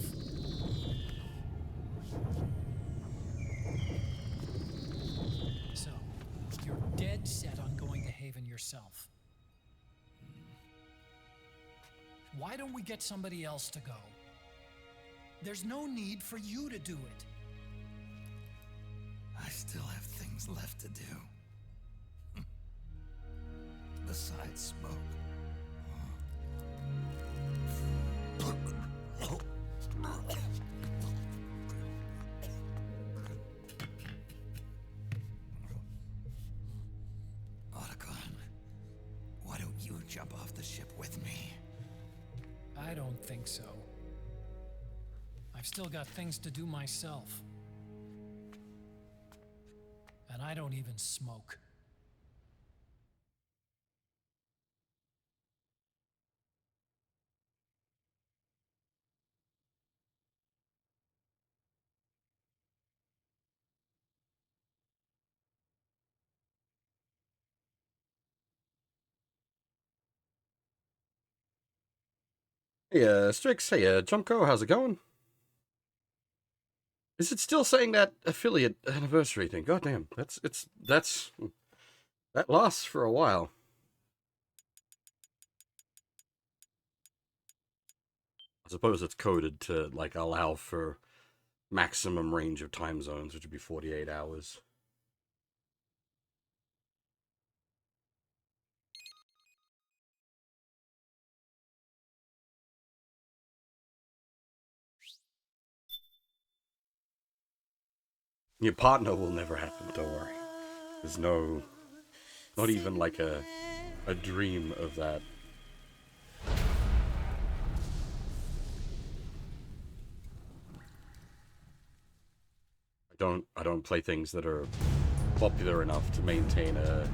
So, you're dead set on going to Haven yourself. Why don't we get somebody else to go? There's no need for you to do it. I still have things left to do. Besides smoke. Otacon, why don't you jump off the ship with me? I don't think so. I've still got things to do myself. And I don't even smoke. Hey, Strix, hey, Jumko, how's it going? Is it still saying that affiliate anniversary thing? Goddamn, that lasts for a while. I suppose it's coded to, like, allow for maximum range of time zones, which would be 48 hours. Your partner will never happen, don't worry. There's not even like a dream of that. I don't play things that are popular enough to maintain a...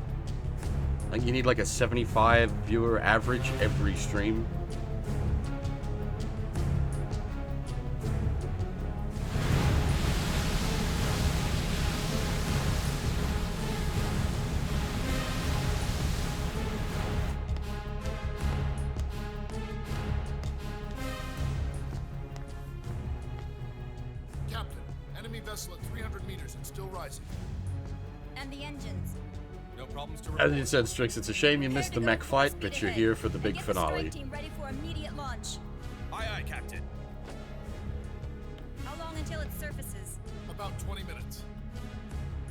I think you need like a 75 viewer average every stream. Captain, enemy vessel at 300 meters and still rising. And the engines. No problems to As you said, Strix, it's a shame you missed the mech fight, but you're here for the big finale. Team ready for immediate launch. Aye, aye, Captain. How long until it surfaces? About 20 minutes.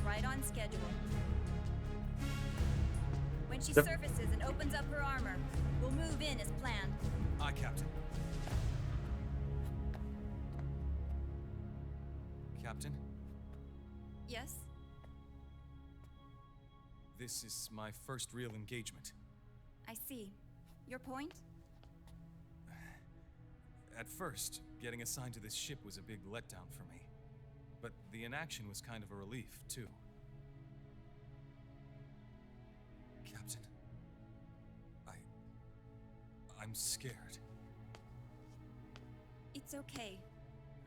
Right on schedule. When she Yep. surfaces and opens up her armor, we'll move in as planned. Aye, Captain. Captain, Yes? this is my first real engagement. I see. Your point? At first, getting assigned to this ship was a big letdown for me. But the inaction was kind of a relief, too. Captain, I'm scared. It's okay.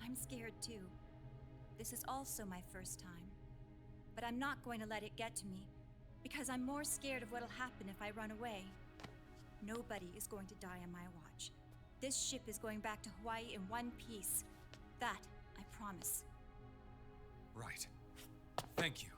I'm scared too. This is also my first time. But I'm not going to let it get to me, because I'm more scared of what'll happen if I run away. Nobody is going to die on my watch. This ship is going back to Hawaii in one piece. That, I promise. Right. Thank you.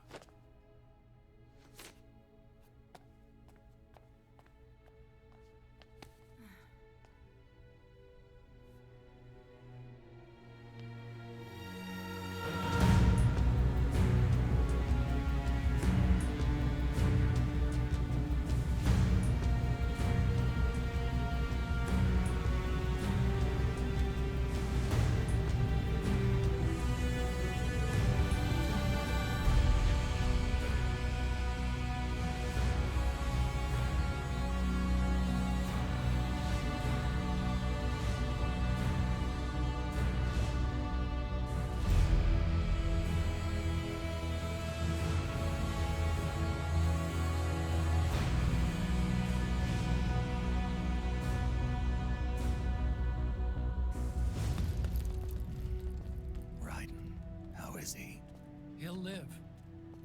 He'll live,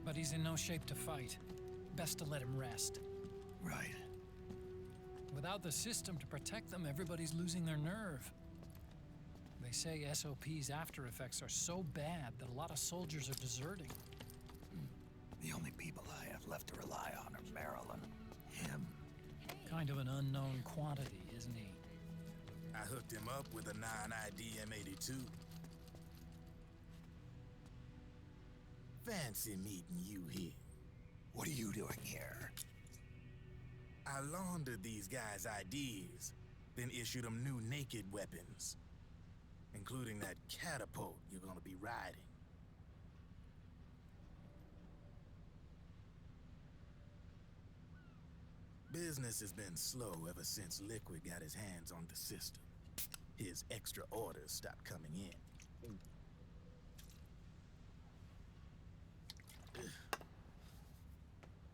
but he's in no shape to fight. Best to let him rest. Right. Without the system to protect them, everybody's losing their nerve. They say SOP's after effects are so bad that a lot of soldiers are deserting. The only people I have left to rely on are Marilyn, him. Kind of an unknown quantity, isn't he? I hooked him up with a 9ID M82. Fancy meeting you here. What are you doing here? I laundered these guys' ideas, then issued them new naked weapons, including that catapult you're gonna be riding. Business has been slow ever since Liquid got his hands on the system. His extra orders stopped coming in.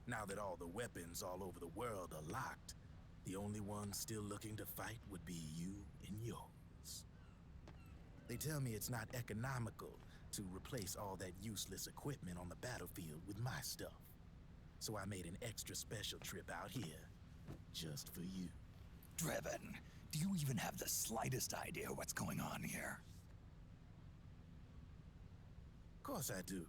Now that all the weapons all over the world are locked, the only ones still looking to fight would be you and yours. They tell me it's not economical to replace all that useless equipment on the battlefield with my stuff. So I made an extra special trip out here, just for you. Driven, do you even have the slightest idea what's going on here? Of course I do.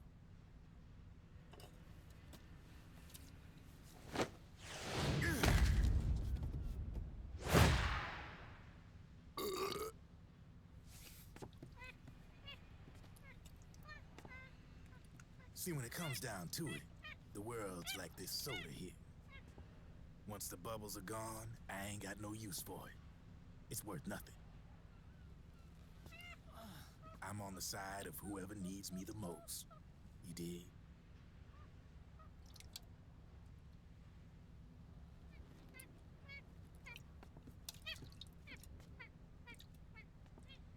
See, when it comes down to it, the world's like this soda here. Once the bubbles are gone, I ain't got no use for it. It's worth nothing. I'm on the side of whoever needs me the most. You dig?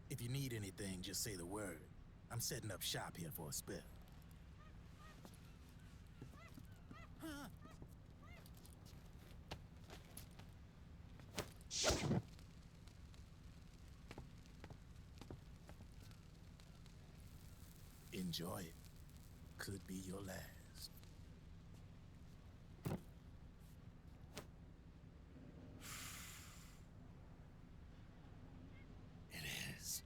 If you need anything, just say the word. I'm setting up shop here for a spell. Enjoy it. Could be your last. It is.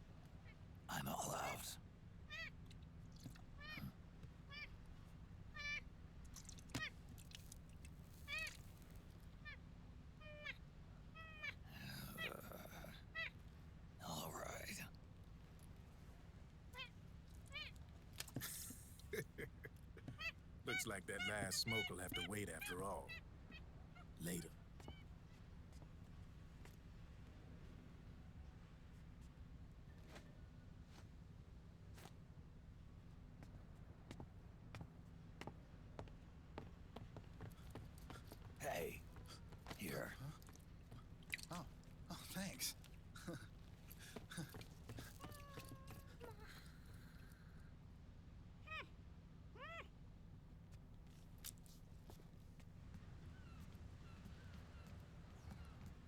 I'm all out. All right. Looks like that last smoke will have to wait after all. Later. Hey, here. Oh, thanks.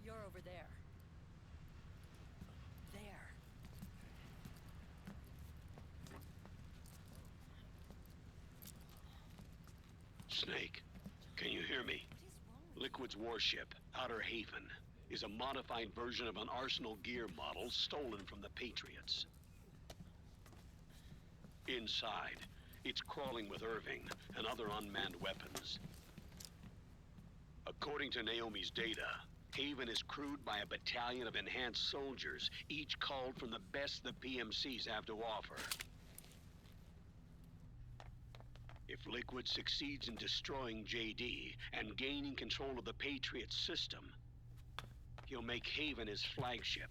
You're over there. There. Snake, can you hear me? Liquid's warship, Outer Haven, is a modified version of an Arsenal gear model stolen from the Patriots. Inside, it's crawling with Irving and other unmanned weapons. According to Naomi's data, Haven is crewed by a battalion of enhanced soldiers, each called from the best the PMCs have to offer. If Liquid succeeds in destroying JD and gaining control of the Patriot system, he'll make Haven his flagship,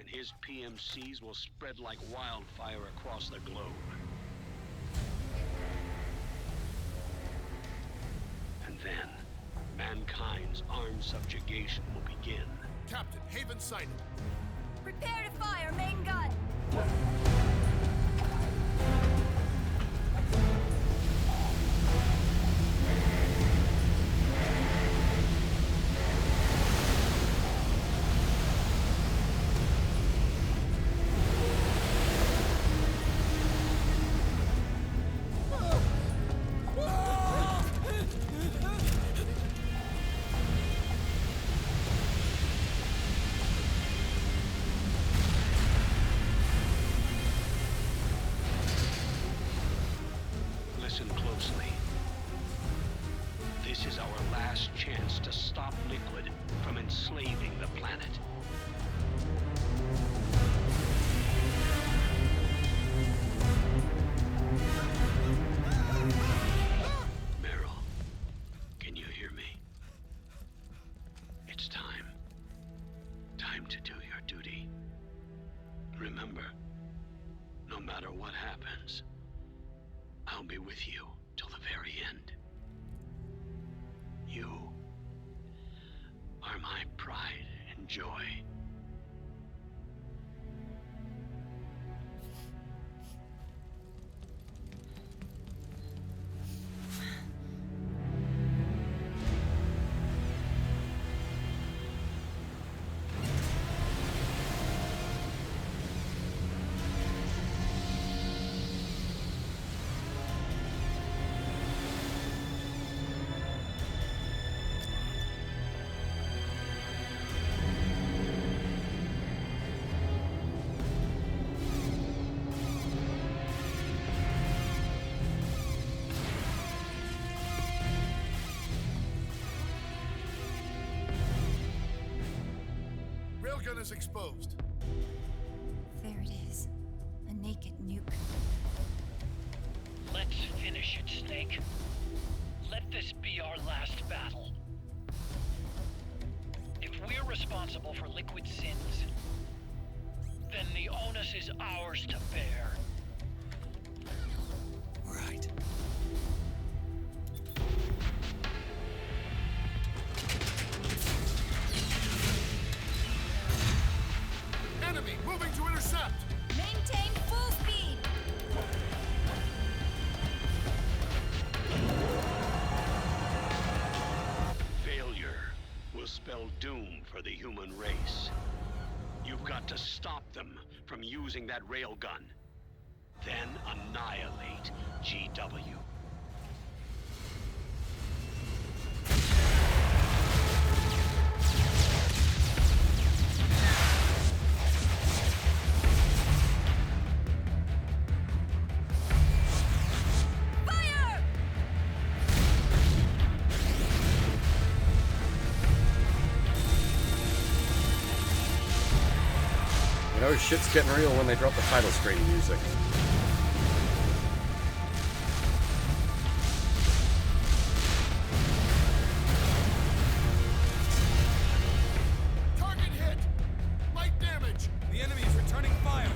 and his PMCs will spread like wildfire across the globe. And then, mankind's armed subjugation will begin. Captain, Haven sighted. Prepare to fire, main gun! Listen closely. This is our last chance to stop Liquid from enslaving the planet. till the very end. You are my pride and joy. Railgun is exposed. There it is. A naked nuke. Let's finish it, Snake. Let this be our last battle. If we're responsible for Liquid's sins, then the onus is ours to bear. Right. Enemy moving to intercept. Maintain full speed. Failure will spell doom for the human race. You've got to stop them from using that railgun. Then annihilate GW. You know, shit's getting real when they drop the title screen music. Target hit. Light damage. The enemy is returning fire.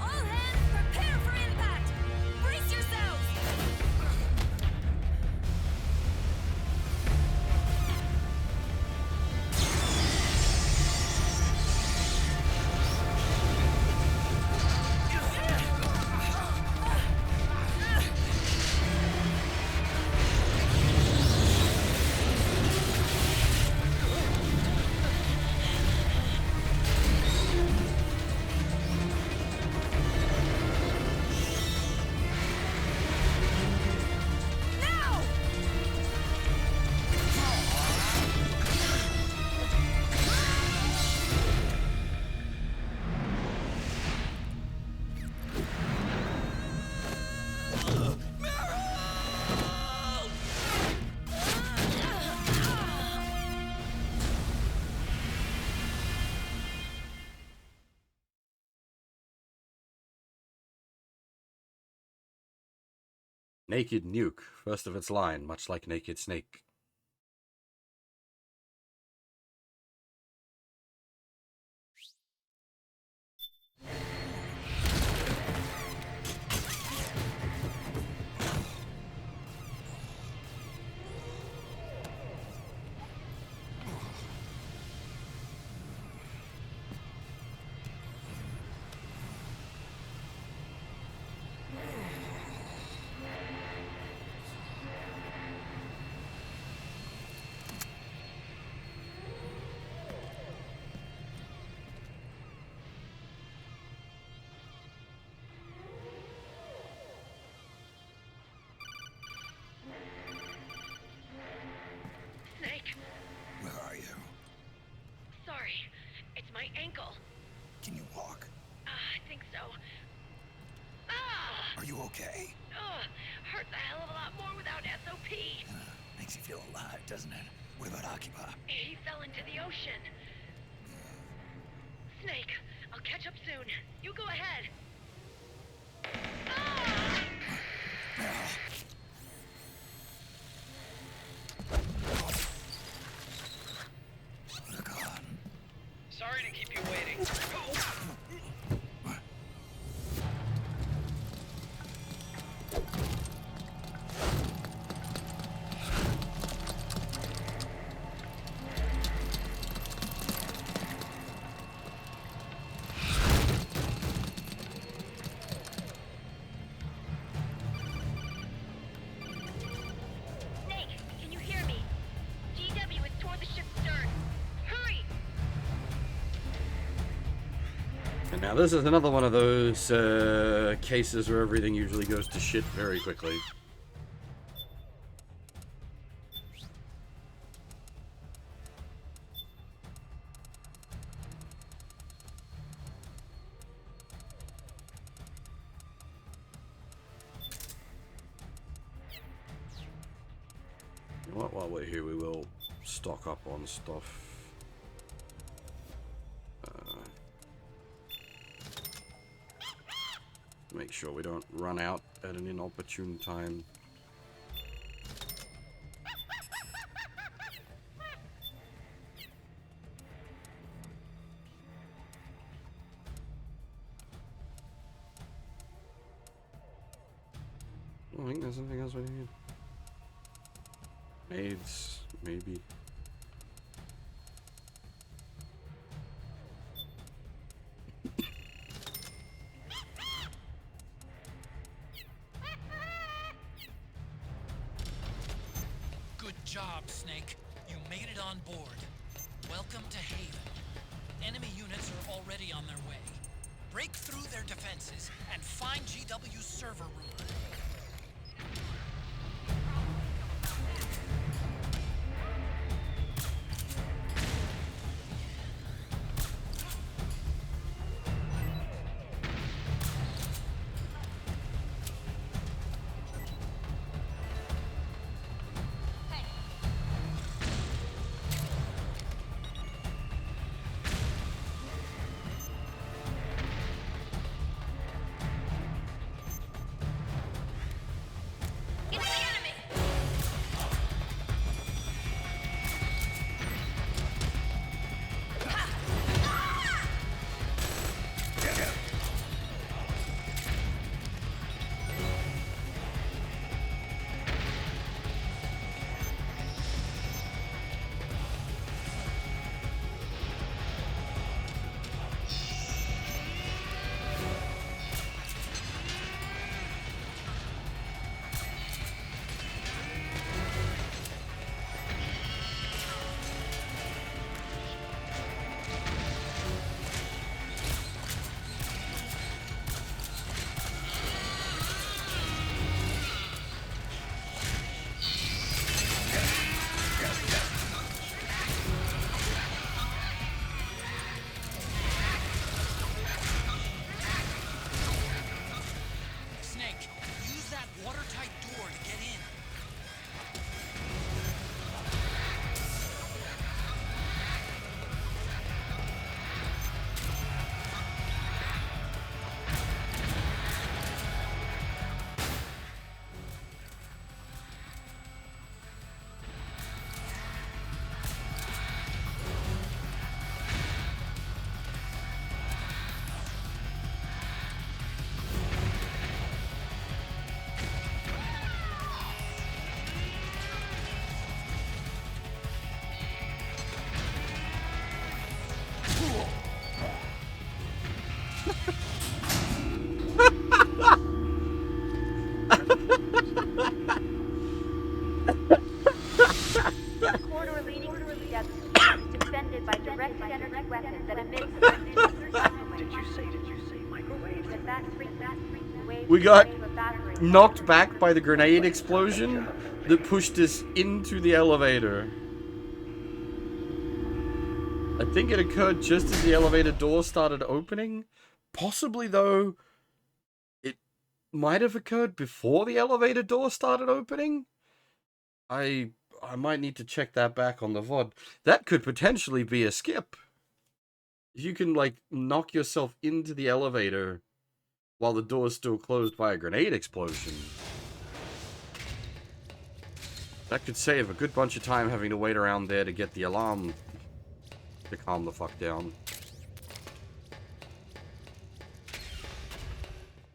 All hands prepare for impact. Brace yourselves. Now! Naked Nuke, first of its line, much like Naked Snake. Snake, Where are you? sorry. It's my ankle. Can you walk? I think so. Ah! Are you okay? Ugh, hurts a hell of a lot more without SOP. Makes you feel alive, doesn't it? What about Occupy? He fell into the ocean. Snake, I'll catch up soon. You go ahead. Ah! keep you waiting. Snake, can you hear me? GW is toward the ship's stern. Hurry! And now this is another one of those cases where everything usually goes to shit very quickly. You know what, while we're here, we will stock up on stuff. Make sure we don't run out at an inopportune time. I don't think there's anything else we need. Maids, maybe. Good job, Snake. You made it on board. Welcome to Haven. Enemy units are already on their way. Break through their defenses and find GW's server room. Corridor leading to GW is defended by directed energy weapons that emit Did you say microwave? We got knocked back by the grenade explosion that pushed us into the elevator. I think it occurred just as the elevator door started opening. Possibly, though, it might have occurred before the elevator door started opening. I might need to check that back on the VOD. That could potentially be a skip. You can, like, knock yourself into the elevator while the door's still closed by a grenade explosion. That could save a good bunch of time having to wait around there to get the alarm to calm the fuck down.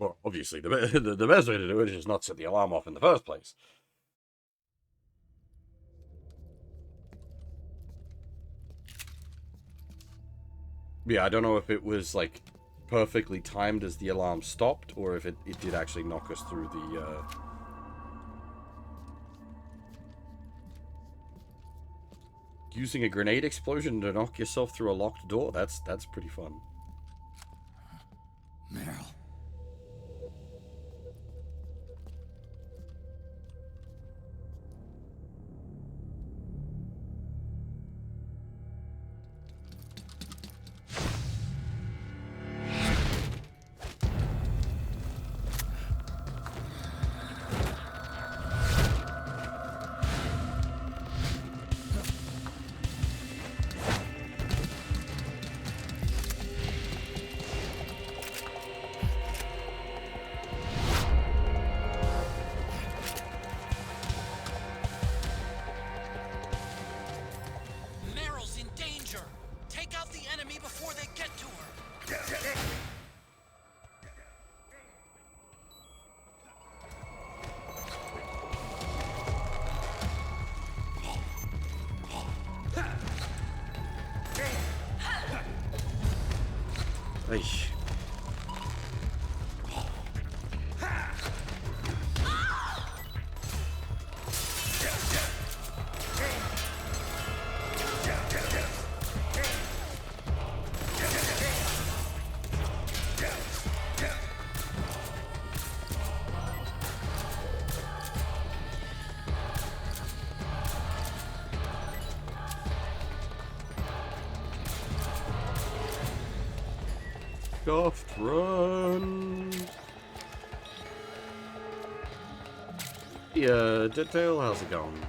Well, obviously, the best way to do it is just not set the alarm off in the first place. Yeah, I don't know if it was, like, perfectly timed as the alarm stopped, or if it did actually knock us through the, Using a grenade explosion to knock yourself through a locked door, that's pretty fun. Meryl. Meryl's in danger. Take out the enemy before they get to her. Eish. Soft run. Yeah, Detail, how's it going?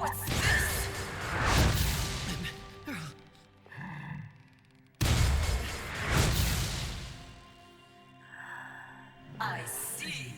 What's this? I see.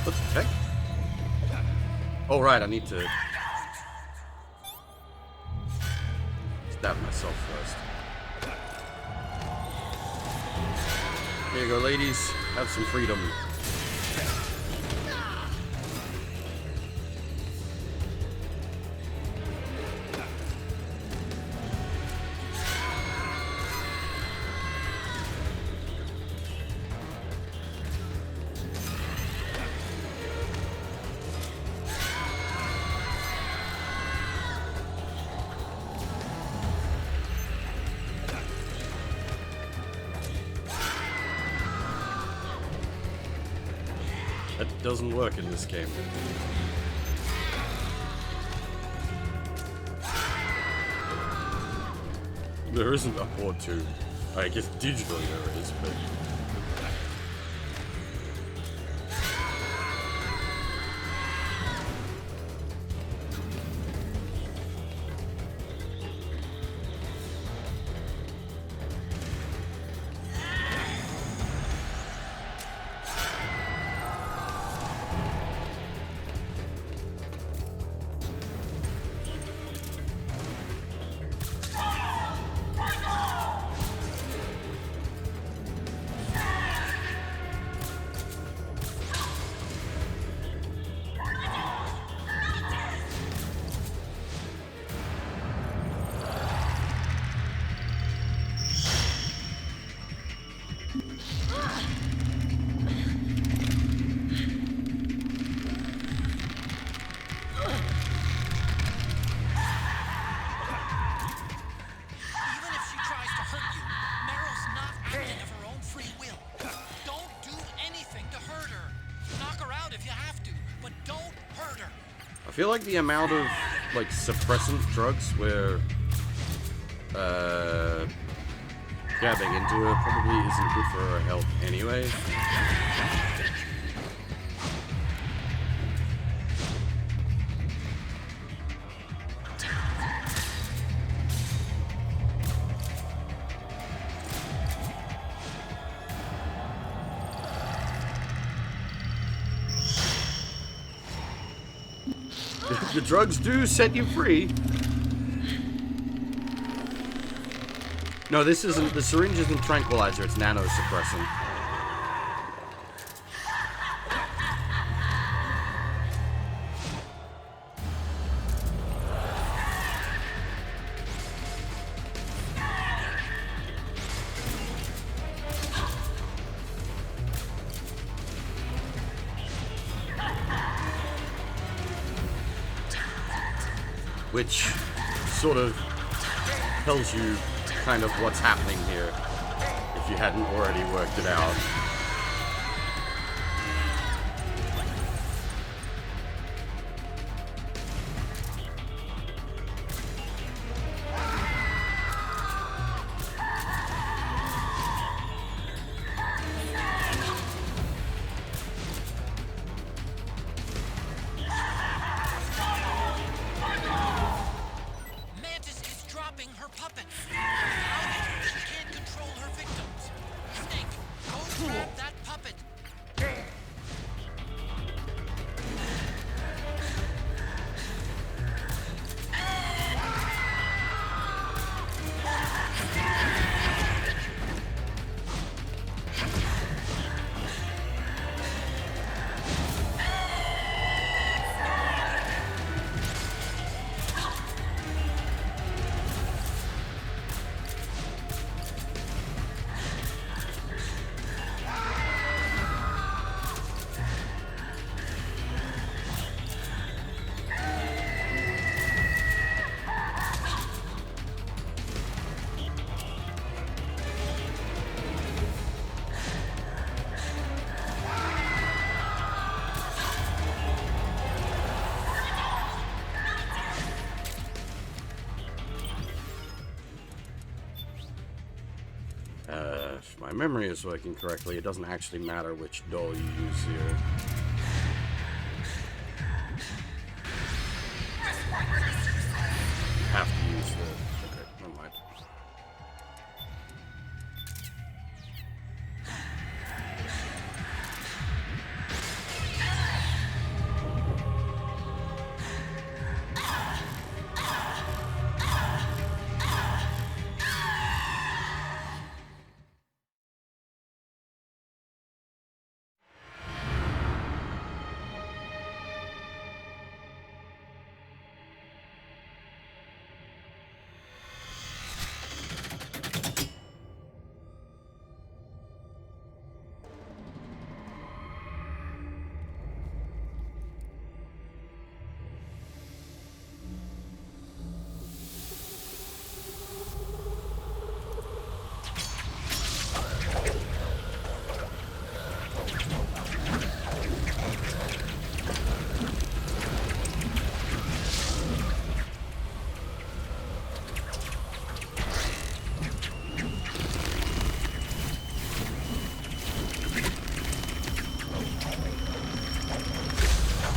What the heck? Oh, right, I need to stab myself first. Here you go, ladies. Have some freedom. That doesn't work in this game. There isn't a port to. I guess digitally there is, but... I feel like the amount of, like, suppressant drugs we're gabbing into her probably isn't good for her health anyway. The drugs do set you free. No, this isn't. The syringe isn't tranquilizer, it's nanosuppressant. Which sort of tells you kind of what's happening here, if you hadn't already worked it out. If my memory is working correctly, it doesn't actually matter which door you use here. You have to use the... Okay, never mind.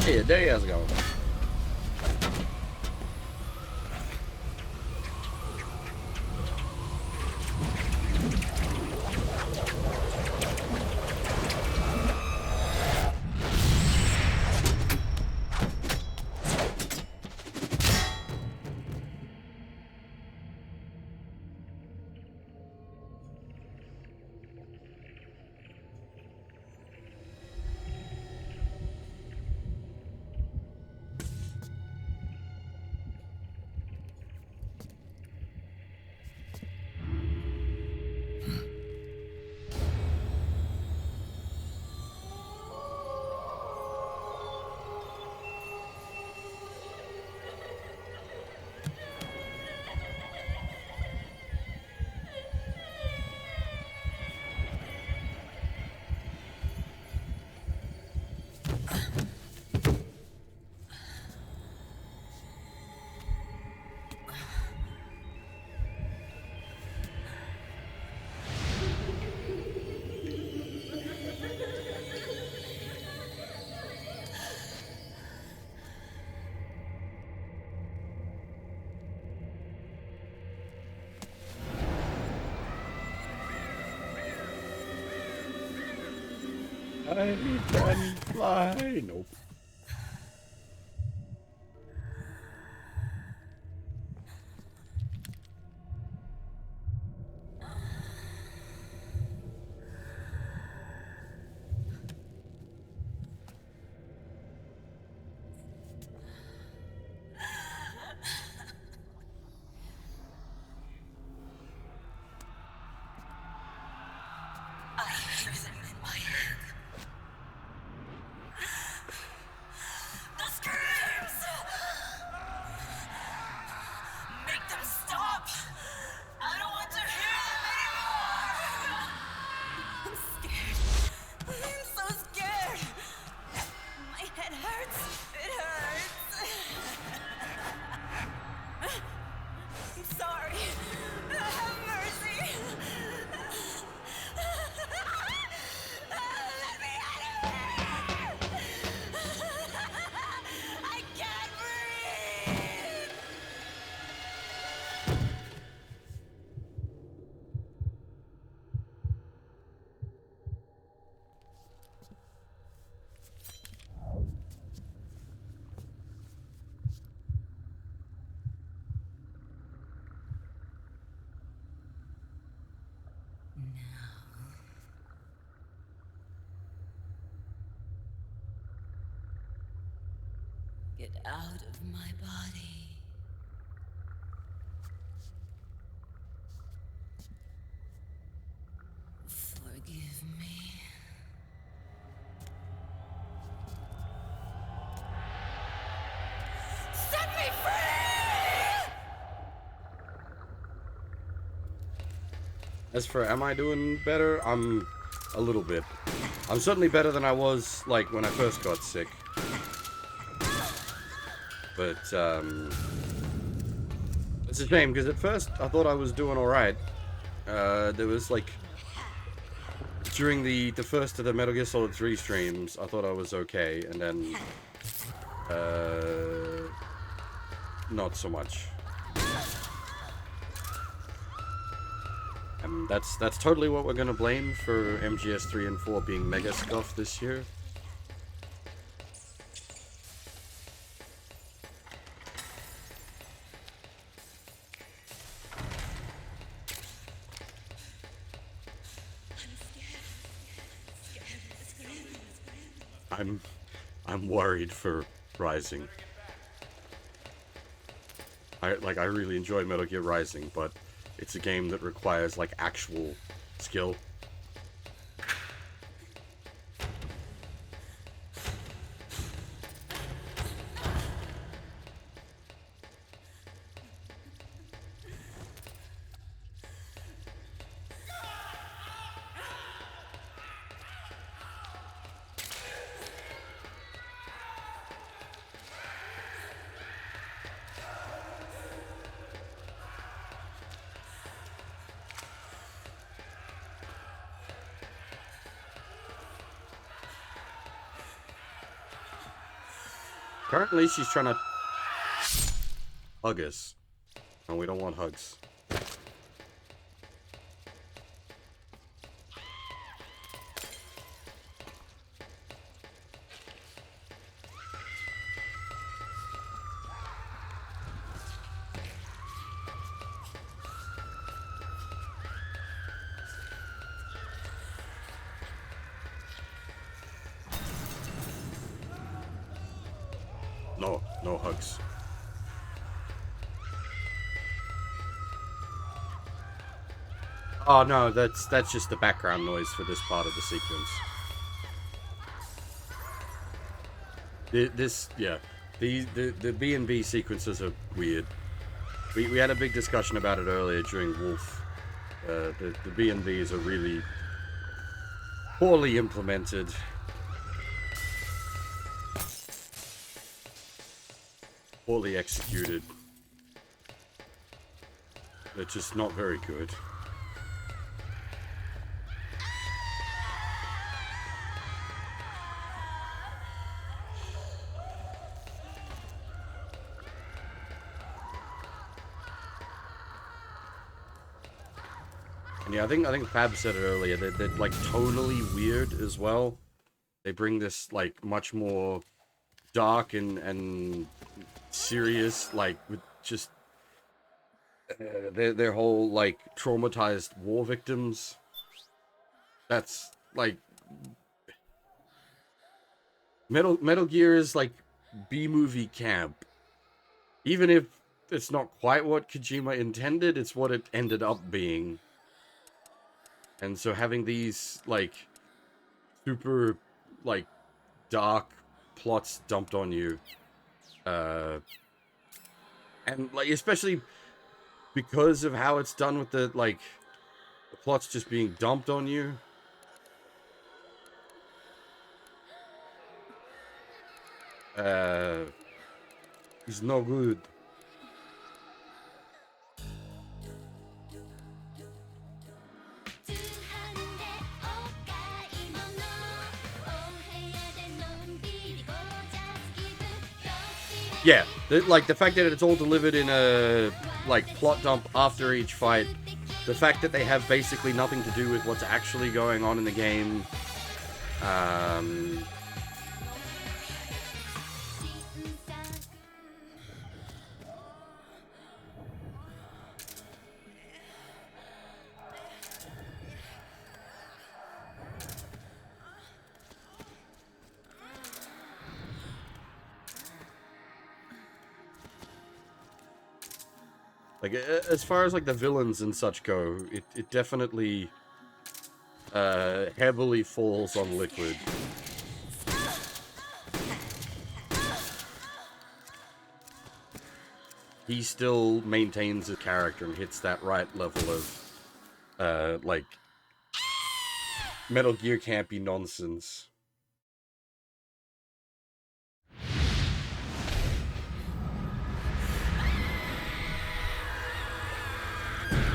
Hey, a day has gone. I can fly. Nope. I hear them in my head. The screams! Make them stop! I don't want to hear them anymore! I'm scared. I'm so scared. My head hurts. It hurts. I'm sorry. Have mercy. Let me out of here! I can't breathe! Get out of my body. Forgive me. Set me free! As for am I doing better? I'm a little bit. I'm certainly better than I was, like, when I first got sick. But, it's a shame, because at first I thought I was doing alright. There was like during the first of the Metal Gear Solid 3 streams, I thought I was okay, and then not so much. And that's totally what we're gonna blame for MGS 3 and 4 being mega scuffed this year. I'm worried for Rising. I really enjoy Metal Gear Rising, but it's a game that requires like actual skill. Currently, she's trying to hug us, and we don't want hugs. No hugs. Oh no, that's just the background noise for this part of the sequence. The B&B sequences are weird. We had a big discussion about it earlier during Wolf. The B&Bs are really poorly implemented. Poorly executed. They're just not very good. And yeah, I think Fab said it earlier. They're like tonally weird as well. They bring this like much more dark and serious, like with just their whole like traumatized war victims. That's like Metal Gear is like B-movie camp. Even if it's not quite what Kojima intended, it's what it ended up being. And so having these like super like dark plots dumped on you, and like especially because of how it's done with the like the plots just being dumped on you. It's no good. Yeah, like the fact that it's all delivered in a like plot dump after each fight, the fact that they have basically nothing to do with what's actually going on in the game. Like, as far as, like, the villains and such go, it definitely, heavily falls on Liquid. He still maintains his character and hits that right level of, like, Metal Gear campy nonsense.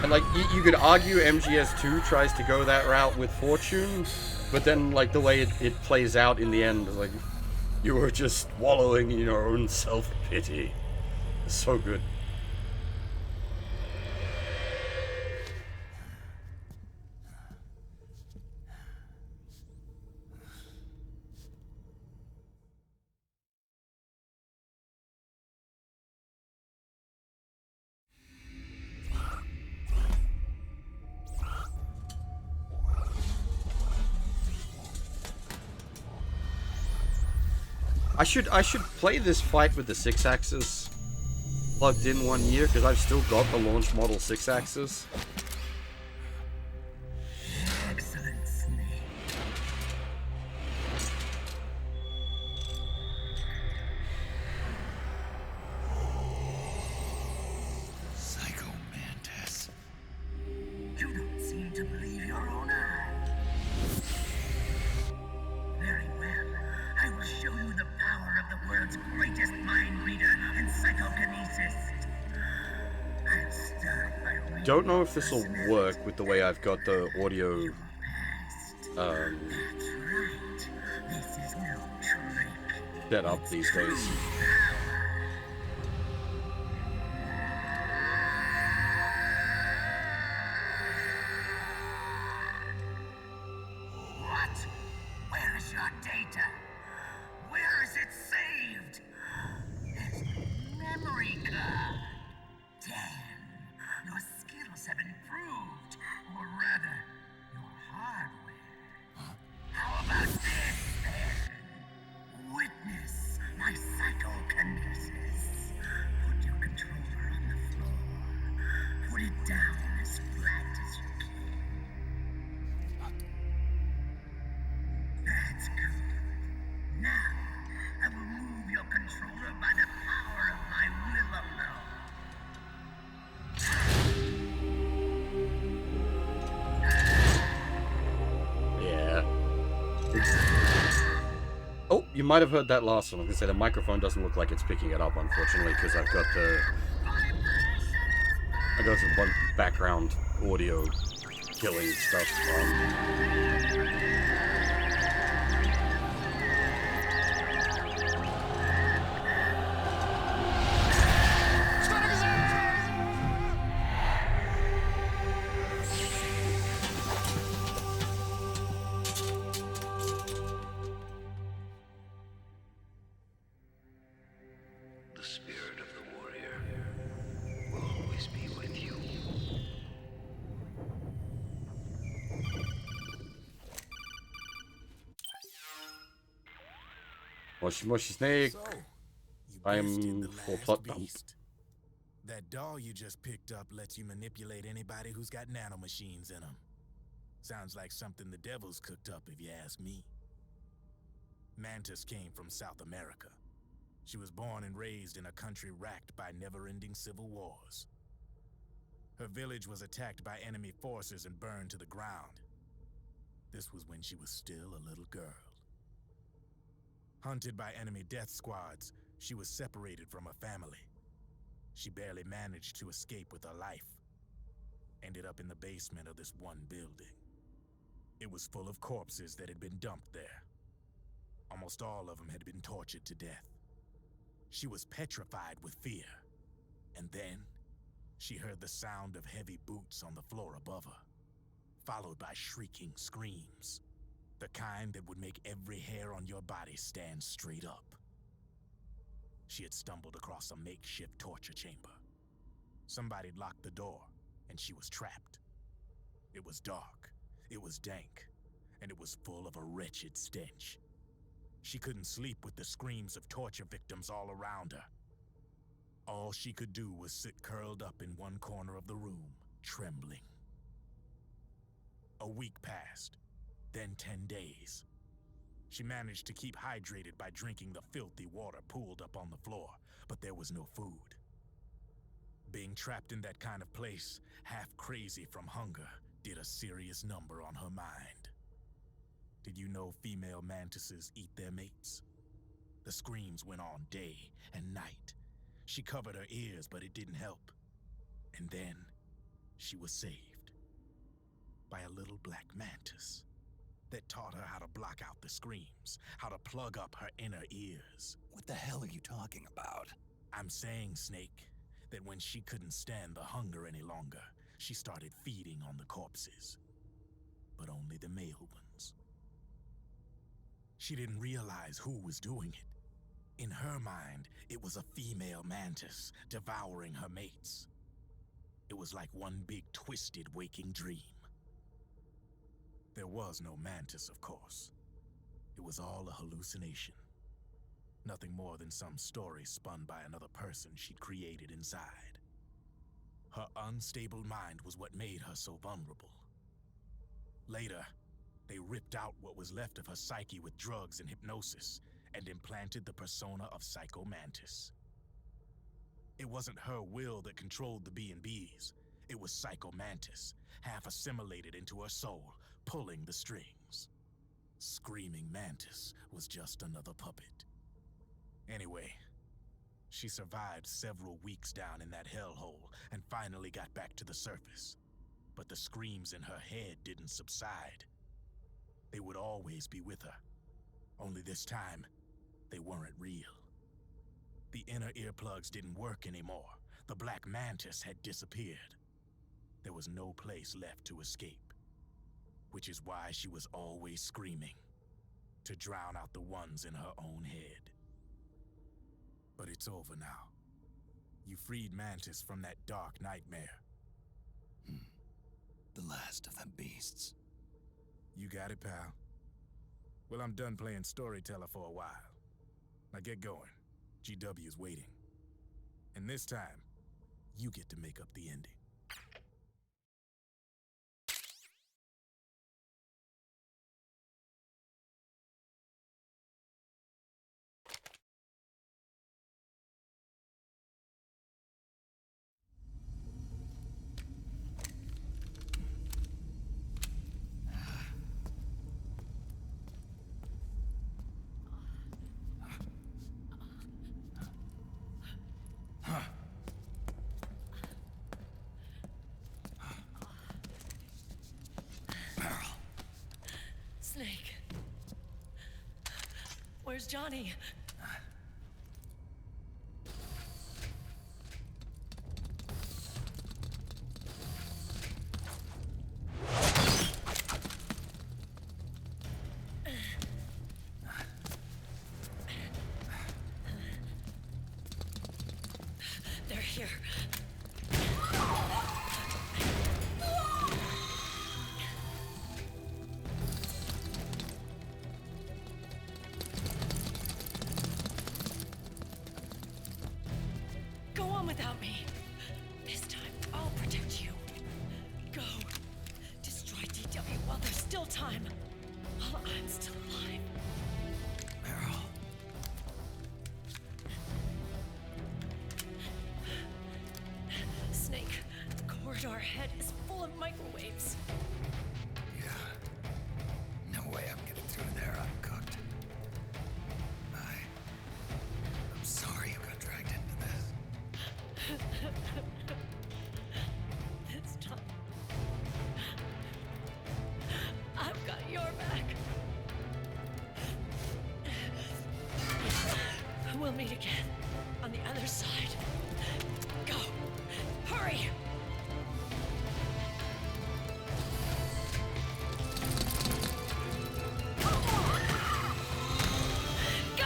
And like you could argue MGS2 tries to go that route with Fortune, but then like the way it plays out in the end, like you were just wallowing in your own self-pity. It's so good. I should play this fight with the 6-axis plugged in 1 year, because I've still got the launch model 6-axis. Excellent, Snake. Psycho Mantis. You don't seem to believe your own eyes. Very well. I will show you the power of the world's greatest mind reader and psychokinesis. I'll start by reading. Don't know if this will work with the way I've got the audio. That's right. This is no trick. Set up these days. What? Where is your data? Where is it saved? There's no memory card. Damn, your skills have improved. Or rather, your hardware. How about this, then? Witness my psychokinesis. Put your controller on the floor. Put it down as flat as you can. That's good. Now, I will move your controller by the power of my will alone. Yeah. Oh, you might have heard that last one. I was gonna say the microphone doesn't look like it's picking it up, unfortunately, because I've got some fun background audio killing stuff on. The spirit of the warrior will always be with you. Moshi Moshi Snake. So, you I bested am the for last plot dump. beast. That doll you just picked up lets you manipulate anybody who's got nanomachines in them. Sounds like something the devil's cooked up, if you ask me. Mantis came from South America. She was born and raised in a country racked by never-ending civil wars. Her village was attacked by enemy forces and burned to the ground. This was when she was still a little girl. Hunted by enemy death squads, she was separated from her family. She barely managed to escape with her life. Ended up in the basement of this one building. It was full of corpses that had been dumped there. Almost all of them had been tortured to death. She was petrified with fear. And then, she heard the sound of heavy boots on the floor above her, followed by shrieking screams. The kind that would make every hair on your body stand straight up. She had stumbled across a makeshift torture chamber. Somebody'd locked the door, and she was trapped. It was dark, it was dank, and it was full of a wretched stench. She couldn't sleep with the screams of torture victims all around her. All she could do was sit curled up in one corner of the room, trembling. A week passed, then 10 days. She managed to keep hydrated by drinking the filthy water pooled up on the floor, but there was no food. Being trapped in that kind of place, half crazy from hunger, did a serious number on her mind. Did you know female mantises eat their mates? The screams went on day and night. She covered her ears, but it didn't help. And then, she was saved by a little black mantis that taught her how to block out the screams, how to plug up her inner ears. What the hell are you talking about? I'm saying, Snake, that when she couldn't stand the hunger any longer, she started feeding on the corpses. But only the male ones. She didn't realize who was doing it. In her mind, it was a female mantis devouring her mates. It was like one big twisted waking dream. There was no mantis, of course. It was all a hallucination. Nothing more than some story spun by another person she'd created inside. Her unstable mind was what made her so vulnerable. Later, they ripped out what was left of her psyche with drugs and hypnosis and implanted the persona of Psycho Mantis. It wasn't her will that controlled the B&Bs. It was Psycho Mantis, half assimilated into her soul, pulling the strings. Screaming Mantis was just another puppet. Anyway, she survived several weeks down in that hellhole and finally got back to the surface. But the screams in her head didn't subside. They would always be with her. Only this time, they weren't real. The inner earplugs didn't work anymore. The black mantis had disappeared. There was no place left to escape. Which is why she was always screaming, to drown out the ones in her own head. But it's over now. You freed Mantis from that dark nightmare. The last of them beasts. You got it, pal. Well, I'm done playing storyteller for a while. Now get going. GW's waiting. And this time, you get to make up the ending. Snake. Where's Johnny? They're here. Go on without me. This time, I'll protect you. Go. Destroy DW while there's still time. While I'm still alive. Meryl. Snake, the corridor ahead is full of microwaves. Yeah. No way I'm getting through there uncooked. I'm sorry you got dragged into this. This time, I've got your back. We'll meet again on the other side. Go! Hurry! Go!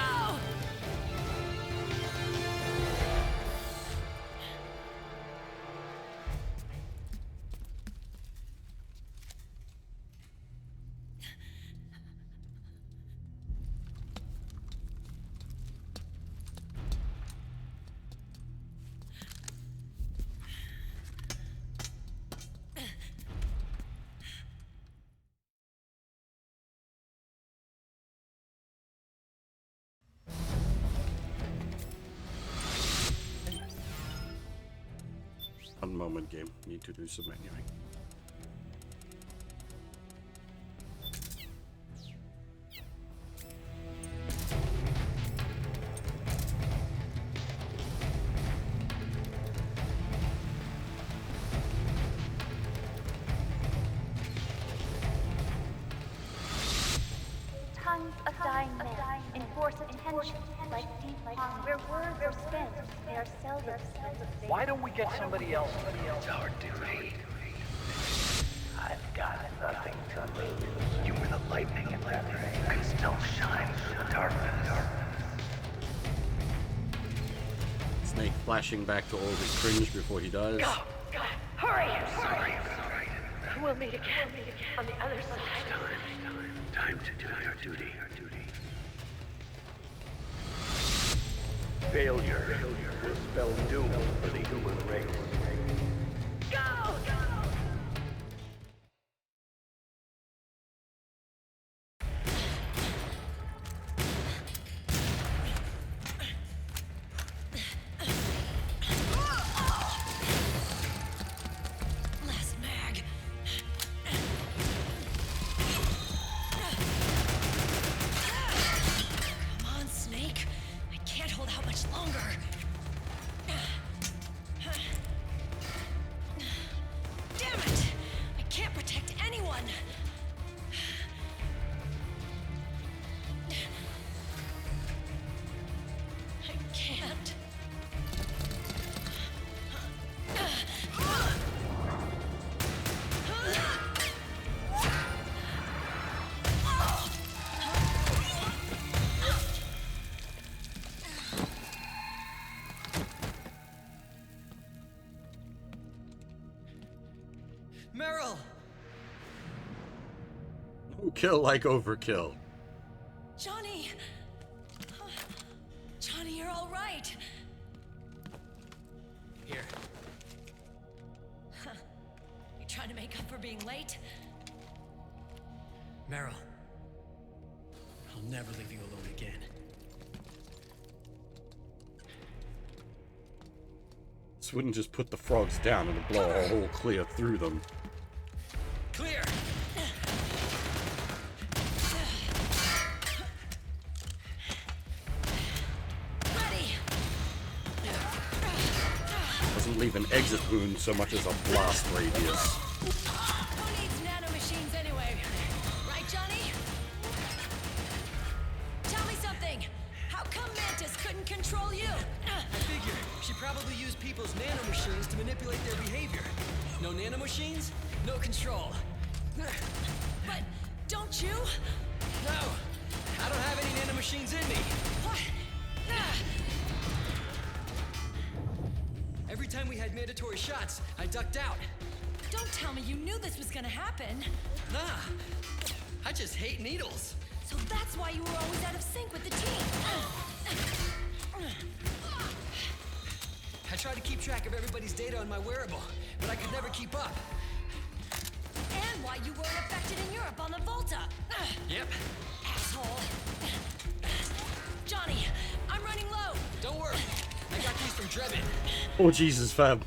One moment, game. Need to do some menuing. dying men, enforce attention like deep pond where words are spent in our seldom. Why don't we get somebody else? It's our duty. I've got nothing to lose. You were the lightning in that ray. You can still shine through the darkness. Snake flashing back to all of his cringe before he dies. Go! Hurry! Sorry. We'll meet again on the other side. Time to do our duty. Failure will spell doom for the human race. Go! Last mag. Come on, Snake. I can't hold out much longer. Damn it! I can't protect anyone. I can't. Meryl! Kill like overkill. Johnny! Johnny, you're all right. Here. You trying to make up for being late? Meryl. I'll never leave you alone again. This wouldn't just put the frogs down and blow a hole clear through them. Clear! Ready! Doesn't leave an exit wound so much as a blast radius. Who needs nanomachines anyway? Right, Johnny? Tell me something. How come Mantis couldn't control you? I figured she probably used people's nanomachines to manipulate their behavior. No nanomachines, no control. But don't you? No, I don't have any nanomachines in me. What? Every time we had mandatory shots, I ducked out. Don't tell me you knew this was gonna happen. Nah, I just hate needles. So that's why you were always out of sync with the team. I tried to keep track of everybody's data on my wearable, but I could never keep up. And why you weren't affected in Europe on the Volta. Yep. Asshole. Johnny, I'm running low. Don't worry, I got these from Drebin. Oh Jesus, fam.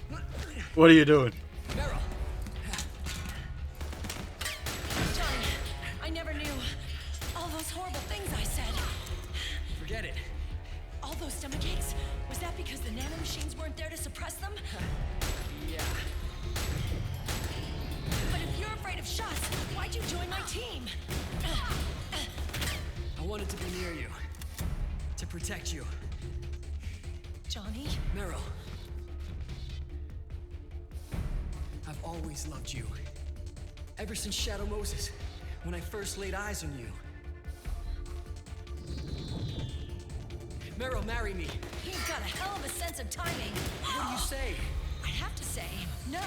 What are you doing? Meryl. Johnny, I never knew all those horrible things I said. Forget it. All those stomach aches? Was that because the nanomachines weren't there to suppress them? Yeah. But if you're afraid of shots, why'd you join my team? I wanted to be near you. To protect you. Johnny? Meryl. I've always loved you. Ever since Shadow Moses, when I first laid eyes on you. Meryl, marry me. He's got a hell of a sense of timing. What do you say? I'd have to say no.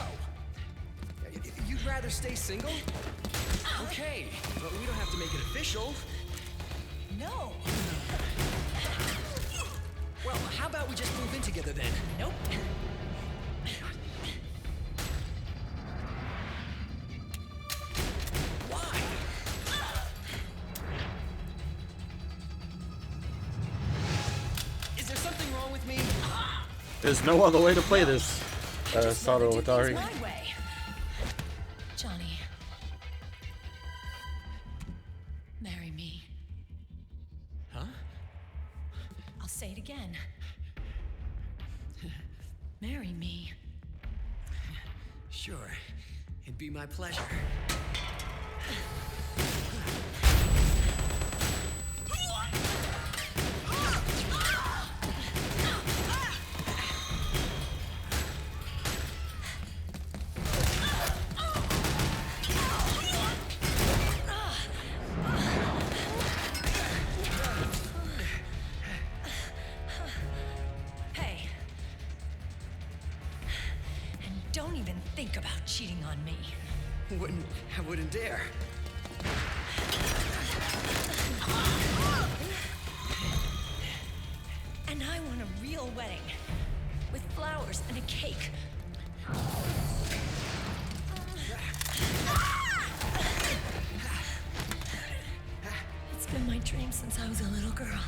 You'd rather stay single? Okay, but we don't have to make it official. No. Well, how about we just move in together then? Nope. Why? Is there something wrong with me? There's no other way to play this, Sato Atari. My way. Johnny. Marry me. Huh? I'll say it again. Marry me. Sure. It'd be my pleasure. think about cheating on me. I wouldn't dare. And I want a real wedding. With flowers and a cake. It's been my dream since I was a little girl.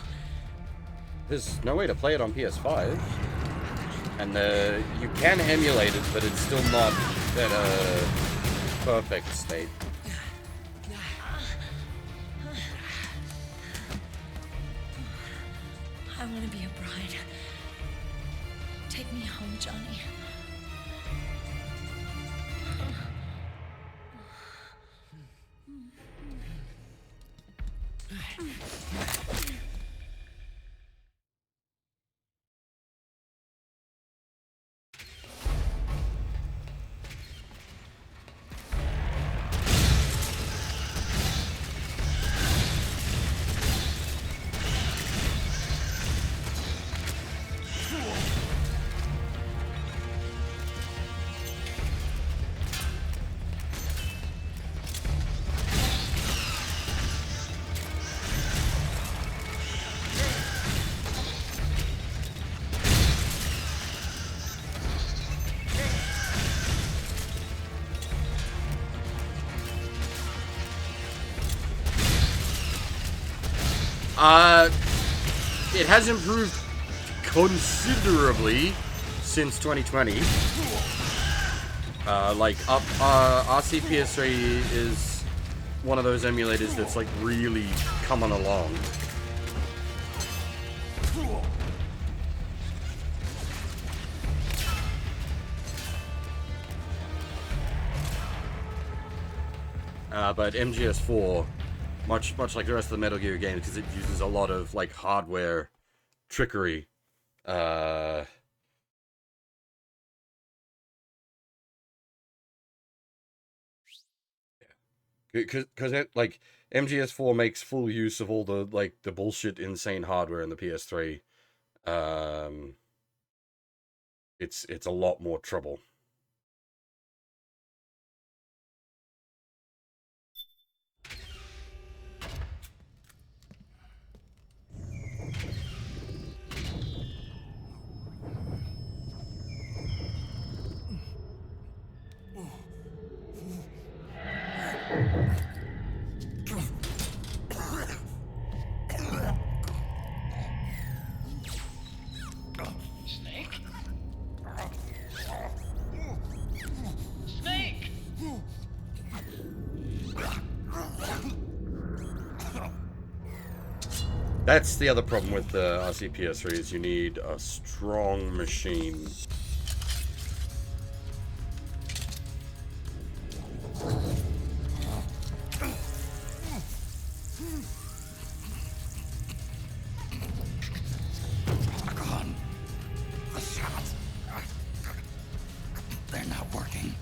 There's no way to play it on PS5. And you can emulate it, but it's still not at a perfect state. I want to be a bride. Take me home, Johnny. It has improved considerably since 2020. RC PS3 is one of those emulators that's like really coming along. But MGS4, much like the rest of the Metal Gear games, because it uses a lot of like hardware trickery. Because it like MGS4 makes full use of all the like the bullshit insane hardware in the PS3. It's a lot more trouble. Snake? Snake! That's the other problem with the RC PS3 is you need a strong machine. They're not working.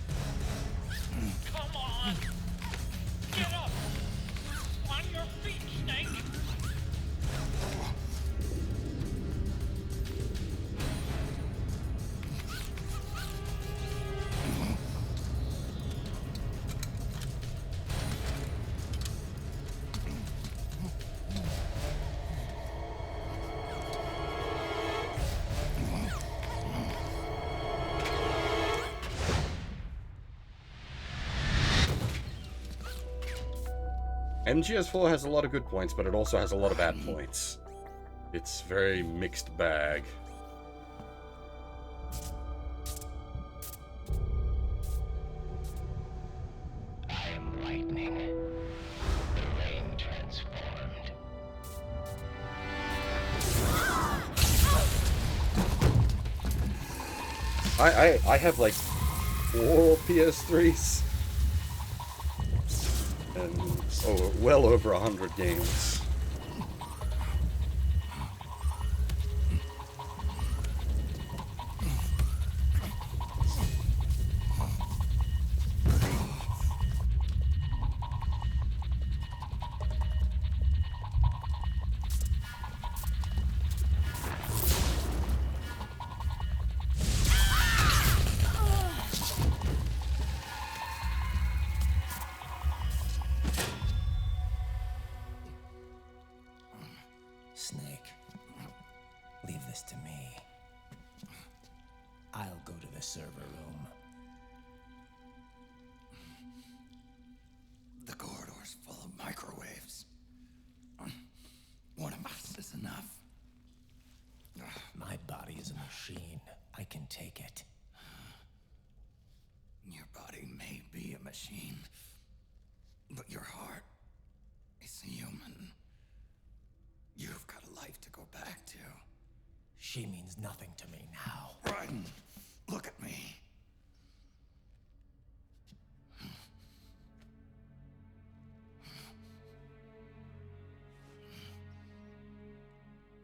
Come on! Get up! On your feet, Snake! MGS4 has a lot of good points, but it also has a lot of bad points. It's very mixed bag. I am lightning. The rain transformed. I have like 4 PS3s. And well over 100 games. this to me. I'll go to the server room. The corridor's full of microwaves. One of us is enough. My body is a machine. I can take it. Your body may be a machine, but your heart is human. You've got a life to go back to. She means nothing to me now. Raiden, look at me.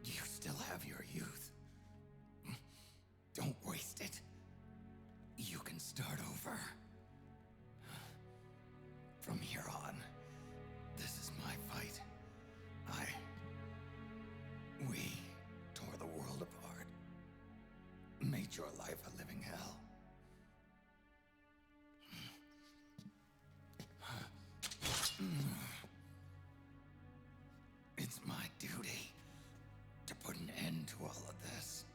You still have your youth. Don't waste it. You can start over. From here on, this is my fight. We tore the world apart. Made your life a living hell. It's my duty to put an end to all of this.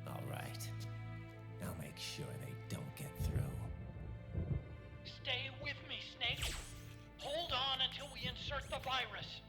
All right. I'll make sure they don't get through. Stay with me, Snake. Hold on until we insert the virus.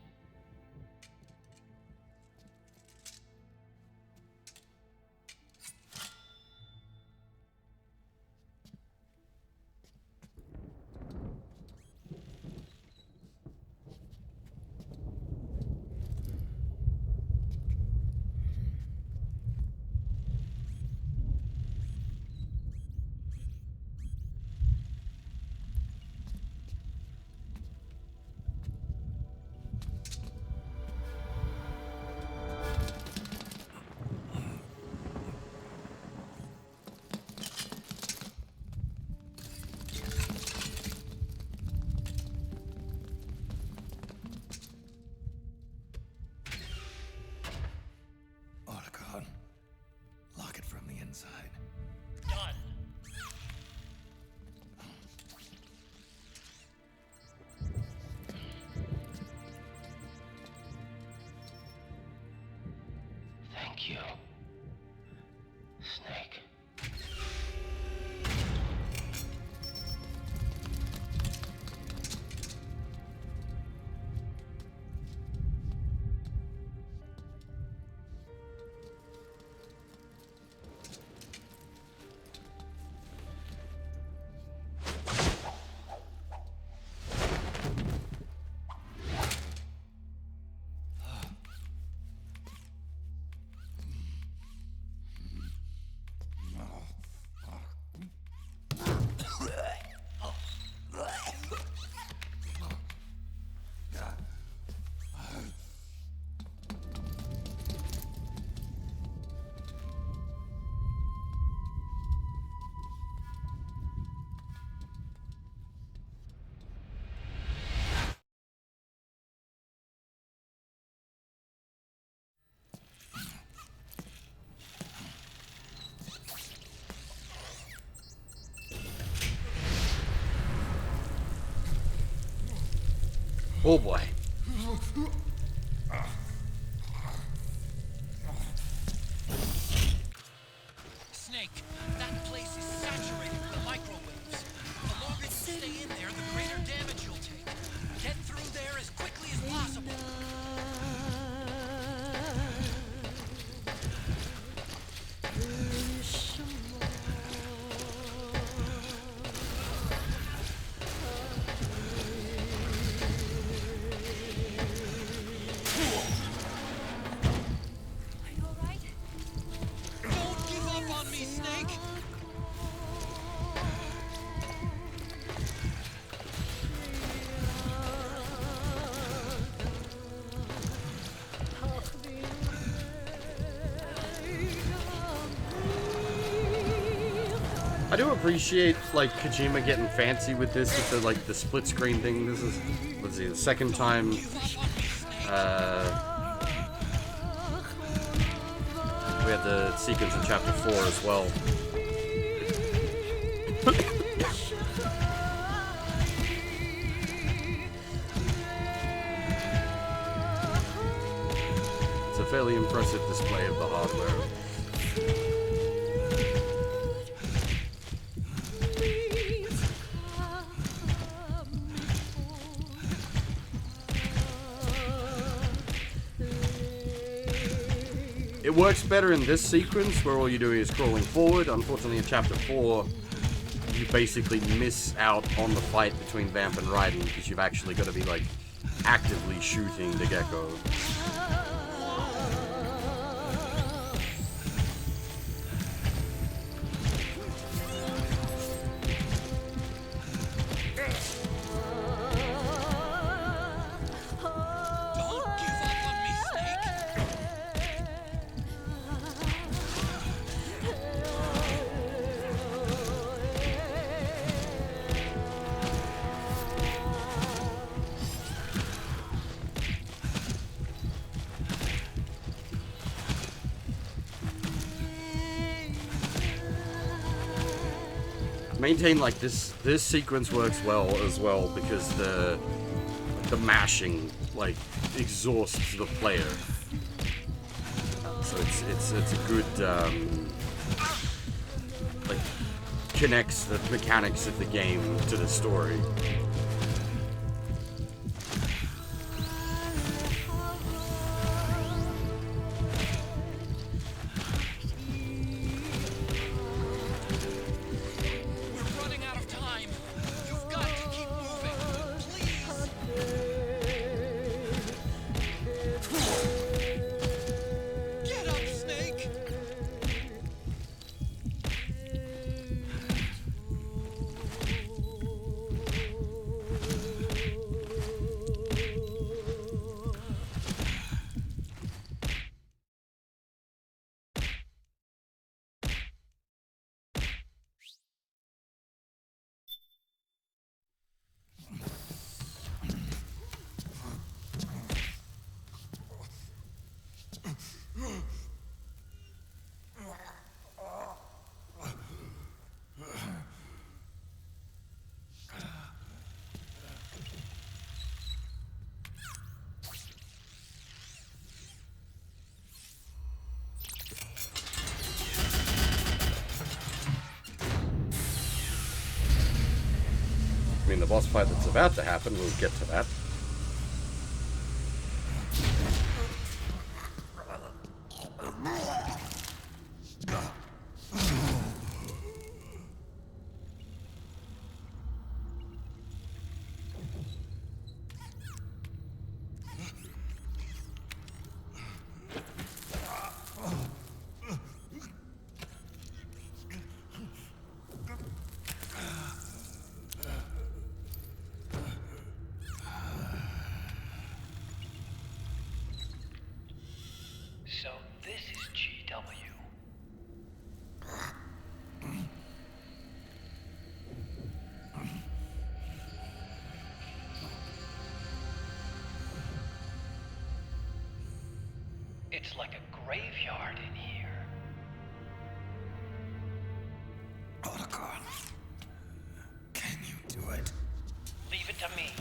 Lock it from the inside. Done. Thank you, Snake. Oh boy. Snake, that place is saturated with microwaves. The longer you stay in there, the greater damage you'll take. Get through there as quickly as possible. Don't give up on me, Snake! I do appreciate like Kojima getting fancy with this, with the like the split screen thing. This is, let's see, the second time. We had the sequence in chapter 4 as well. fairly impressive display of the hardware. It works better in this sequence where all you're doing is crawling forward. Unfortunately, in Chapter 4, you basically miss out on the fight between Vamp and Raiden because you've actually got to be, like, actively shooting the gecko. Maintain like this sequence works well as well because the mashing like exhausts the player, so it's a good like connects the mechanics of the game to the story. I mean, the boss fight that's about to happen, we'll get to that. So this is GW. It's like a graveyard in here. Otacon, can you do it? Leave it to me.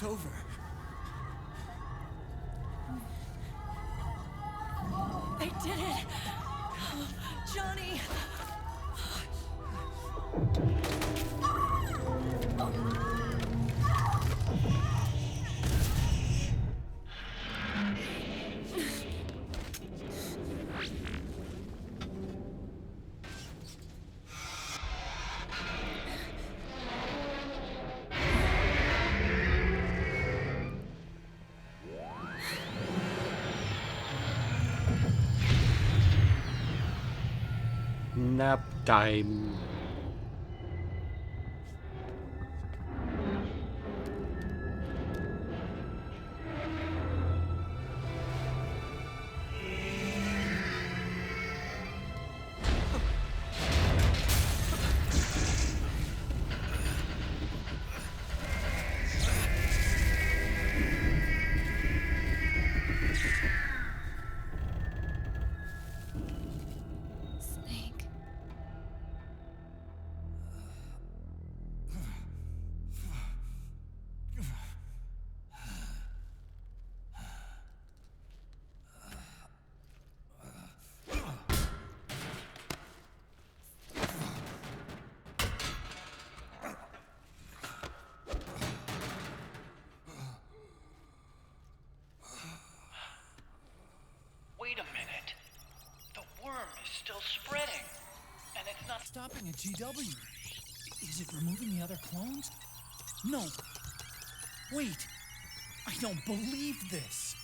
It's over. They did it! Johnny! Nap time. Snake. Wait a minute. The worm is still spreading. And it's not Stopping a GW. Is it removing the other clones? No. Wait. I don't believe this.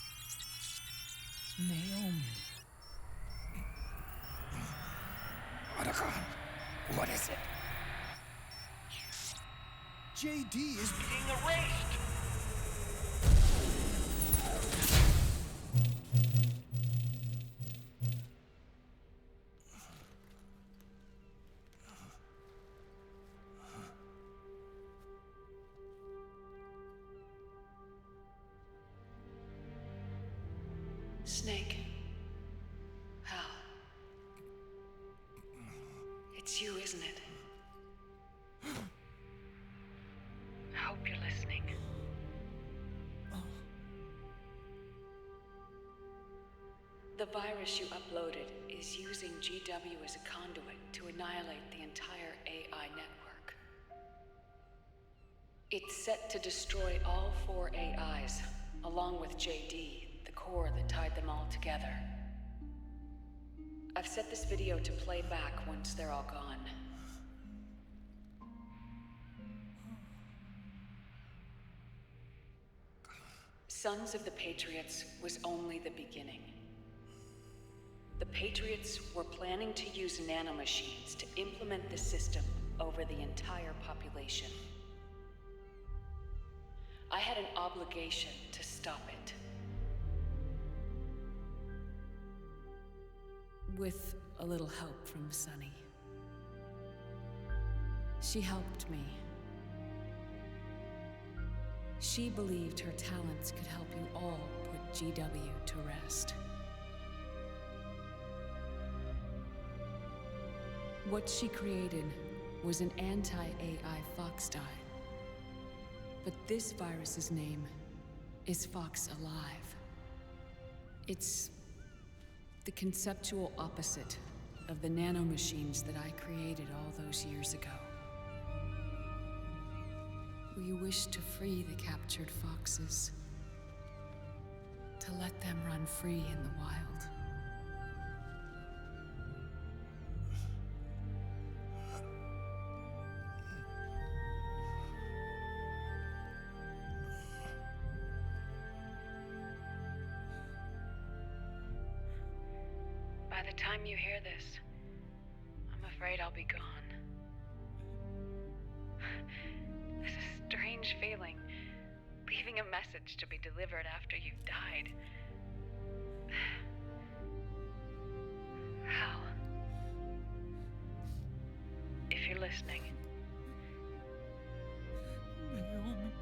Naomi. What is it? JD is being erased. Snake. Hal. It's you, isn't it? I hope you're listening. The virus you uploaded is using GW as a conduit to annihilate the entire AI network. It's set to destroy all 4 AIs, along with JD, the core that tied them all together. I've set this video to play back once they're all gone. Sons of the Patriots was only the beginning. The Patriots were planning to use nanomachines to implement the system over the entire population. I had an obligation to stop it. With a little help from Sunny. She helped me. She believed her talents could help you all put GW to rest. What she created was an anti-AI fox dye. But this virus's name is Fox Alive. It's the conceptual opposite of the nanomachines that I created all those years ago. We wish to free the captured foxes, to let them run free in the wild. By the time you hear this, I'm afraid I'll be gone. It's a strange feeling, leaving a message to be delivered after you've died. Hal, if you're listening, Naomi.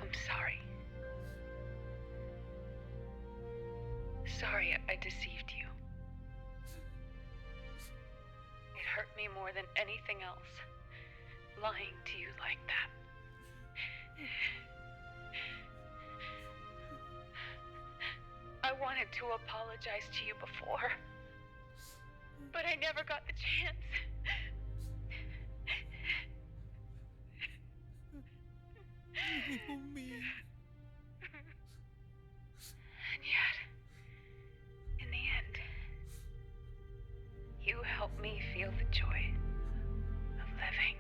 I'm sorry. Sorry I deceived you. It hurt me more than anything else, lying to you like that. I wanted to apologize to you before, but I never got the chance. Oh, me. And yet, in the end, you helped me feel the joy of living.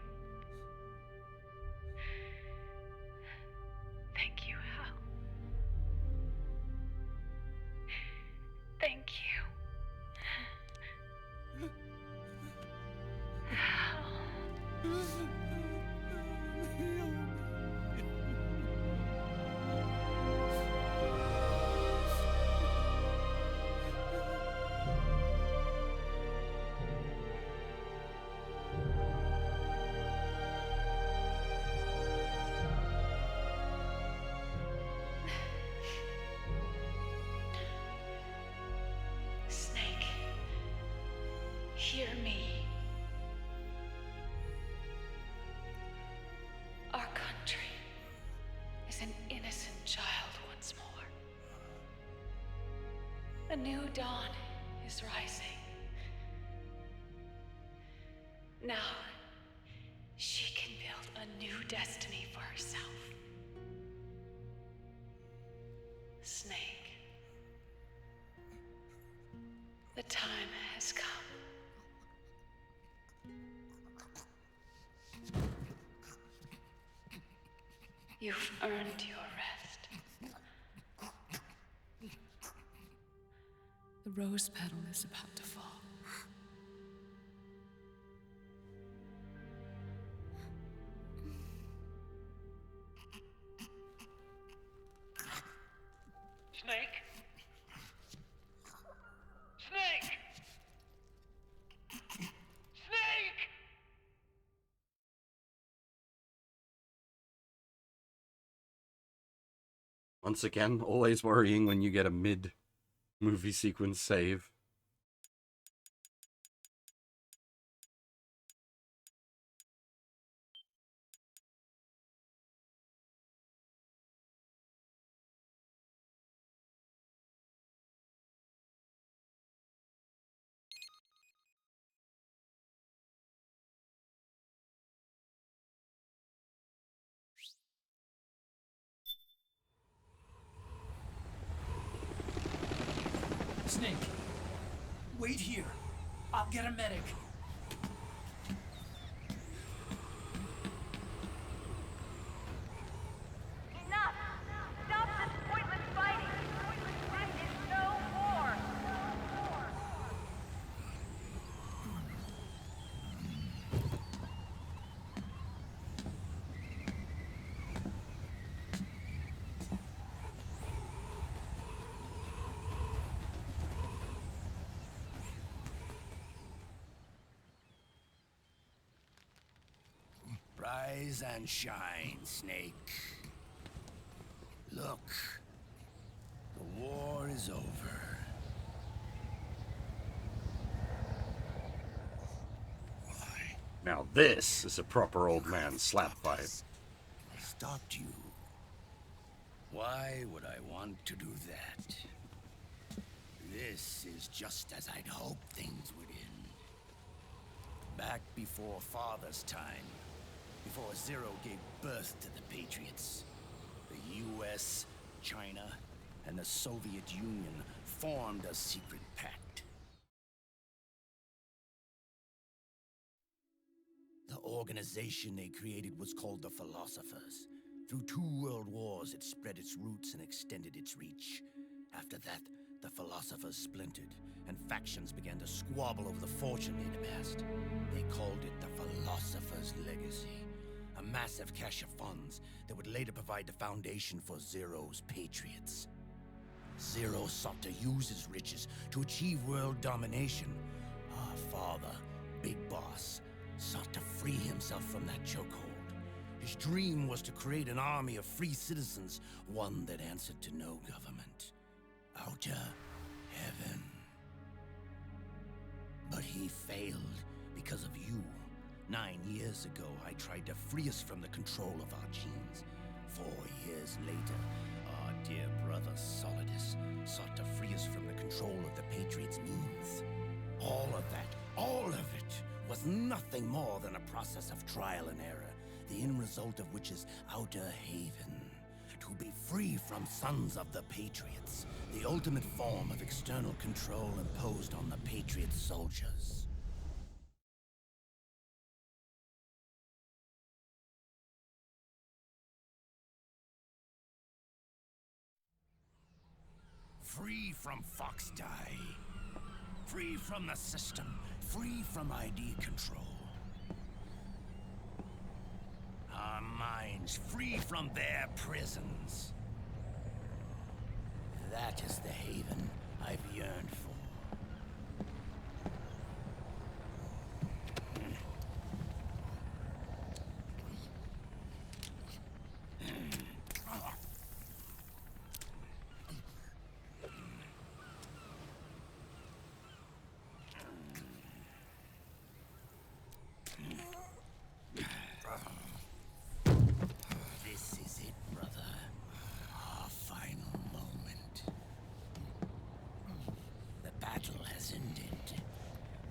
Thank you, Hal. Thank you. Hal. Snake, hear me. Our country is an innocent child once more. A new dawn is rising. Now, she can build a new destiny for herself. Snake, the time has come. You've earned your rest. The rose petal is about to fall. Snake? Snake! Snake! Once again, always worrying when you get a mid-movie sequence save. Snake, wait here. I'll get a medic. Enough! Stop this pointless fighting! This is no war! Rise and shine, Snake. Look, the war is over. Now this is a proper old man slap fight. I stopped you. Why would I want to do that? This is just as I'd hoped things would end. Back before Father's time, before Zero gave birth to the Patriots, the US, China, and the Soviet Union formed a secret pact. The organization they created was called the Philosophers. Through 2 world wars, it spread its roots and extended its reach. After that, the Philosophers splintered, and factions began to squabble over the fortune they'd amassed. They called it the Philosopher's Legacy, a massive cache of funds that would later provide the foundation for Zero's Patriots. Zero sought to use his riches to achieve world domination. Our father, Big Boss, sought to free himself from that chokehold. His dream was to create an army of free citizens, one that answered to no government. Outer heaven. But he failed because of you. 9 years ago, I tried to free us from the control of our genes. 4 years later, our dear brother Solidus sought to free us from the control of the Patriots' means. All of it, was nothing more than a process of trial and error, the end result of which is Outer Haven. To be free from sons of the Patriots, the ultimate form of external control imposed on the Patriot soldiers. Free from Fox Die. Free from the system. Free from ID control. Our minds free from their prisons. That is the haven I've yearned for. This is it, brother. Our final moment. The battle has ended,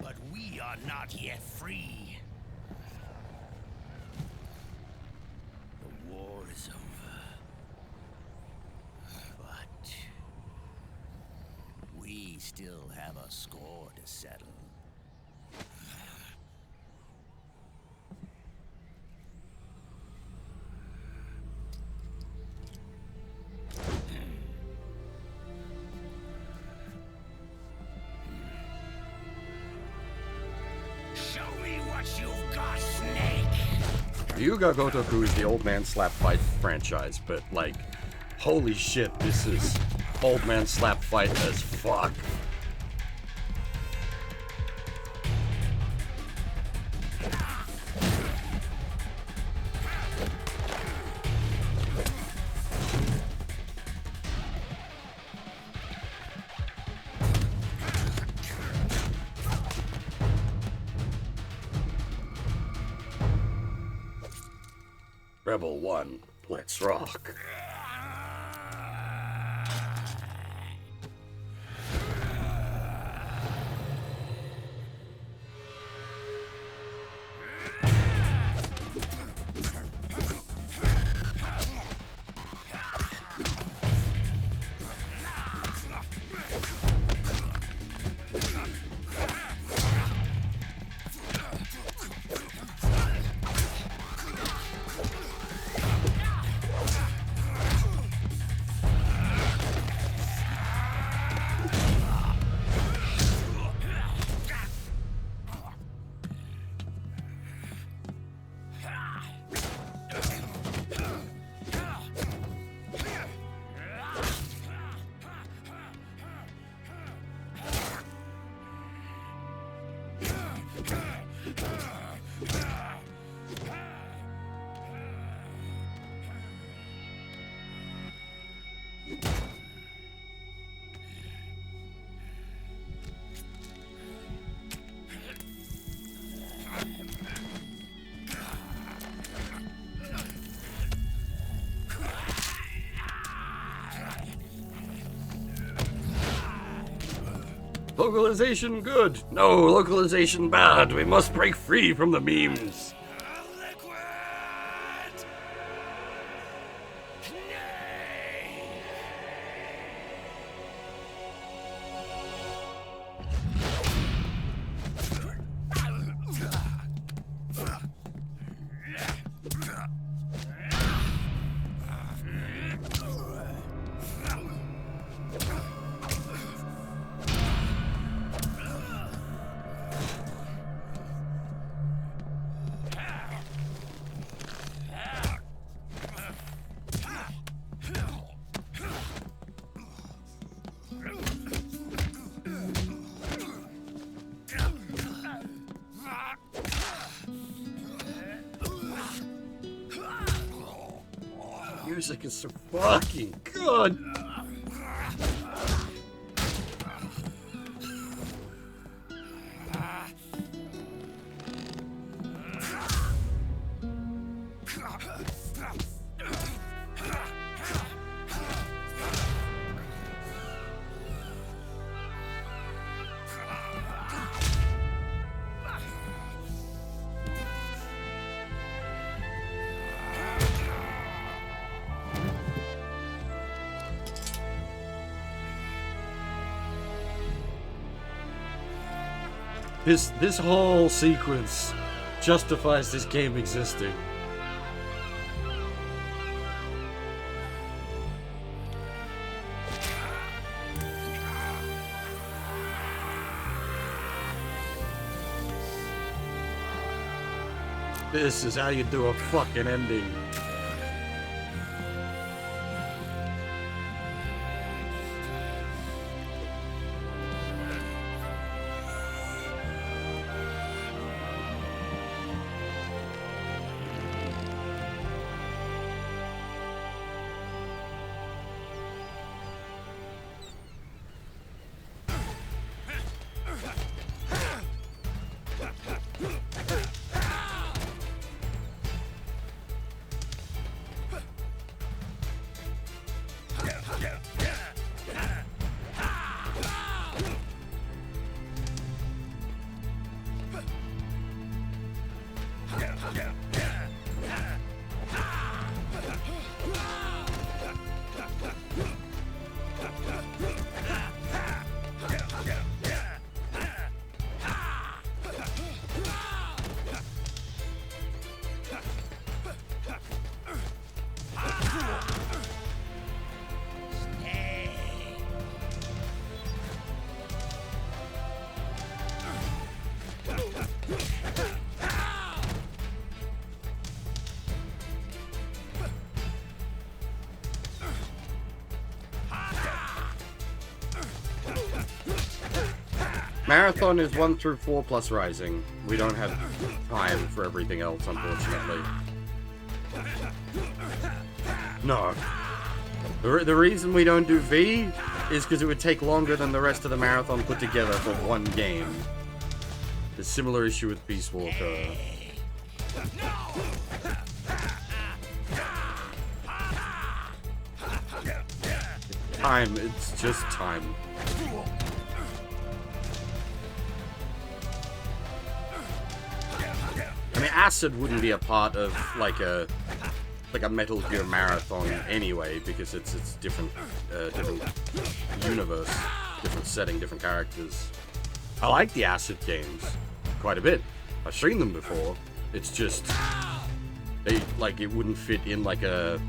but we are not yet free. The war is over, but we still have a score to settle. Show me what you've got, Snake! Ryuga Gotoku is the old man slap fight franchise, but like, holy shit, this is old man slap fight as fuck. Rebel 1, let's rock. Localization good. No, localization bad. We must break free from the memes. Music is so fucking good. This whole sequence justifies this game existing. This is how you do a fucking ending. Marathon is 1 through 4 plus Rising. We don't have time for everything else, unfortunately. No. The reason we don't do V is because it would take longer than the rest of the Marathon put together for one game. The similar issue with Peace Walker. Time, it's just time. I mean, Acid wouldn't be a part of like a Metal Gear Marathon anyway, because it's different universe, different setting, different characters. I like the Acid games quite a bit. I've seen them before. It's just it wouldn't fit in like a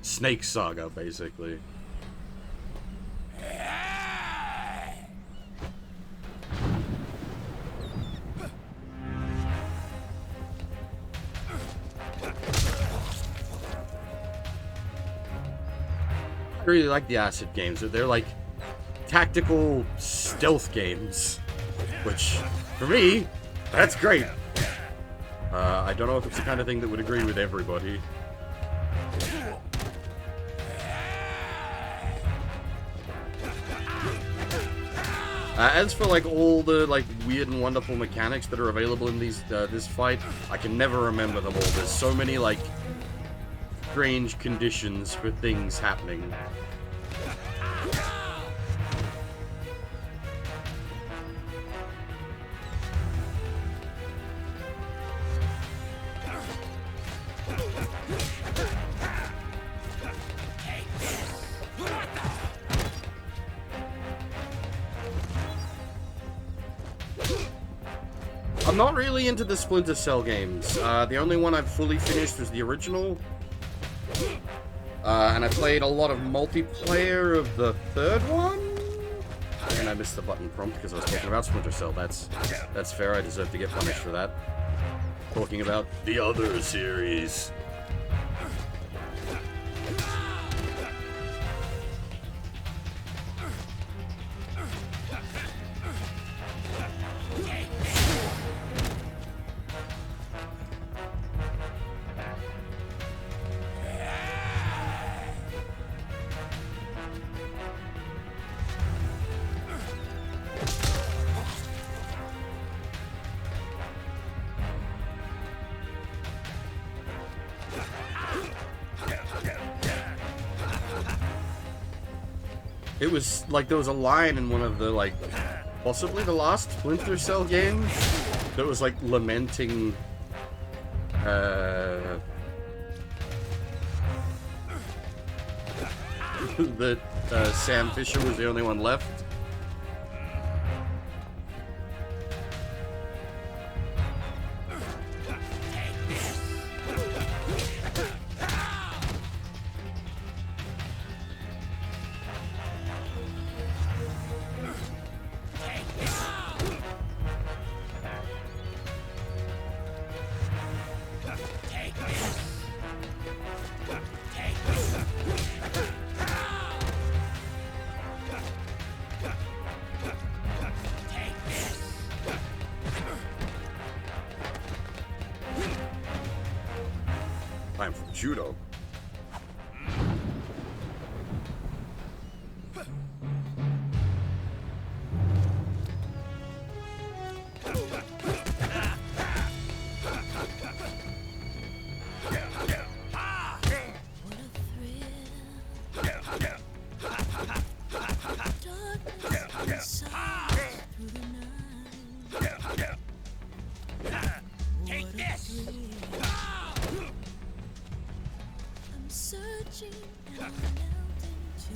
Snake Saga, basically. I really like the Acid games. They're like tactical stealth games, which for me, that's great. I don't know if it's the kind of thing that would agree with everybody. As for like all the like weird and wonderful mechanics that are available in this fight, I can never remember them all. There's so many like strange conditions for things happening. I'm not really into the Splinter Cell games. The only one I've fully finished was the original. And I played a lot of multiplayer of the third one. And I missed the button prompt because I was talking about Splinter Cell. That's fair. I deserve to get punished for that. Talking about the other series. It was like there was a line in one of the like possibly the last Splinter Cell game that was like lamenting that Sam Fisher was the only one left. Time for judo. Take this! I'm searching and I'm melting to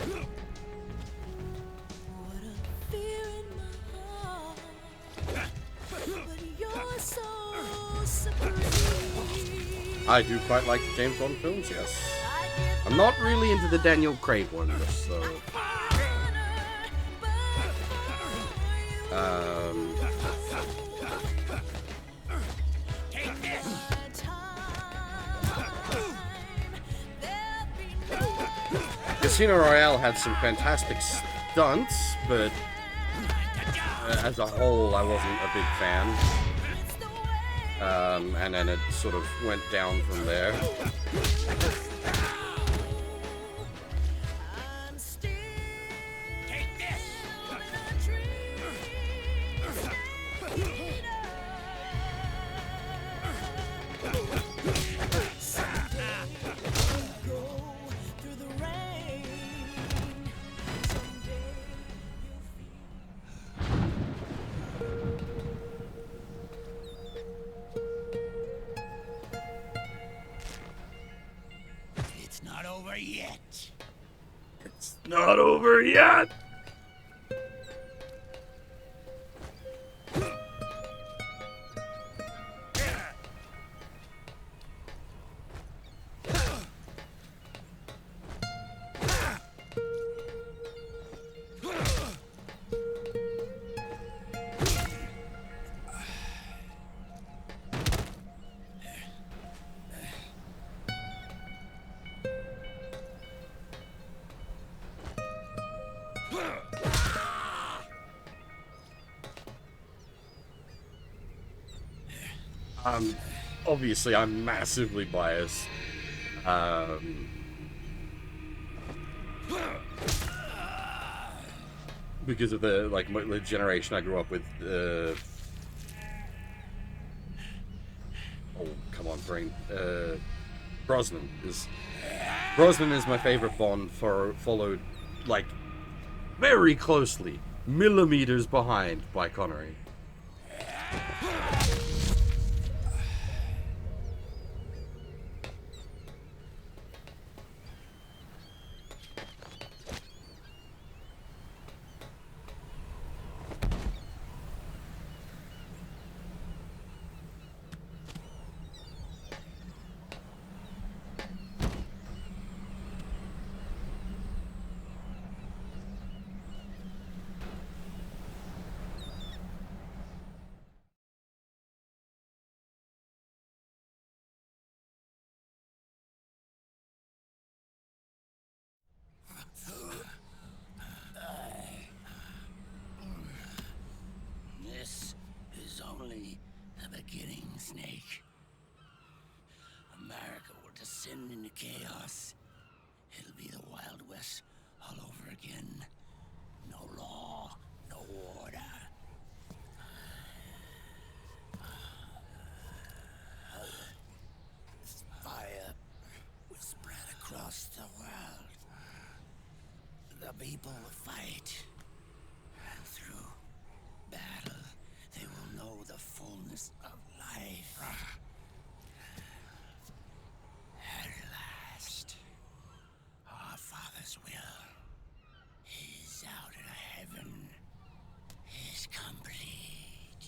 you. What a fear in my heart. But you're so supreme. I do quite like the James Bond films, yes. I'm not really into the Daniel Craig ones, so... Casino Royale had some fantastic stunts, but as a whole, I wasn't a big fan. And then it sort of went down from there. It's not over yet. It's not over yet! Obviously, I'm massively biased. Because of the generation I grew up with. Oh, come on, brain. Brosnan is my favorite Bond, followed, like, very closely, millimeters behind by Connery. This is only the beginning, Snake. America will descend into chaos. It'll be the Wild West all over again. No law, no order. Fire will spread across the world. The people will fight. And through battle, they will know the fullness of life. At last, our Father's will is out of heaven, is complete.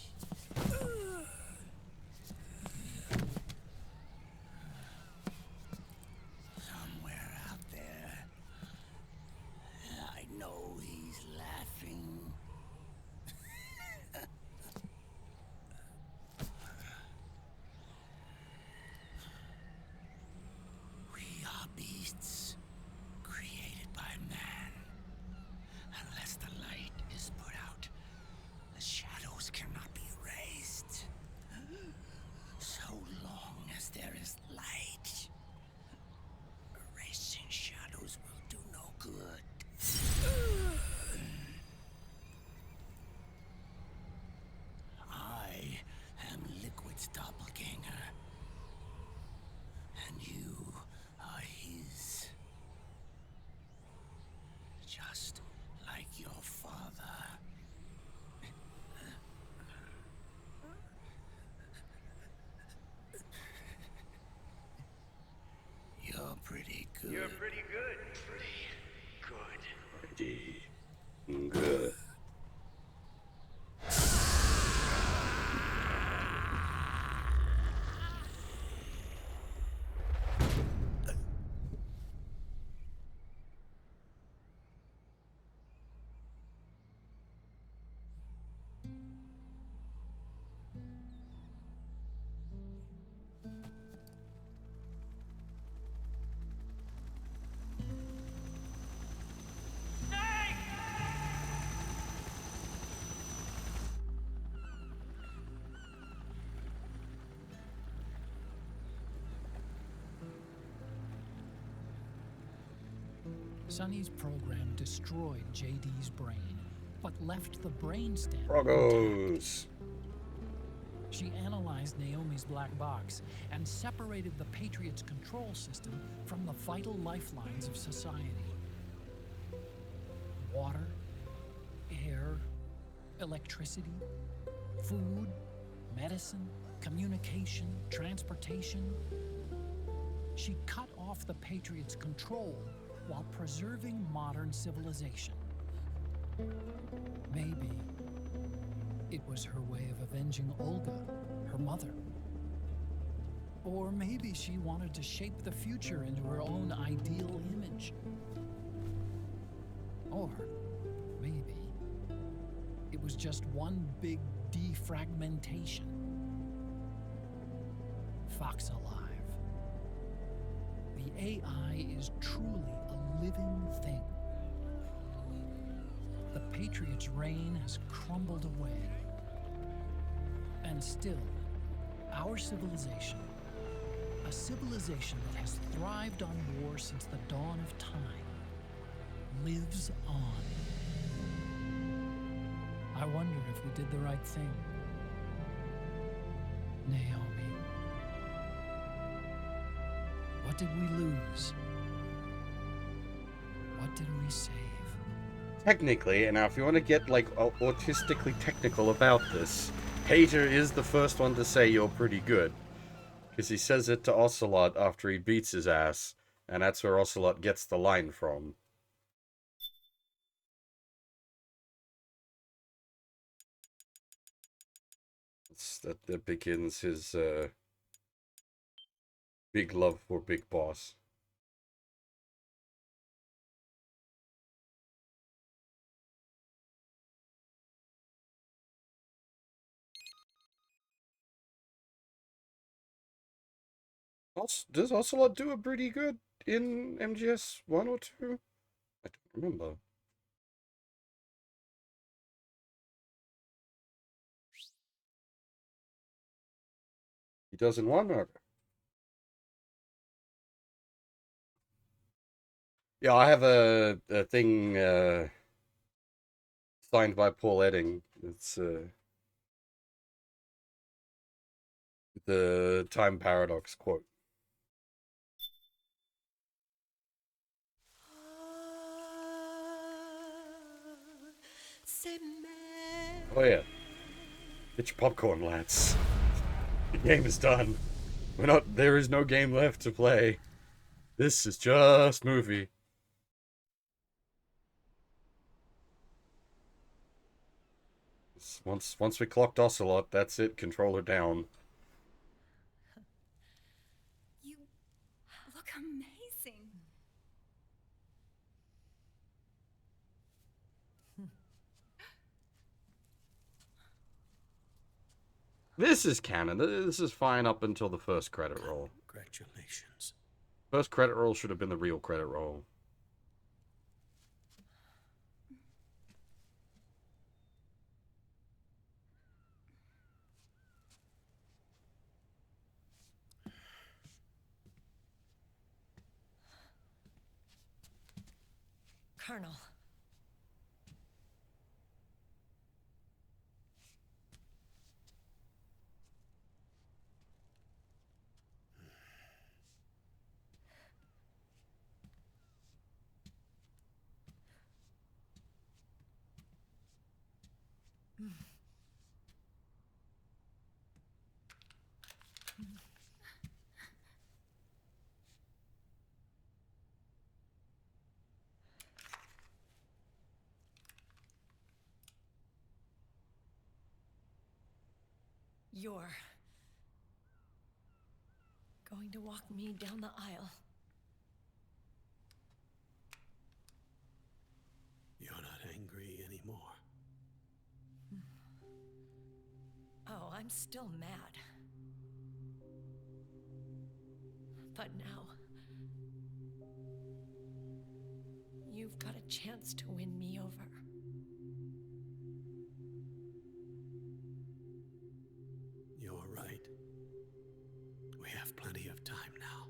Somewhere out there, I know good. You're pretty good. Pretty good. Good. Sonny's program destroyed JD's brain, but left the brainstem. Frogos. She analyzed Naomi's black box and separated the Patriots' control system from the vital lifelines of society. Water, air, electricity, food, medicine, communication, transportation. She cut off the Patriots' control while preserving modern civilization. Maybe it was her way of avenging Olga, her mother. Or maybe she wanted to shape the future into her own ideal image. Or maybe it was just one big defragmentation. Fox alive. The AI is truly a living thing. The Patriots' reign has crumbled away. And still, our civilization, a civilization that has thrived on war since the dawn of time, lives on. I wonder if we did the right thing. Naomi. What did we lose? What did we save? Technically, and now if you want to get like autistically technical about this, Hater is the first one to say you're pretty good. Because he says it to Ocelot after he beats his ass, and that's where Ocelot gets the line from. That begins his big love for Big Boss. Does Ocelot do a pretty good in MGS 1 or 2? I don't remember. He does in 1 or... Yeah, I have a thing signed by Paul Edding. It's the time paradox quote. Oh yeah. Get your popcorn, lads. The game is done. There is no game left to play. This is just movie. Once we clocked Ocelot, that's it. Controller down. You look amazing. This is canon. This is fine up until the first credit roll. Congratulations. First credit roll should have been the real credit roll. Colonel. You're going to walk me down the aisle. You're not angry anymore. Oh, I'm still mad. But now, you've got a chance to win me over. You're right. We have plenty of time now.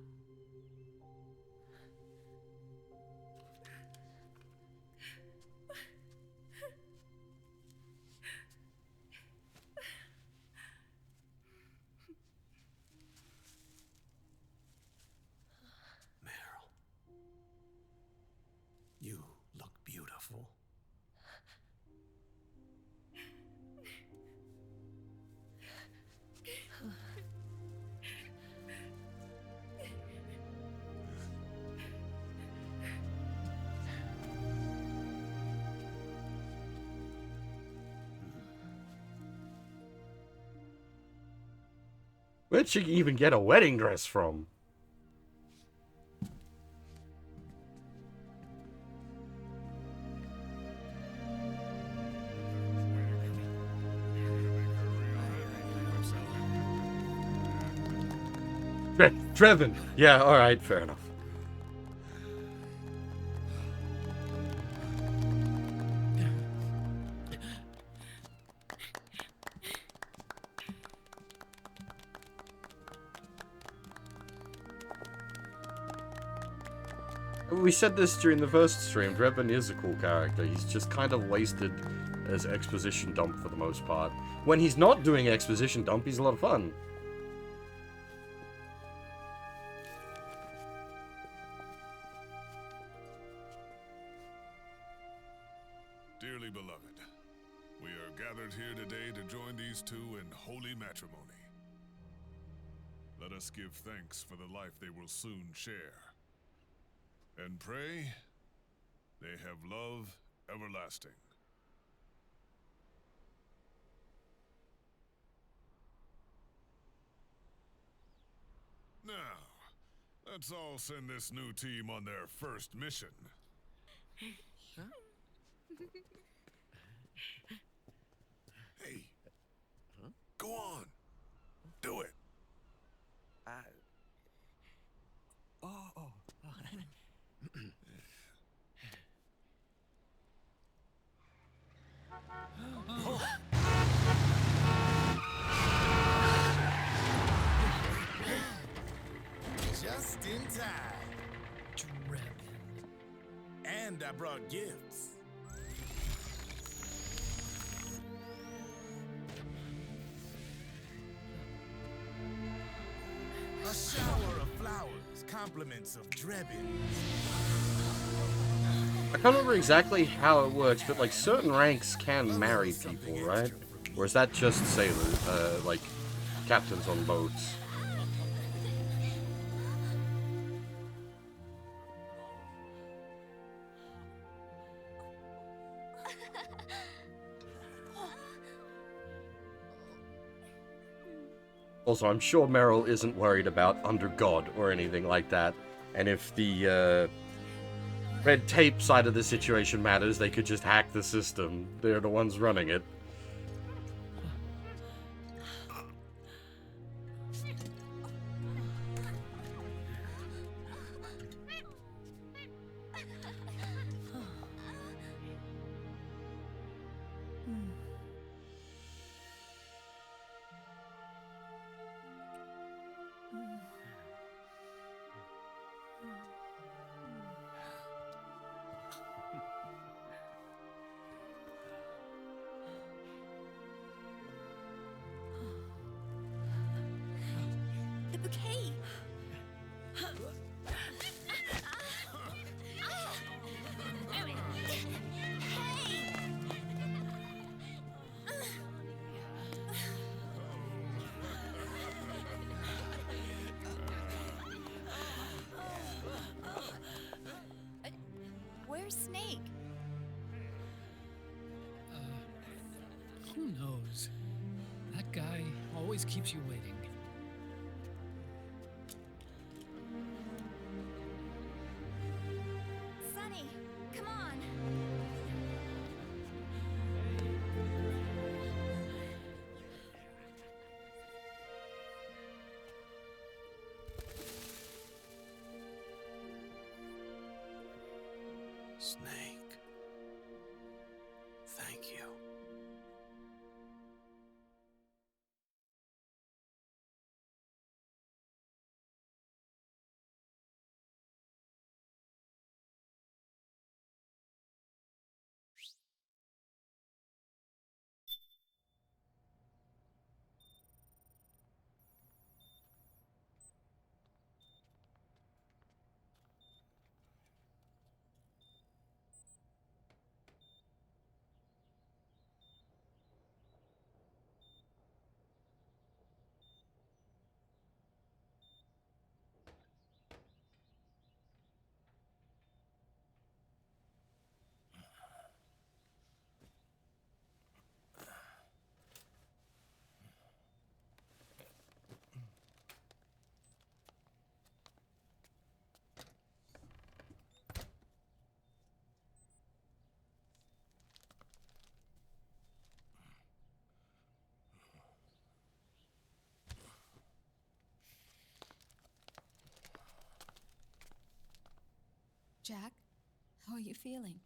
You look beautiful. Where'd she even get a wedding dress from? Trevin! Yeah, alright, fair enough. We said this during the first stream, Trevin is a cool character. He's just kind of wasted as exposition dump for the most part. When he's not doing exposition dump, he's a lot of fun. Dearly beloved, we are gathered here today to join these two in holy matrimony. Let us give thanks for the life they will soon share. And pray they have love everlasting. Now, let's all send this new team on their first mission. Huh? Hey, go on. Do it. Just in time. And I brought gifts. A shower of flowers, compliments of Drebin. I can't remember exactly how it works, but like certain ranks can marry people, right? Or is that just sailors, like captains on boats? Also, I'm sure Meryl isn't worried about under God or anything like that. And if the red tape side of the situation matters, they could just hack the system. They're the ones running it. The bouquet! Where's Snake? Who knows? That guy always keeps you waiting. Sonny, come on. Snake. Thank you. Jack, how are you feeling?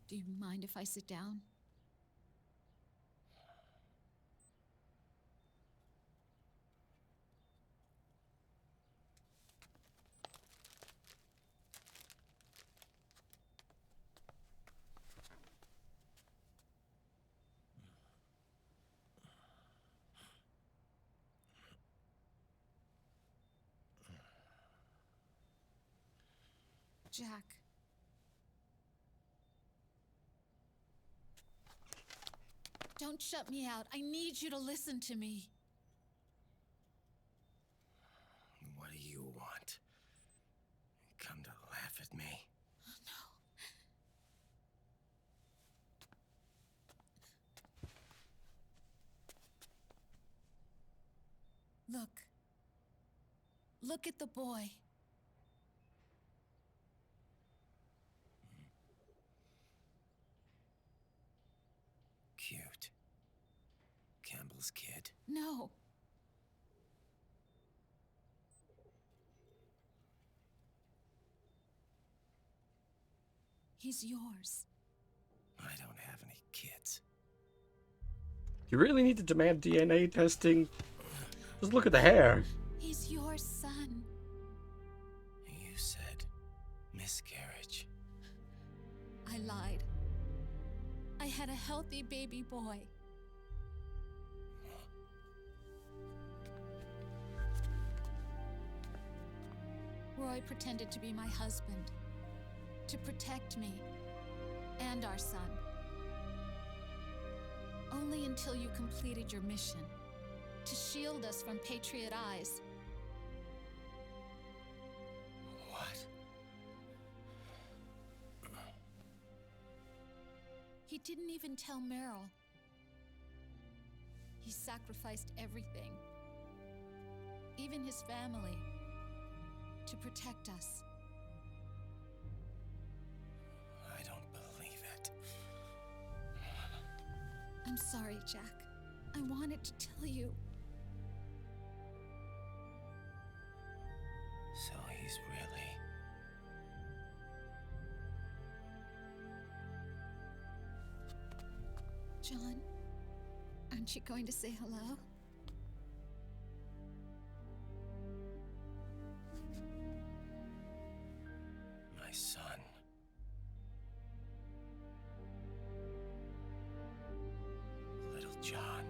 Do you mind if I sit down? Jack. Don't shut me out. I need you to listen to me. What do you want? Come to laugh at me? Look. Look at the boy. Cute. Campbell's kid. No. He's yours. I don't have any kids. You really need to demand DNA testing? Just look at the hair. He's your son. You said miscarriage. I lied. I had a healthy baby boy. Roy pretended to be my husband, to protect me and our son. Only until you completed your mission, to shield us from Patriot eyes. What? He didn't even tell Meryl. He sacrificed everything, even his family, to protect us. I don't believe it. I'm sorry, Jack. I wanted to tell you. So he's really... John, aren't you going to say hello? my son. Little John.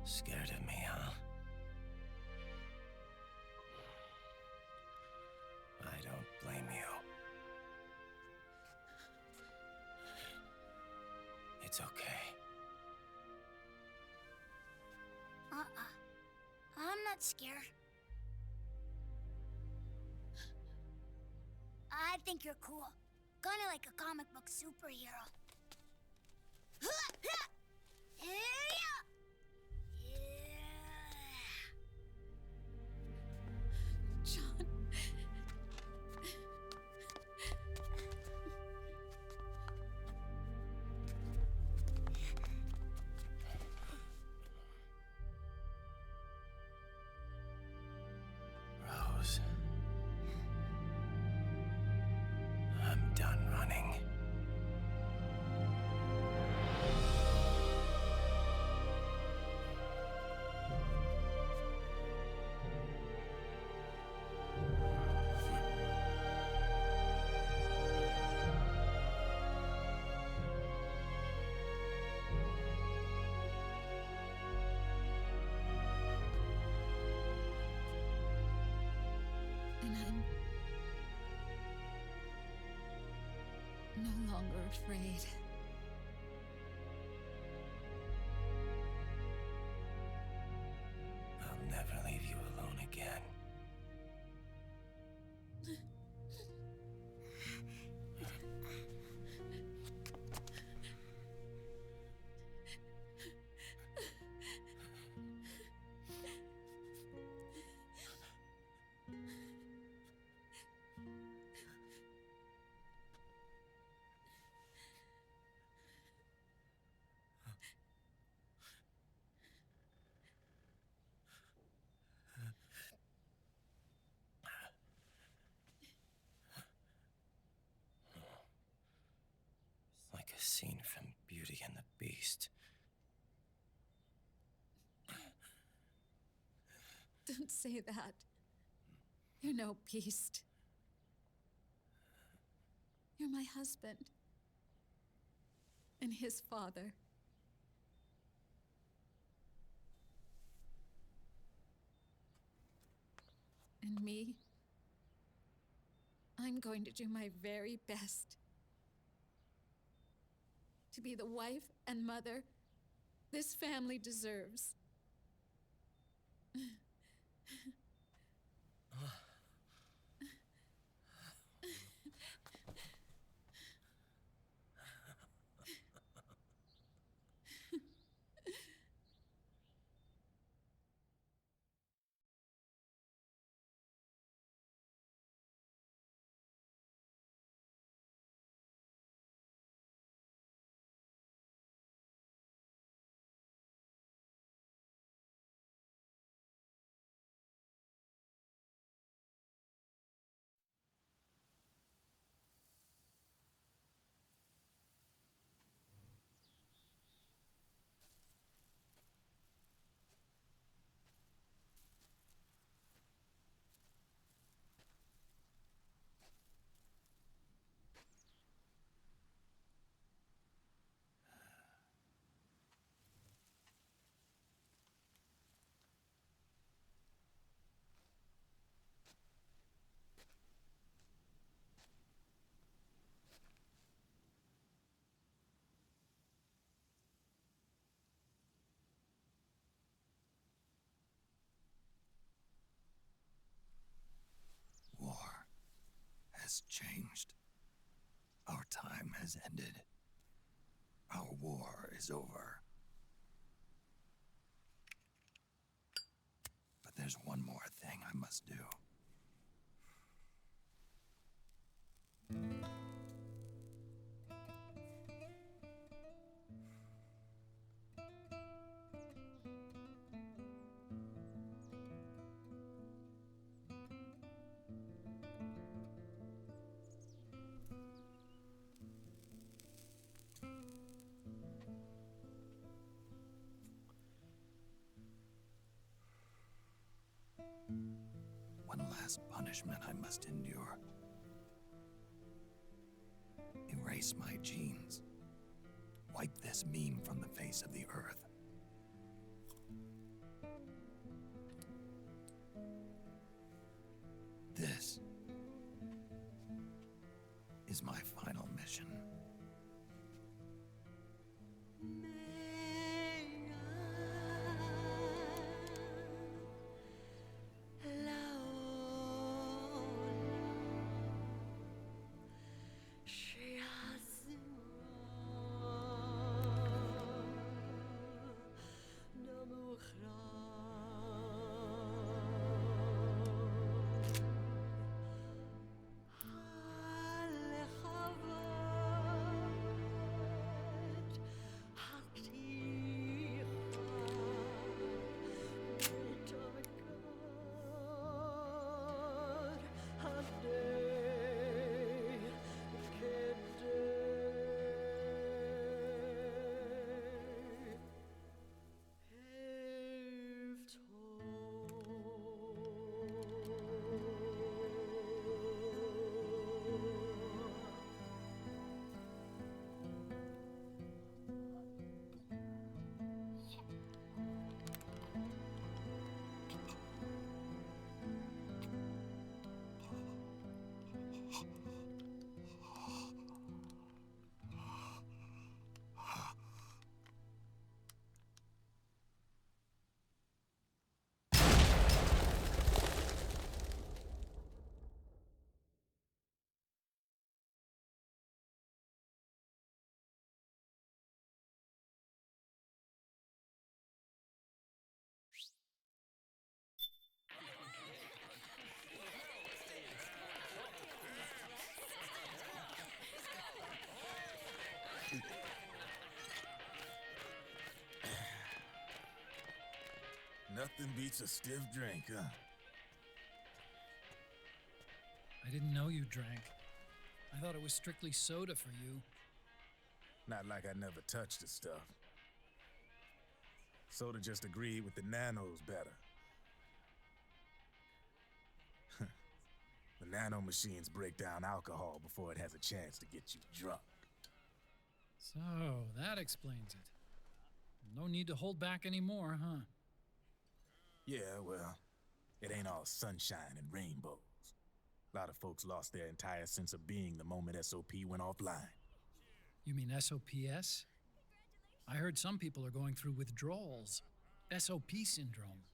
Scared of me, huh? I don't blame you. It's It's okay. I'm not scared. I think you're cool. Kinda like a comic book superhero. John. Rose. I'm done running. And I'm no longer afraid. I'll never leave you alone again. It's like a scene from Beauty and the Beast. Don't say that. You're no beast. You're my husband. And his father. And me, I'm going to do my very best to be the wife and mother this family deserves. War has changed. Our time has ended. Our war is over. But there's one more thing I must do. One last punishment I must endure. Erase my genes. Wipe this meme from the face of the earth. This is my final mission. Nothing beats a stiff drink, huh? I didn't know you drank. I thought it was strictly soda for you. Not like I never touched the stuff. Soda just agreed with the nanos better. The nano machines break down alcohol before it has a chance to get you drunk. So, that explains it. No need to hold back anymore, huh? Yeah, well, it ain't all sunshine and rainbows. A lot of folks lost their entire sense of being the moment SOP went offline. You mean SOPS? I heard some people are going through withdrawals. SOP syndrome.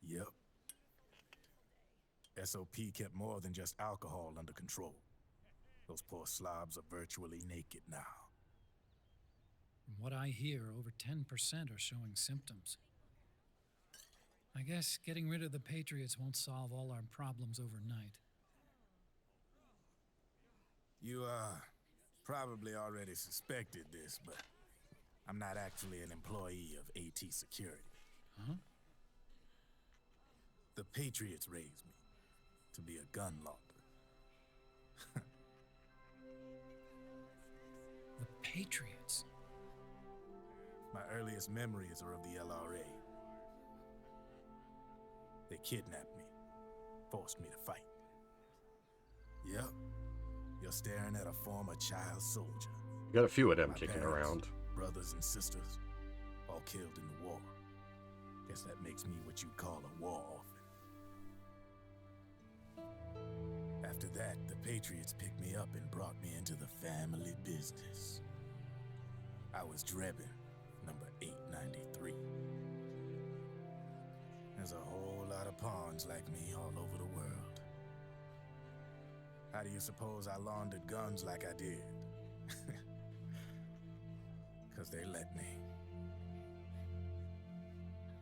Yep. SOP kept more than just alcohol under control. Those poor slobs are virtually naked now. From what I hear, over 10% are showing symptoms. I guess getting rid of the Patriots won't solve all our problems overnight. You, probably already suspected this, but I'm not actually an employee of AT Security. Huh? The Patriots raised me to be a gun launder. The Patriots? My earliest memories are of the LRA. They kidnapped me, forced me to fight. Yep, you're staring at a former child soldier. You got a few of them My kicking parents, around. Brothers and sisters, all killed in the war. Guess that makes me what you'd call a war orphan. After that, the Patriots picked me up and brought me into the family business. I was Drebin, number 893. There's a whole lot of pawns like me all over the world. How do you suppose I laundered guns like I did? 'Cause they let me.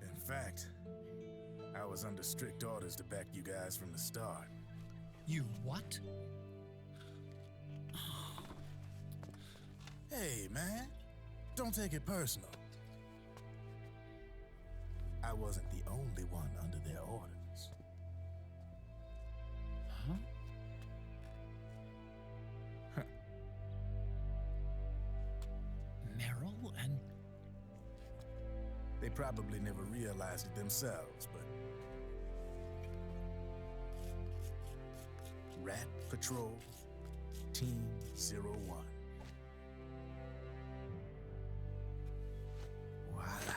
In fact, I was under strict orders to back you guys from the start. You what? Hey, man. Don't take it personal. I wasn't the only one under their orders. Huh? Meryl and... They probably never realized it themselves, but... Rat Patrol, Team 01. Voila.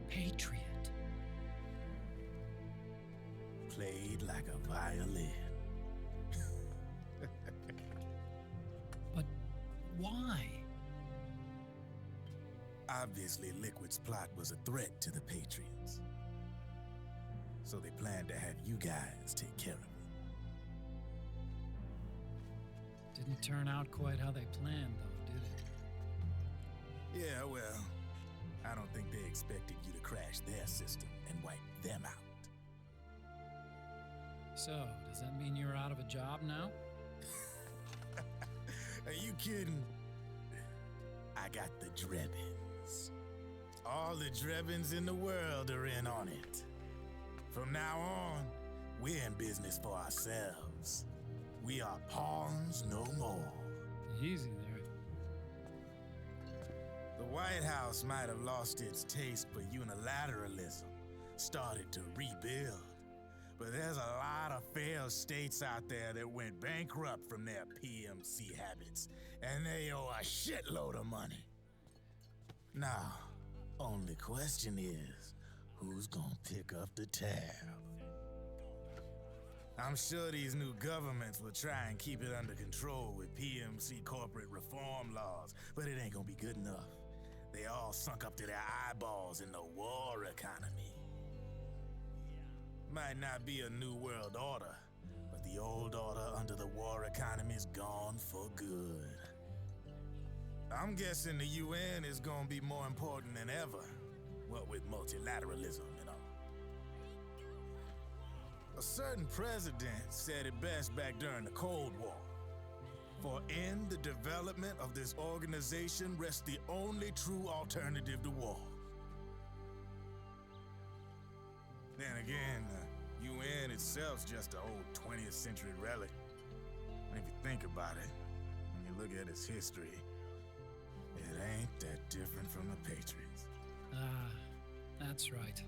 Patriot. Played like a violin. But why? Obviously, Liquid's plot was a threat to the Patriots. So they planned to have you guys take care of it. Didn't turn out quite how they planned, though, did it? Yeah, well, I don't think they expected you to crash their system and wipe them out. So, does that mean you're out of a job now? Are you kidding? I got the Drebins. All the Drebins in the world are in on it. From now on, we're in business for ourselves. We are pawns no more. Easy there. The White House might have lost its taste for unilateralism, started to rebuild. But there's a lot of failed states out there that went bankrupt from their PMC habits, and they owe a shitload of money. Now, only question is, who's gonna pick up the tab? I'm sure these new governments will try and keep it under control with PMC corporate reform laws, but it ain't gonna be good enough. They all sunk up to their eyeballs in the war economy. Might not be a new world order, but the old order under the war economy's gone for good. I'm guessing the UN is gonna be more important than ever, what with multilateralism and all. A certain president said it best back during the Cold War. For in the development of this organization rests the only true alternative to war. Then again, the UN itself's just an old 20th century relic. And if you think about it, when you look at its history, it ain't that different from the Patriots. Ah, that's right.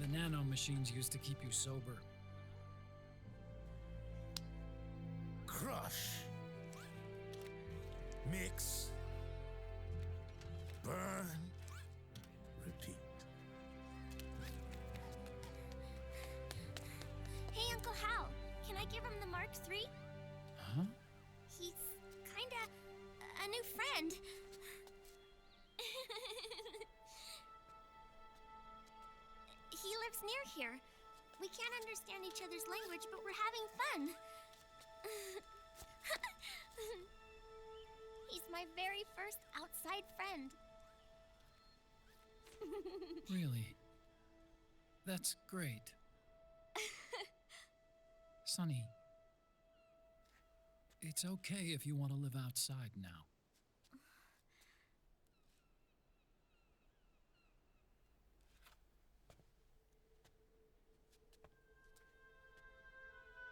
The nano machines used to keep you sober. Crush. Mix. Burn. Repeat. Hey, Uncle Hal, can I give him the Mark III? Huh? He's kinda a new friend. He lives near here. We can't understand each other's language, but we're having fun. He's my very first outside friend. Really? That's great. Sonny, it's okay if you want to live outside now.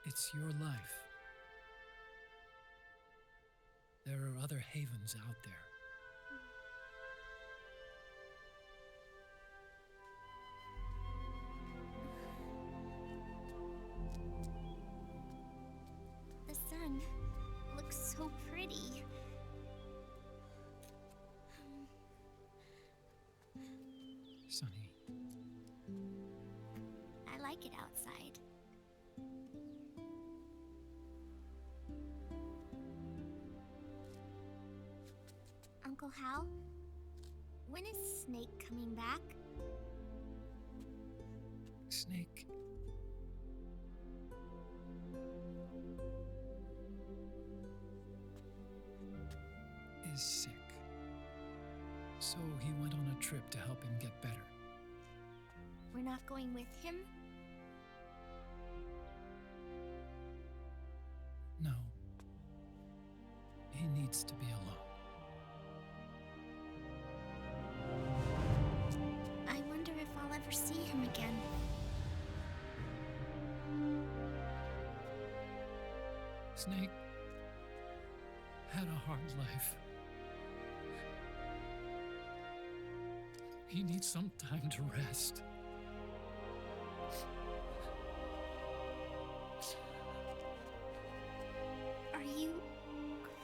It's your life. There are other havens out there. The sun looks so pretty. Sonny, I like it outside. Uncle Hal, when is Snake coming back? Snake. Is sick. So he went on a trip to help him get better. We're not going with him? No. He needs to be alone. I wonder if I'll ever see him again. Snake had a hard life. He needs some time to rest. Are you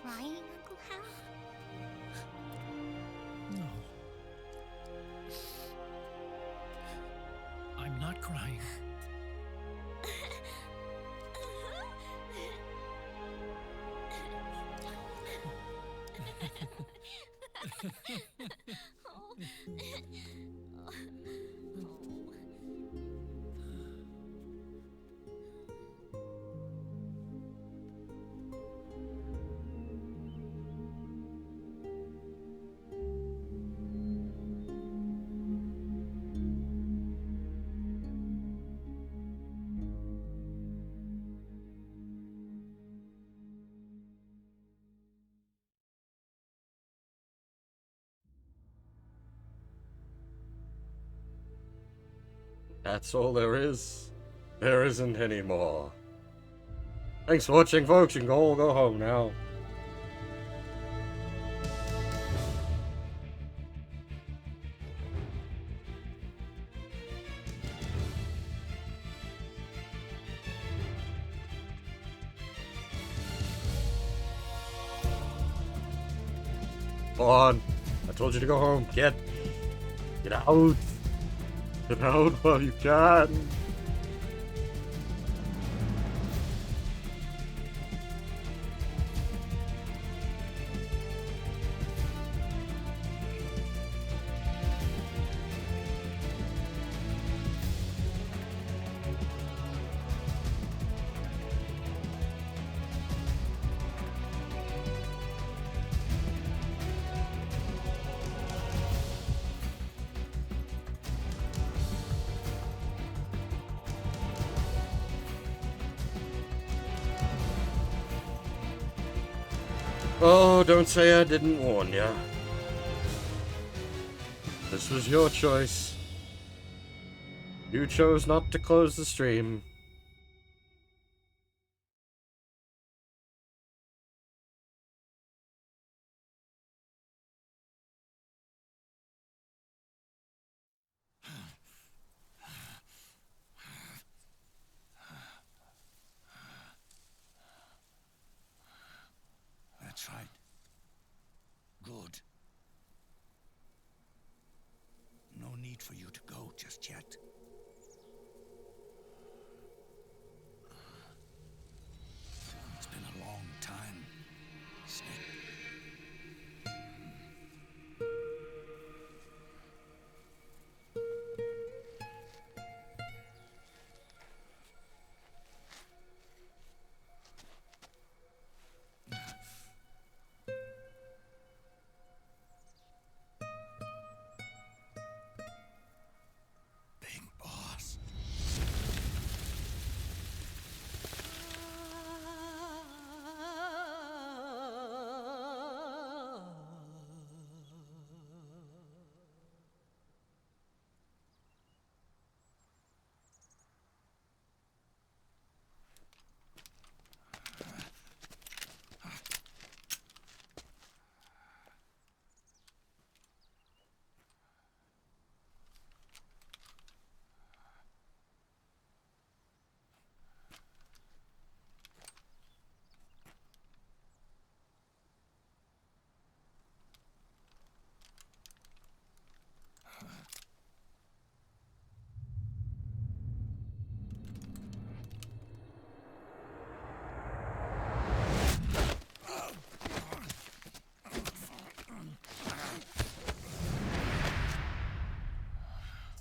crying, Uncle Hal? No. I'm not crying. That's all there is. There isn't any more. Thanks for watching, folks. You can all go home now. Come on. I told you to go home. Get out. Get out while you can. Oh, don't say I didn't warn ya. This was your choice. You chose not to close the stream. That's right. Good. No need for you to go just yet. It's been a long time, Snake. Big boss.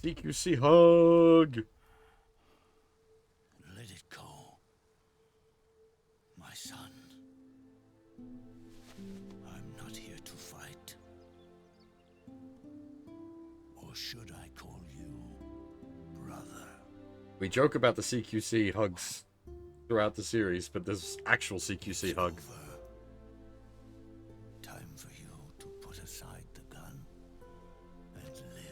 CQC hug! Let it go. My son. I'm not here to fight. Or should I call you brother? We joke about the CQC hugs throughout the series, but there's actual CQC hug. Time for you to put aside the gun and live.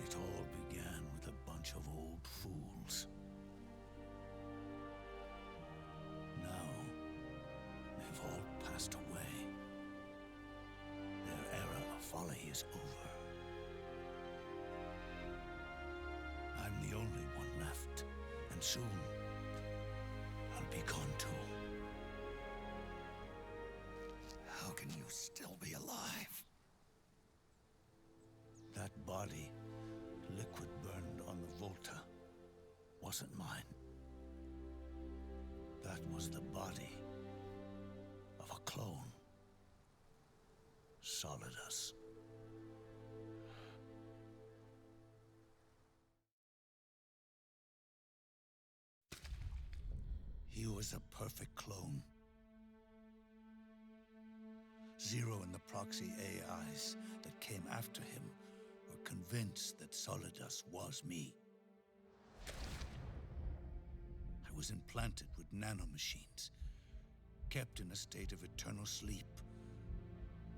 It all began with a bunch of old fools. Now, they've all passed away. Their era of folly is over. I'm the only one left, and soon I'll be gone too. How can you still be alive? That body, liquid burned on the Volta, wasn't mine. That was the body of a clone. Solidus. He was a perfect clone. Zero and the proxy AIs that came after him were convinced that Solidus was me. I was implanted with nanomachines, kept in a state of eternal sleep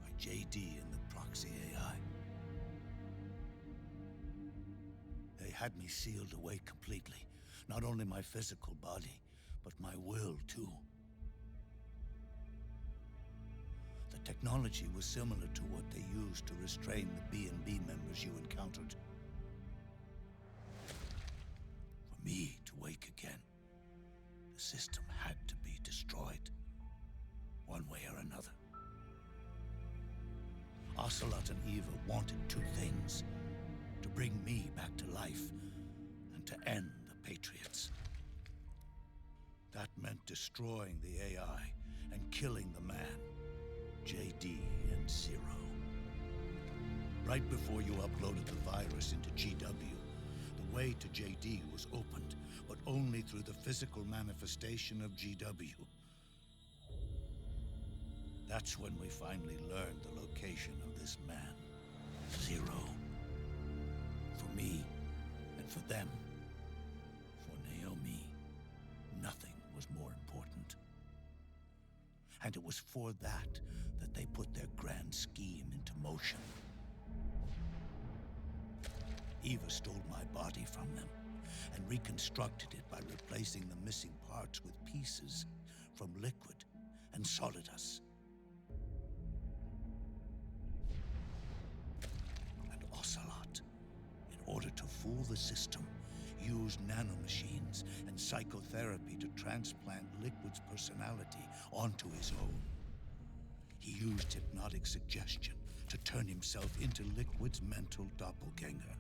by JD and the proxy AI. They had me sealed away completely, not only my physical body, but my will too. The technology was similar to what they used to restrain the B&B members you encountered. For me to wake again, the system had to be destroyed, one way or another. Ocelot and Eva wanted two things: to bring me back to life and to end the Patriots. That meant destroying the AI and killing the man, JD and Zero. Right before you uploaded the virus into GW, the way to JD was opened, but only through the physical manifestation of GW. That's when we finally learned the location of this man, Zero. For me, and for them, for Naomi, nothing was more important. And it was for that they put their grand scheme into motion. Eva stole my body from them and reconstructed it by replacing the missing parts with pieces from Liquid and Solidus. And Ocelot, in order to fool the system, used nanomachines and psychotherapy to transplant Liquid's personality onto his own. He used hypnotic suggestion to turn himself into Liquid's mental doppelganger.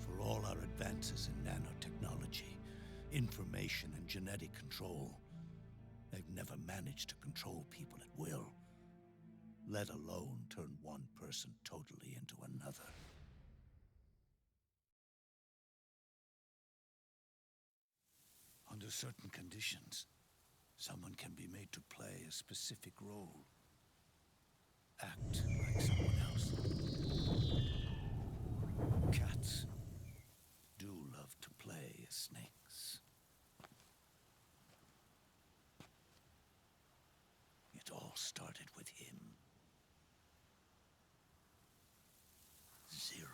For all our advances in nanotechnology, information and genetic control, they've never managed to control people at will, let alone turn one person totally into another. Under certain conditions, someone can be made to play a specific role. Act like someone else. Cats do love to play as snakes. It all started with him. Zero.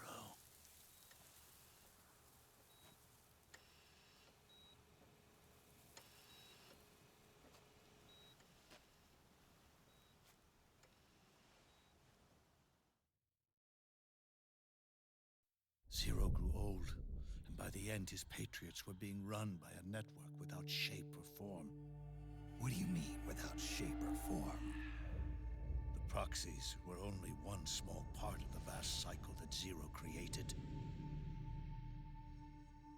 Zero grew old, and by the end his Patriots were being run by a network without shape or form. What do you mean, without shape or form? The proxies were only one small part of the vast cycle that Zero created.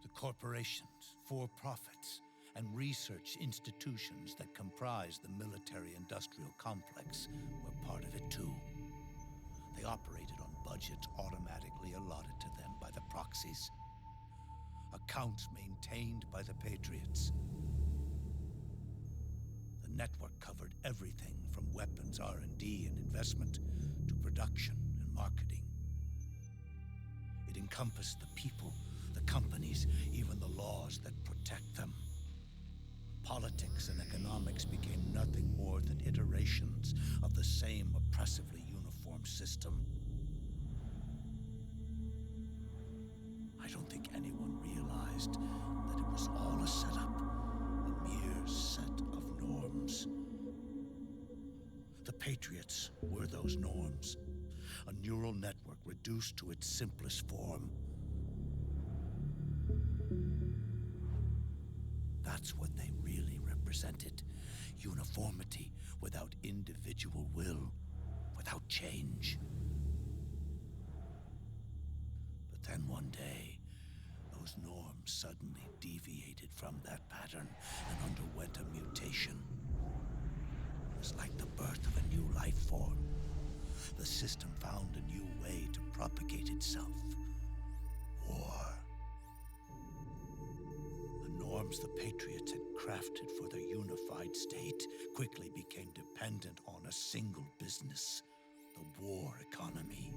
The corporations, for-profits, and research institutions that comprise the military-industrial complex were part of it too. They operated on budgets automatically allotted to them by the proxies. Accounts maintained by the Patriots. The network covered everything from weapons R&D and investment to production and marketing. It encompassed the people, the companies, even the laws that protect them. Politics and economics became nothing more than iterations of the same oppressively uniform system. I don't think anyone realized that it was all a setup, a mere set of norms. The Patriots were those norms, a neural network reduced to its simplest form. That's what they really represented. Uniformity without individual will, without change. But then one day, those norms suddenly deviated from that pattern and underwent a mutation. It was like the birth of a new life form. The system found a new way to propagate itself. War. The norms the Patriots had crafted for their unified state quickly became dependent on a single business, the war economy.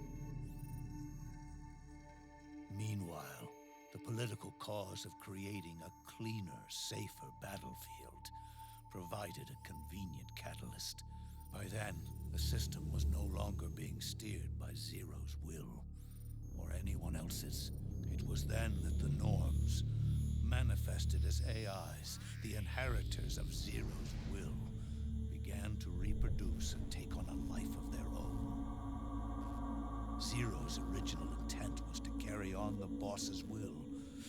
Meanwhile, the political cause of creating a cleaner, safer battlefield provided a convenient catalyst. By then, the system was no longer being steered by Zero's will, or anyone else's. It was then that the norms, manifested as AIs, the inheritors of Zero's will, began to reproduce and take on a life of their own. Zero's original intent was to carry on the boss's will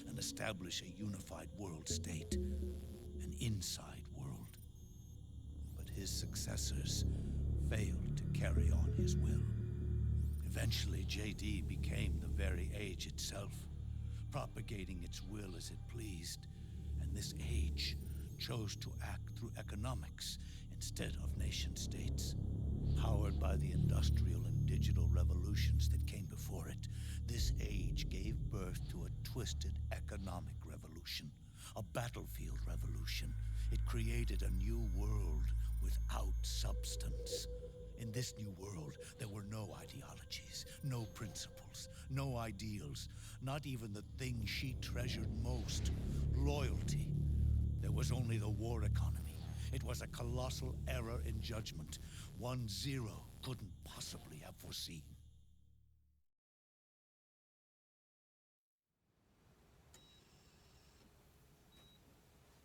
and establish a unified world state, an inside world. But his successors failed to carry on his will. Eventually, JD became the very age itself, propagating its will as it pleased, and this age chose to act through economics instead of nation-states. Powered by the industrial and digital revolutions that came before it, this age gave birth to a twisted economic revolution, a battlefield revolution. It created a new world without substance. In this new world, there were no ideologies, no principles, no ideals, not even the thing she treasured most, loyalty. There was only the war economy. It was a colossal error in judgment, one Zero couldn't possibly have foreseen.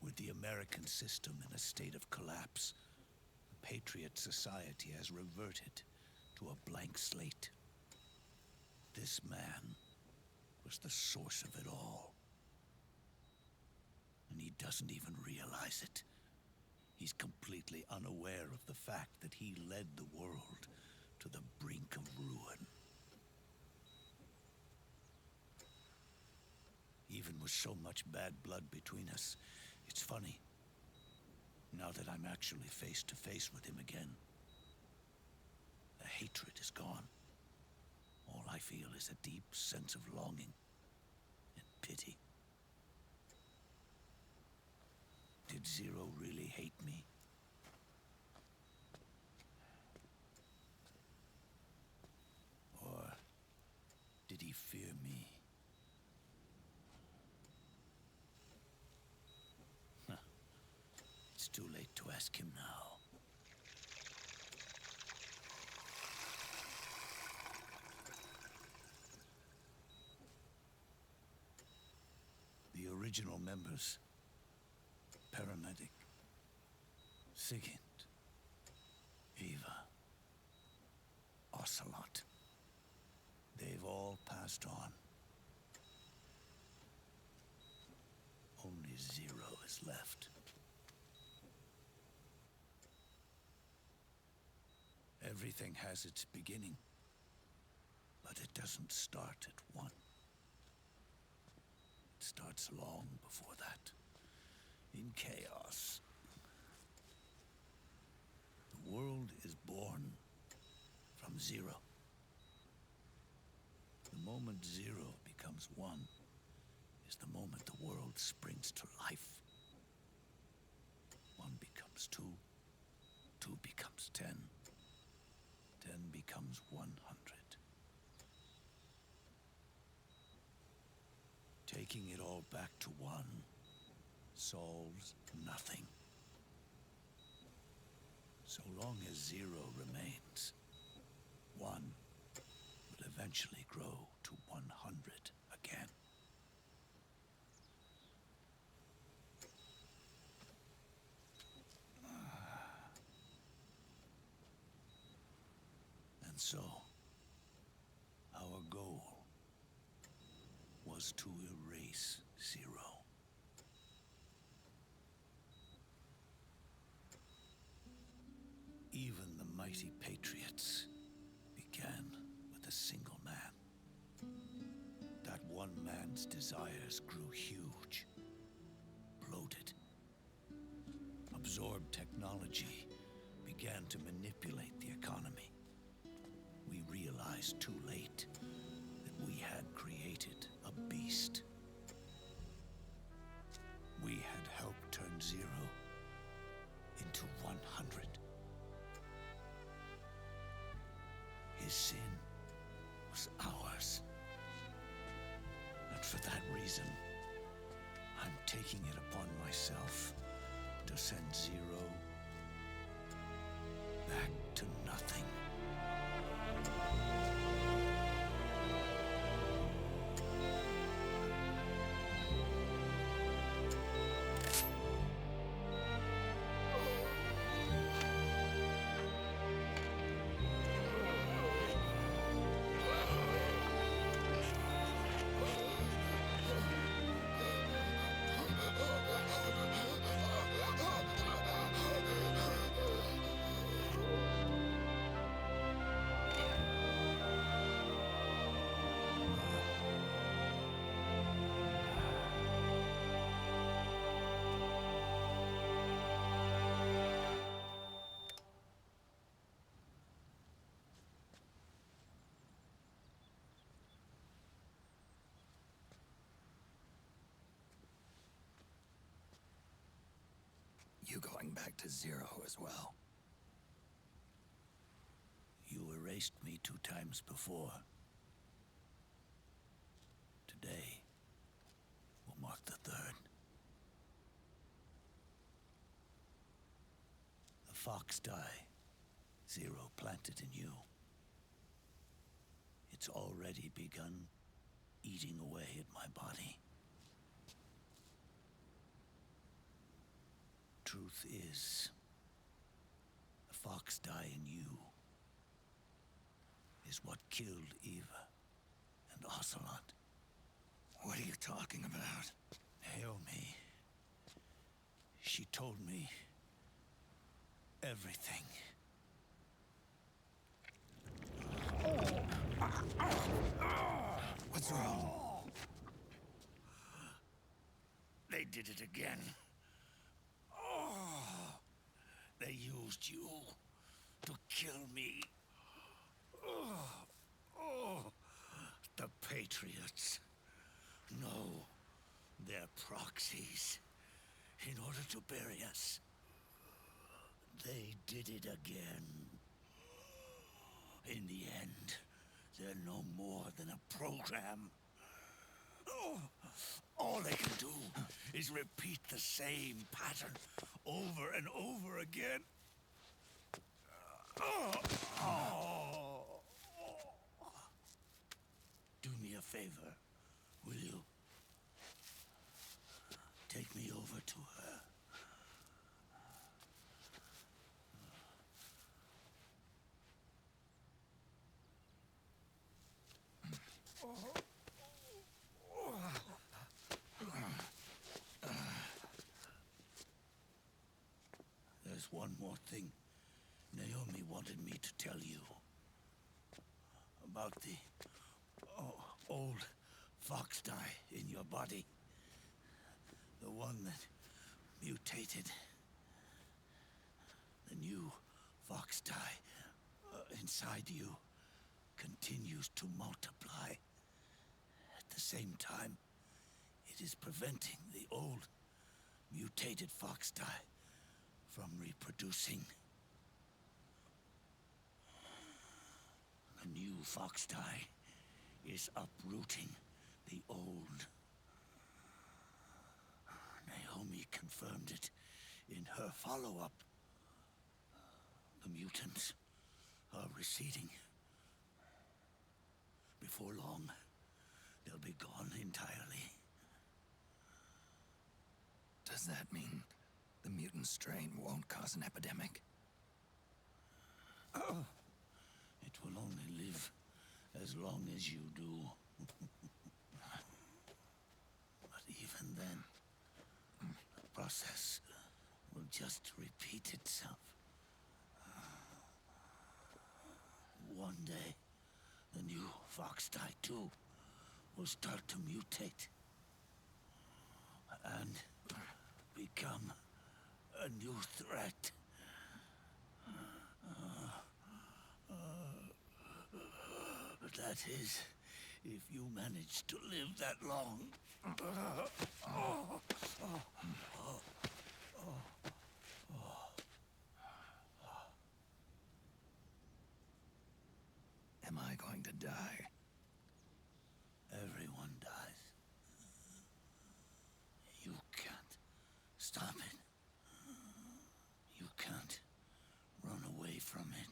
With the American system in a state of collapse, the Patriot Society has reverted to a blank slate. This man was the source of it all. And he doesn't even realize it. He's completely unaware of the fact that he led the world to the brink of ruin. Even with so much bad blood between us, it's funny, now that I'm actually face to face with him again. The hatred is gone. All I feel is a deep sense of longing and pity. Did Zero really hate me? Or did he fear me? It's too late to ask him now. The original members, Paramedic, Sigint, Eva, Ocelot, they've all passed on. Only Zero is left. Everything has its beginning, but it doesn't start at one. It starts long before that, in chaos. The world is born from zero. The moment zero becomes one is the moment the world springs to life. One becomes two, two becomes 10. 10 becomes 100. Taking it all back to one solves nothing. So long as zero remains, one will eventually grow to 100 again. And so, our goal was to erase Zero. Even the mighty Patriots began with a single man. That one man's desires grew huge, bloated, absorbed technology, began to manipulate the economy. We realized too late that we had created a beast. We had helped turn Zero into 100. His sin was ours. And for that reason, I'm taking it upon myself to send Zero back to nothing. You going back to Zero as well? faced me 2 times before. Today will mark the 3rd. The fox die Zero planted in you. It's already begun eating away at my body. Truth is, the fox die in you is what killed Eva and Ocelot. What are you talking about? Naomi. She told me everything. What's wrong? They did it again. They used you to kill me. The Patriots. No, they're proxies. In order to bury us. They did it again. In the end, they're no more than a program. All they can do is repeat the same pattern over and over again. Do me a favor, will you? Take me over to her. There's one more thing Naomi wanted me to tell you. About the old fox die in your body. The one that mutated. The new fox die inside you continues to multiply. At the same time, it is preventing the old mutated fox die from reproducing. The new fox die is uprooting the old. Naomi confirmed it in her follow-up. The mutants are receding. Before long, they'll be gone entirely. Does that mean the mutant strain won't cause an epidemic? It will only live as long as you do. But even then, the process will just repeat itself. One day, the new fox die too will start to mutate and become a new threat. That is, if you manage to live that long. Am I going to die? Everyone dies. You can't stop it. You can't run away from it.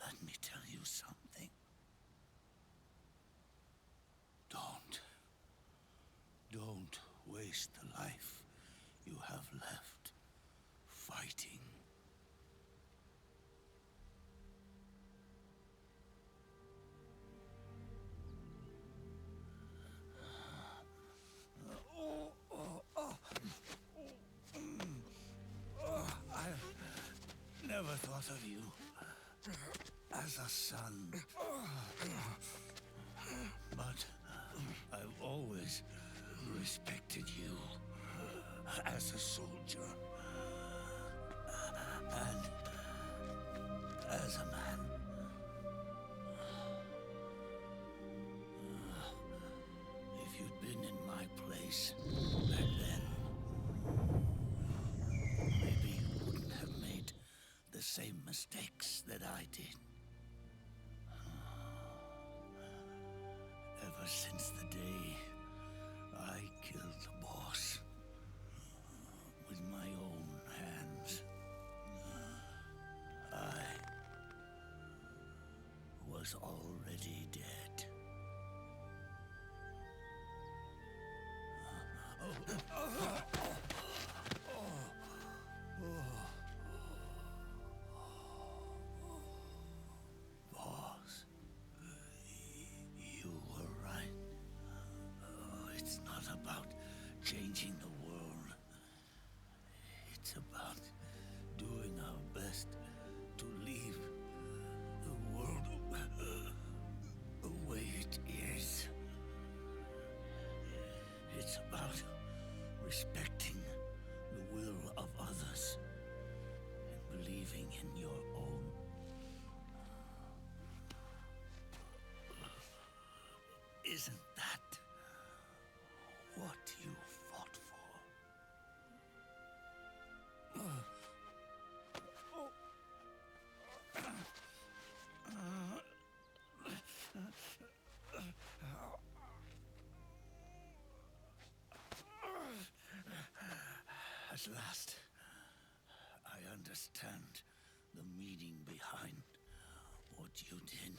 Let me tell you something. Don't waste the life you have left fighting. I never thought of you as a son. But I've always respected you as a soldier and as a man. If you'd been in my place back then, maybe you wouldn't have made mistakes that I did. Ever since the day I killed the boss with my own hands, I was already dead. Boss, you were right. It's not about changing the world. It's about doing our best to leave the world the way it is. It's about respecting the will of others and believing in your own. Isn't that what you fought for? At last, I understand the meaning behind what you did.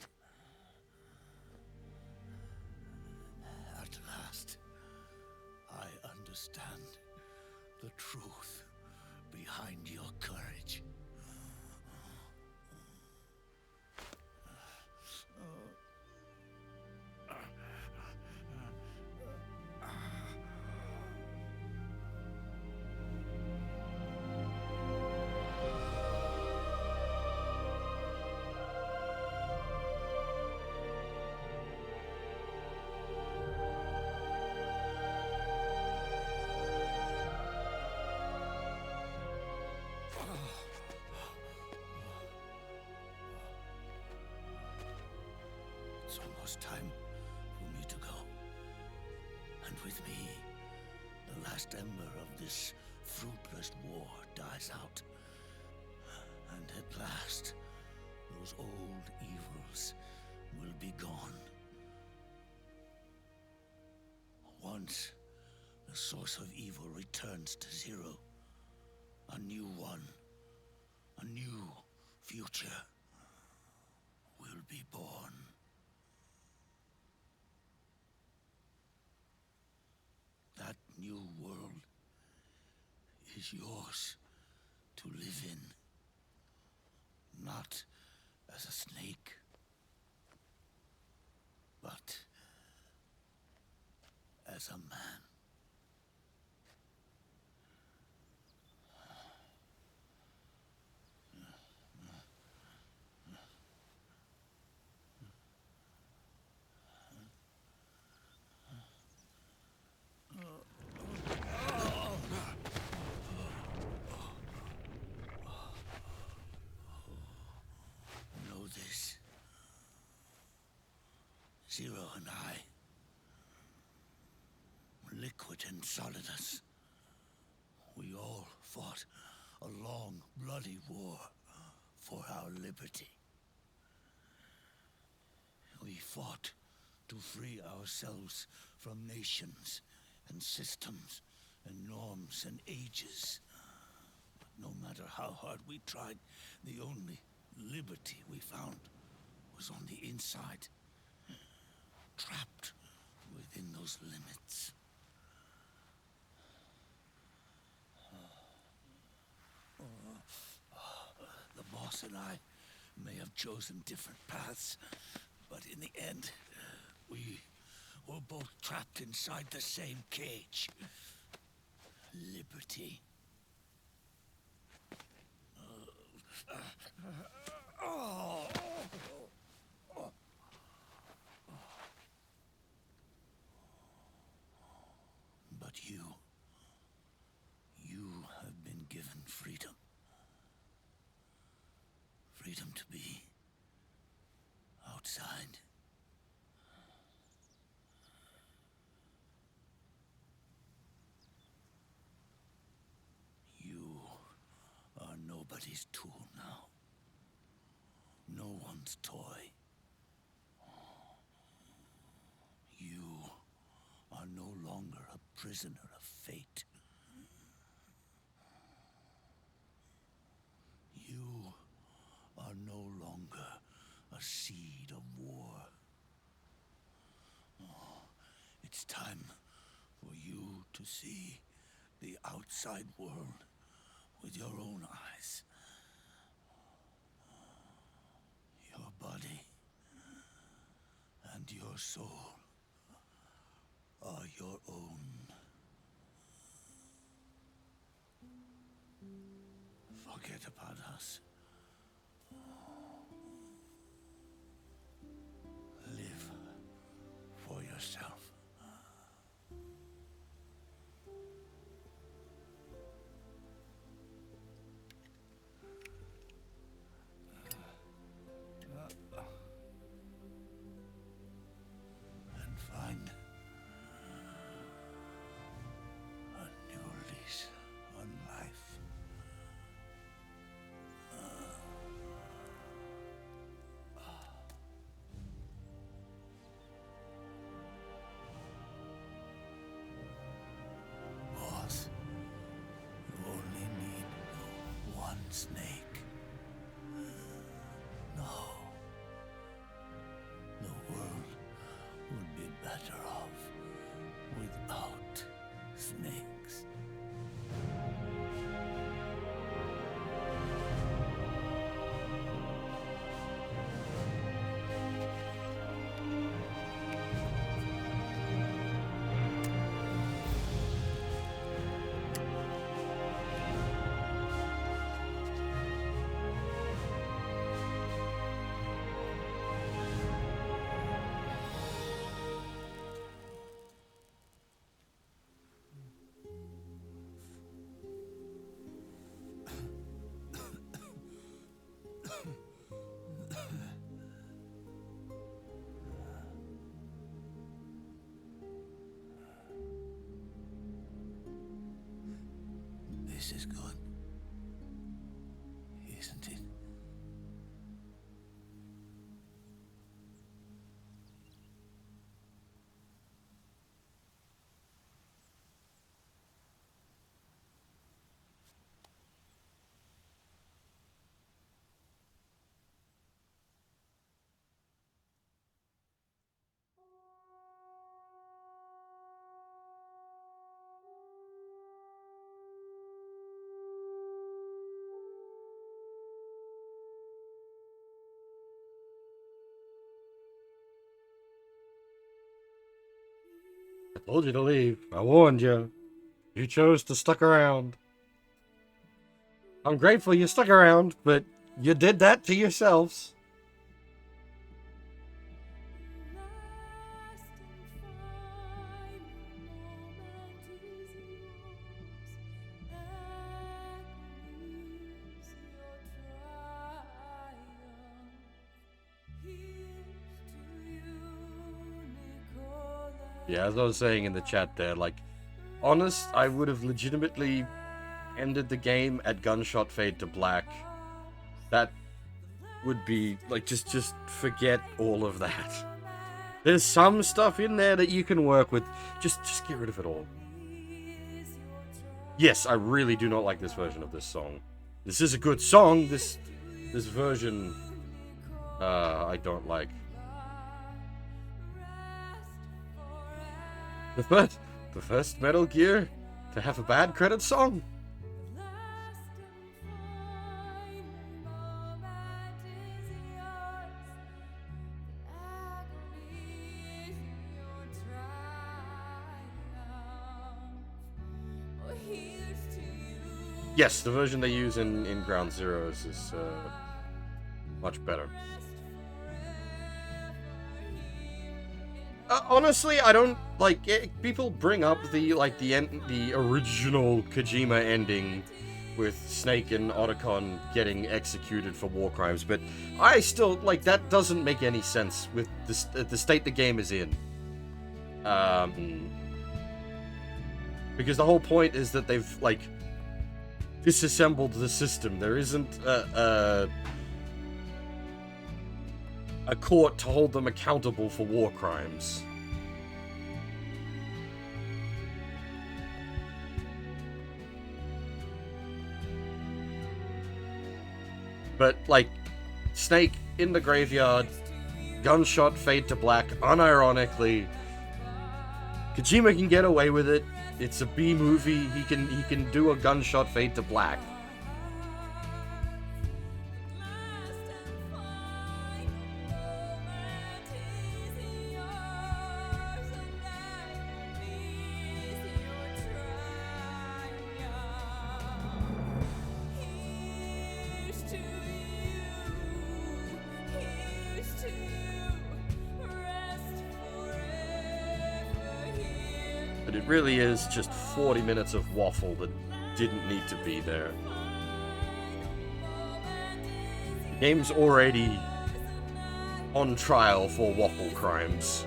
At last, I understand the truth behind your courage. It's almost time for me to go. And with me, the last ember of this fruitless war dies out. And at last, those old evils will be gone. Once the source of evil returns to zero, a new one, a new future will be born. That new world is yours to live in, not as a snake, but as a man. Know this. Zero and I, liquid and solidus, we all fought a long, bloody war for our liberty. We fought to free ourselves from nations and systems and norms and ages. But no matter how hard we tried, the only liberty we found was on the inside, trapped within those limits. The boss and I may have chosen different paths, but in the end, we were both trapped inside the same cage. Liberty. But you have been given freedom. Freedom to be outside. You are nobody's tool now. no one's toy. You are no longer a prisoner of fate. You are no longer a seed of war. It's time for you to see the outside world with your own eyes. Your body and your soul are your own. Forget about us. Live for yourself. And find a new lease on life. Boss, you only need one snake. No. The world would be better off without snakes. This is good, isn't it? I told you to leave. I warned you. You chose to stuck around. I'm grateful you stuck around, but you did that to yourselves. Yeah, as I was saying in the chat there, like, honest, I would have legitimately ended the game at gunshot fade to black. That would be, like, just forget all of that. There's some stuff in there that you can work with. Just get rid of it all. Yes, I really do not like this version of this song. This is a good song. This version, I don't like. The first Metal Gear to have a bad credit song? Yes, the version they use in Ground Zeroes is much better. Honestly, I don't like people bring up the original Kojima ending with Snake and Otacon getting executed for war crimes, but I still like that doesn't make any sense with the state the game is in. Because the whole point is that they've like disassembled the system. There isn't a court to hold them accountable for war crimes. But, like, Snake in the graveyard, gunshot fade to black, unironically. Kojima can get away with it. It's a B movie. He can do a gunshot fade to black. But it really is just 40 minutes of waffle that didn't need to be there. The game's already on trial for waffle crimes.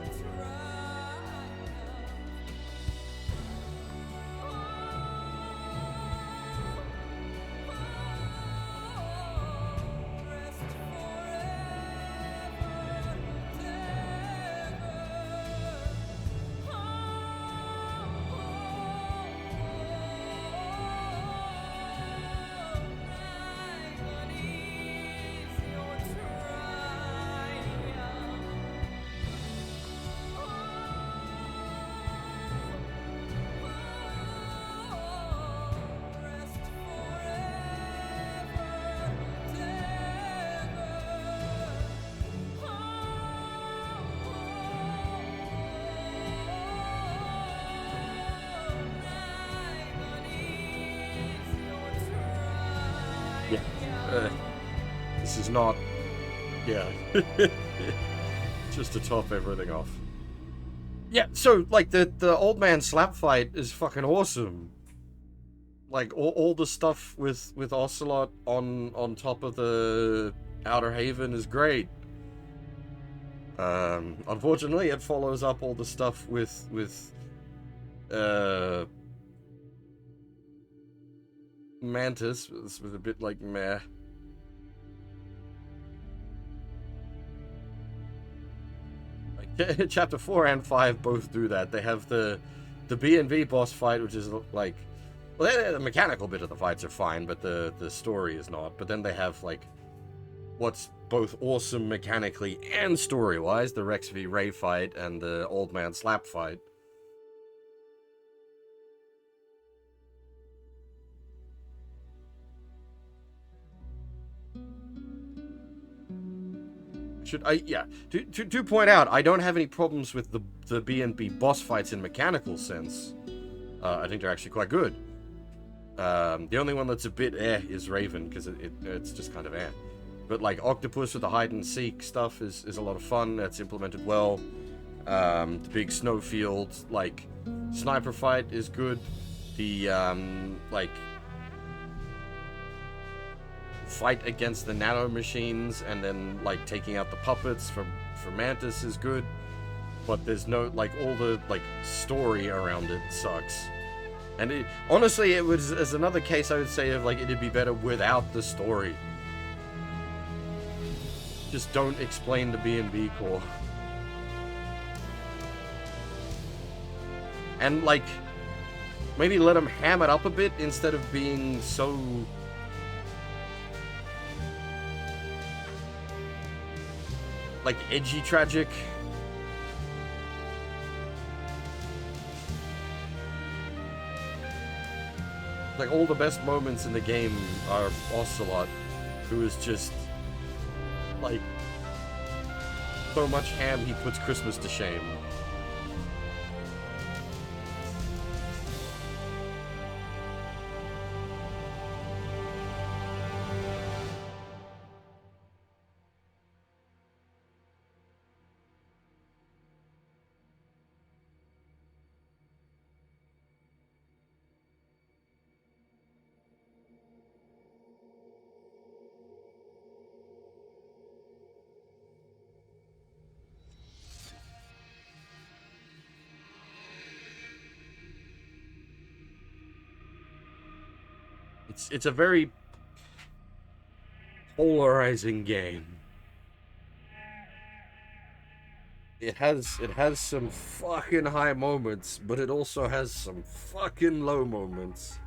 This is not... Yeah. Just to top everything off. Yeah, so, like, the old man slap fight is fucking awesome. Like, all the stuff with Ocelot on top of the Outer Haven is great. Unfortunately, it follows up all the stuff with Mantis. This was a bit like meh. Like, Chapter 4 and 5 both do that. They have the B&B boss fight, which is like, well, the mechanical bit of the fights are fine, but the story is not. But then they have like what's both awesome mechanically and story-wise, the Rex v. Ray fight and the old man slap fight. To point out, I don't have any problems with the B&B boss fights in mechanical sense. I think they're actually quite good. The only one that's a bit is Raven, because it's just kind of But like Octopus with the hide and seek stuff is a lot of fun. That's implemented well. The big snowfield like sniper fight is good. The like fight against the nano machines and then like taking out the puppets for Mantis is good, but there's no like all the like story around it sucks. And it, honestly, it was as another case I would say of like it'd be better without the story. Just don't explain the B&B core. And like maybe let them ham it up a bit instead of being so like edgy tragic. Like all the best moments in the game are Ocelot, who is just like so much ham he puts Christmas to shame. It's a very polarizing game. it has some fucking high moments, but it also has some fucking low moments.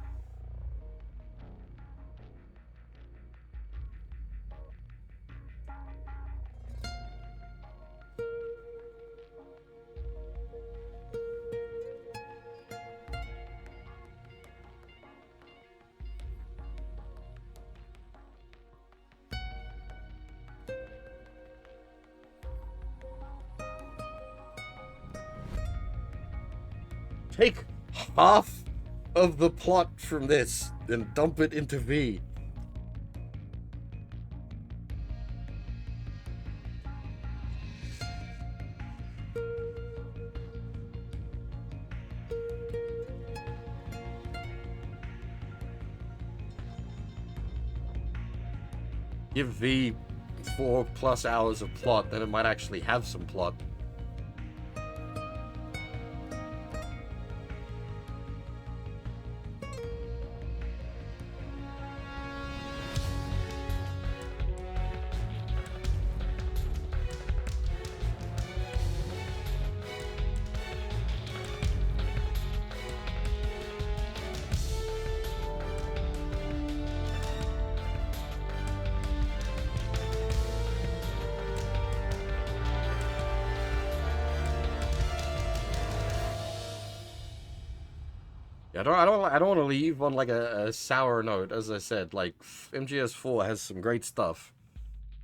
Take half of the plot from this and dump it into V. Give V 4+ hours of plot, then it might actually have some plot. I don't want to leave on like a sour note. As I said, like MGS4 has some great stuff.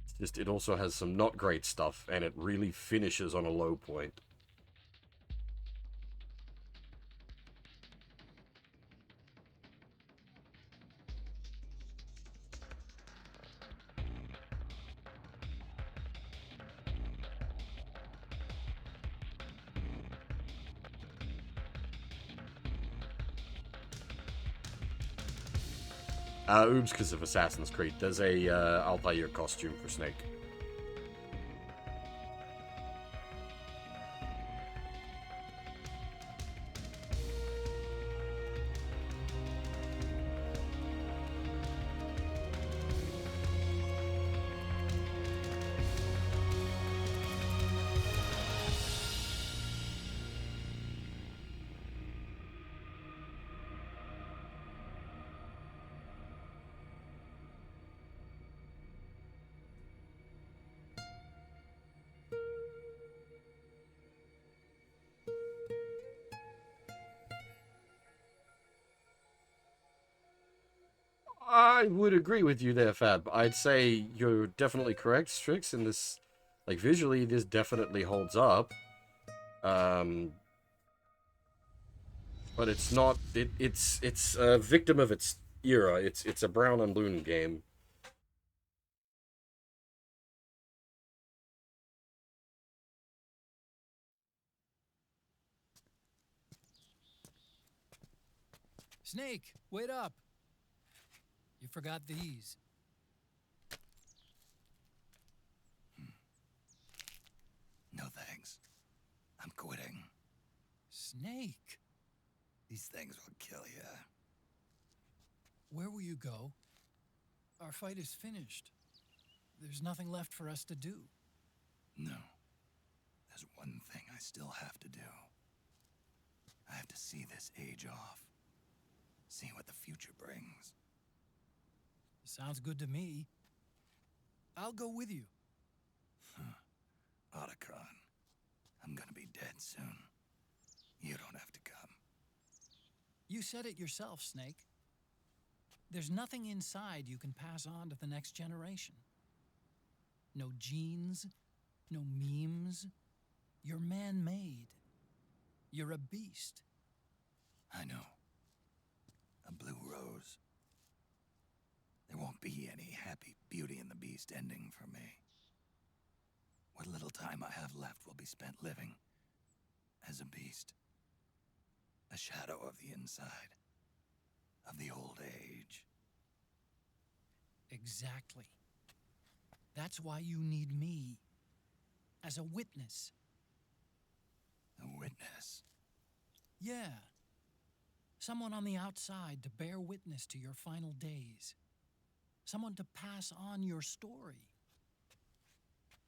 It's just it also has some not great stuff, and it really finishes on a low point. Oops, because of Assassin's Creed. There's a Altair costume for Snake. I would agree with you there, Fab. I'd say you're definitely correct, Strix, in this. Like, visually, this definitely holds up. But it's not. It's a victim of its era. It's a brown and blue game. Snake, wait up. You forgot these. No thanks. I'm quitting. Snake, These things will kill you. where will you go? Our fight is finished. There's nothing left for us to do. No. There's one thing I still have to do. I have to see this age off. See what the future brings. Sounds good to me. I'll go with you. Otacron, I'm gonna be dead soon. You don't have to come. You said it yourself, Snake. There's nothing inside you can pass on to the next generation. No genes, no memes. You're man-made. You're a beast. I know. A blue rose. There won't be any happy Beauty and the Beast ending for me. What little time I have left will be spent living as a beast. A shadow of the inside. Of the old age. Exactly. That's why you need me. As a witness. A witness? Yeah. Someone on the outside to bear witness to your final days. Someone to pass on your story.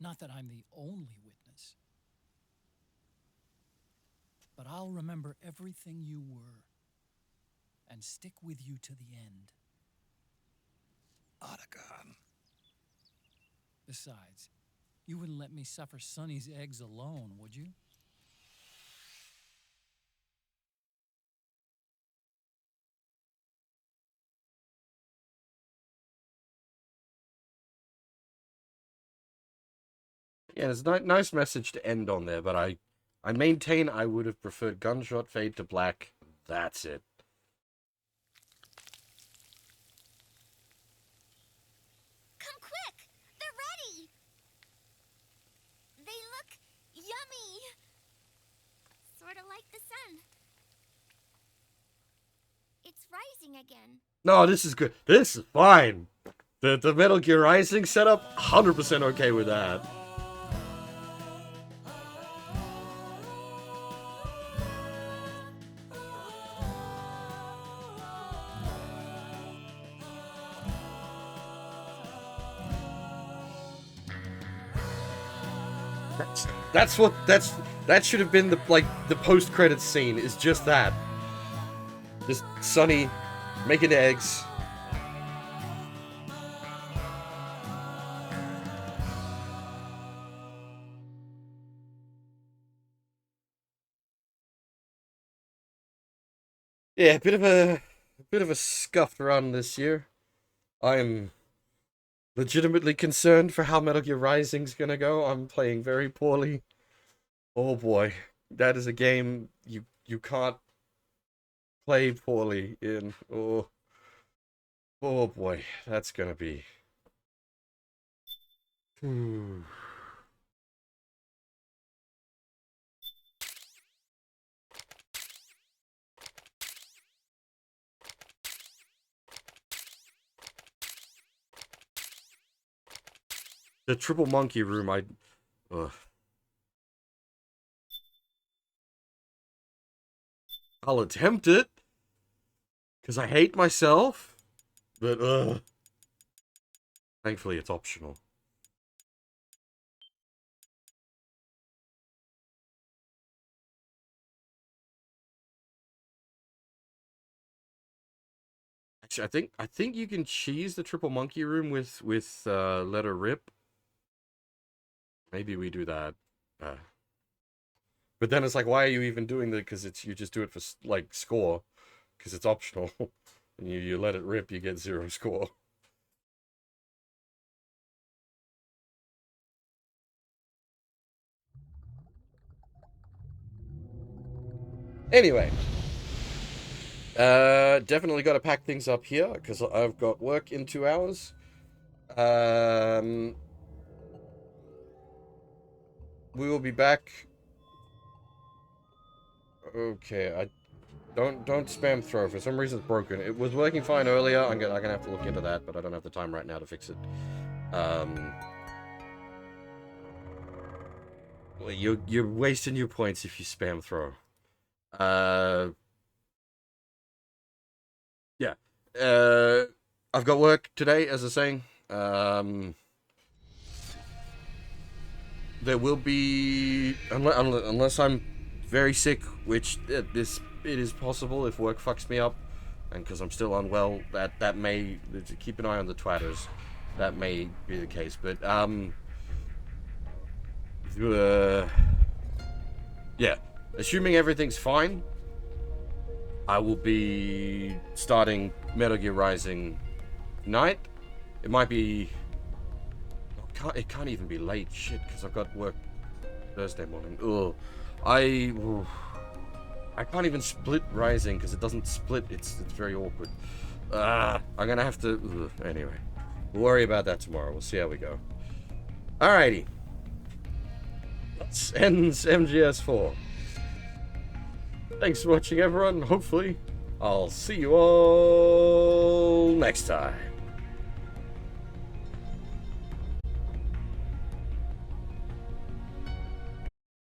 Not that I'm the only witness. but I'll remember everything you were and stick with you to the end. Otacon. Besides, you wouldn't let me suffer Sonny's eggs alone, would you? Yeah, it's a nice message to end on there, but I maintain I would have preferred Gunshot Fade to Black. That's it. Come quick! They're ready! They look yummy! Sort of like the sun. It's rising again. No, this is good. This is fine. The Metal Gear Rising setup, 100% okay with that. That should have been the post-credits scene, is just that. Just Sonny making eggs. Yeah, a bit of a scuffed run this year. I'm legitimately concerned for how Metal Gear Rising's gonna go. I'm playing very poorly. Oh boy, that is a game you can't play poorly in. Oh boy, that's gonna be. The Triple Monkey Room, ugh. I'll attempt it, because I hate myself, but ugh. Thankfully, it's optional. Actually, I think you can cheese the Triple Monkey Room with Let Her Rip. Maybe we do that. But then it's like, why are you even doing that? Because you just do it for like score, because it's optional, and you let it rip, you get 0 score. Anyway, definitely got to pack things up here because I've got work in 2 hours. We will be back. Okay, I don't spam throw. For some reason, it's broken. It was working fine earlier. I'm gonna have to look into that, but I don't have the time right now to fix it. Well, you're wasting your points if you spam throw. Yeah. I've got work today, as I was saying. There will be, unless I'm very sick, which it is possible if work fucks me up, and because I'm still unwell, that may, keep an eye on the twatters. That may be the case, but yeah, assuming everything's fine, I will be starting Metal Gear Rising tonight. It might be, it can't even be late, shit, because I've got work Thursday morning. Ugh. I can't even split Rising because it doesn't split. It's very awkward. I'm gonna have to. Anyway, we'll worry about that tomorrow. We'll see how we go. Alrighty. That ends MGS4. Thanks for watching, everyone. Hopefully, I'll see you all next time.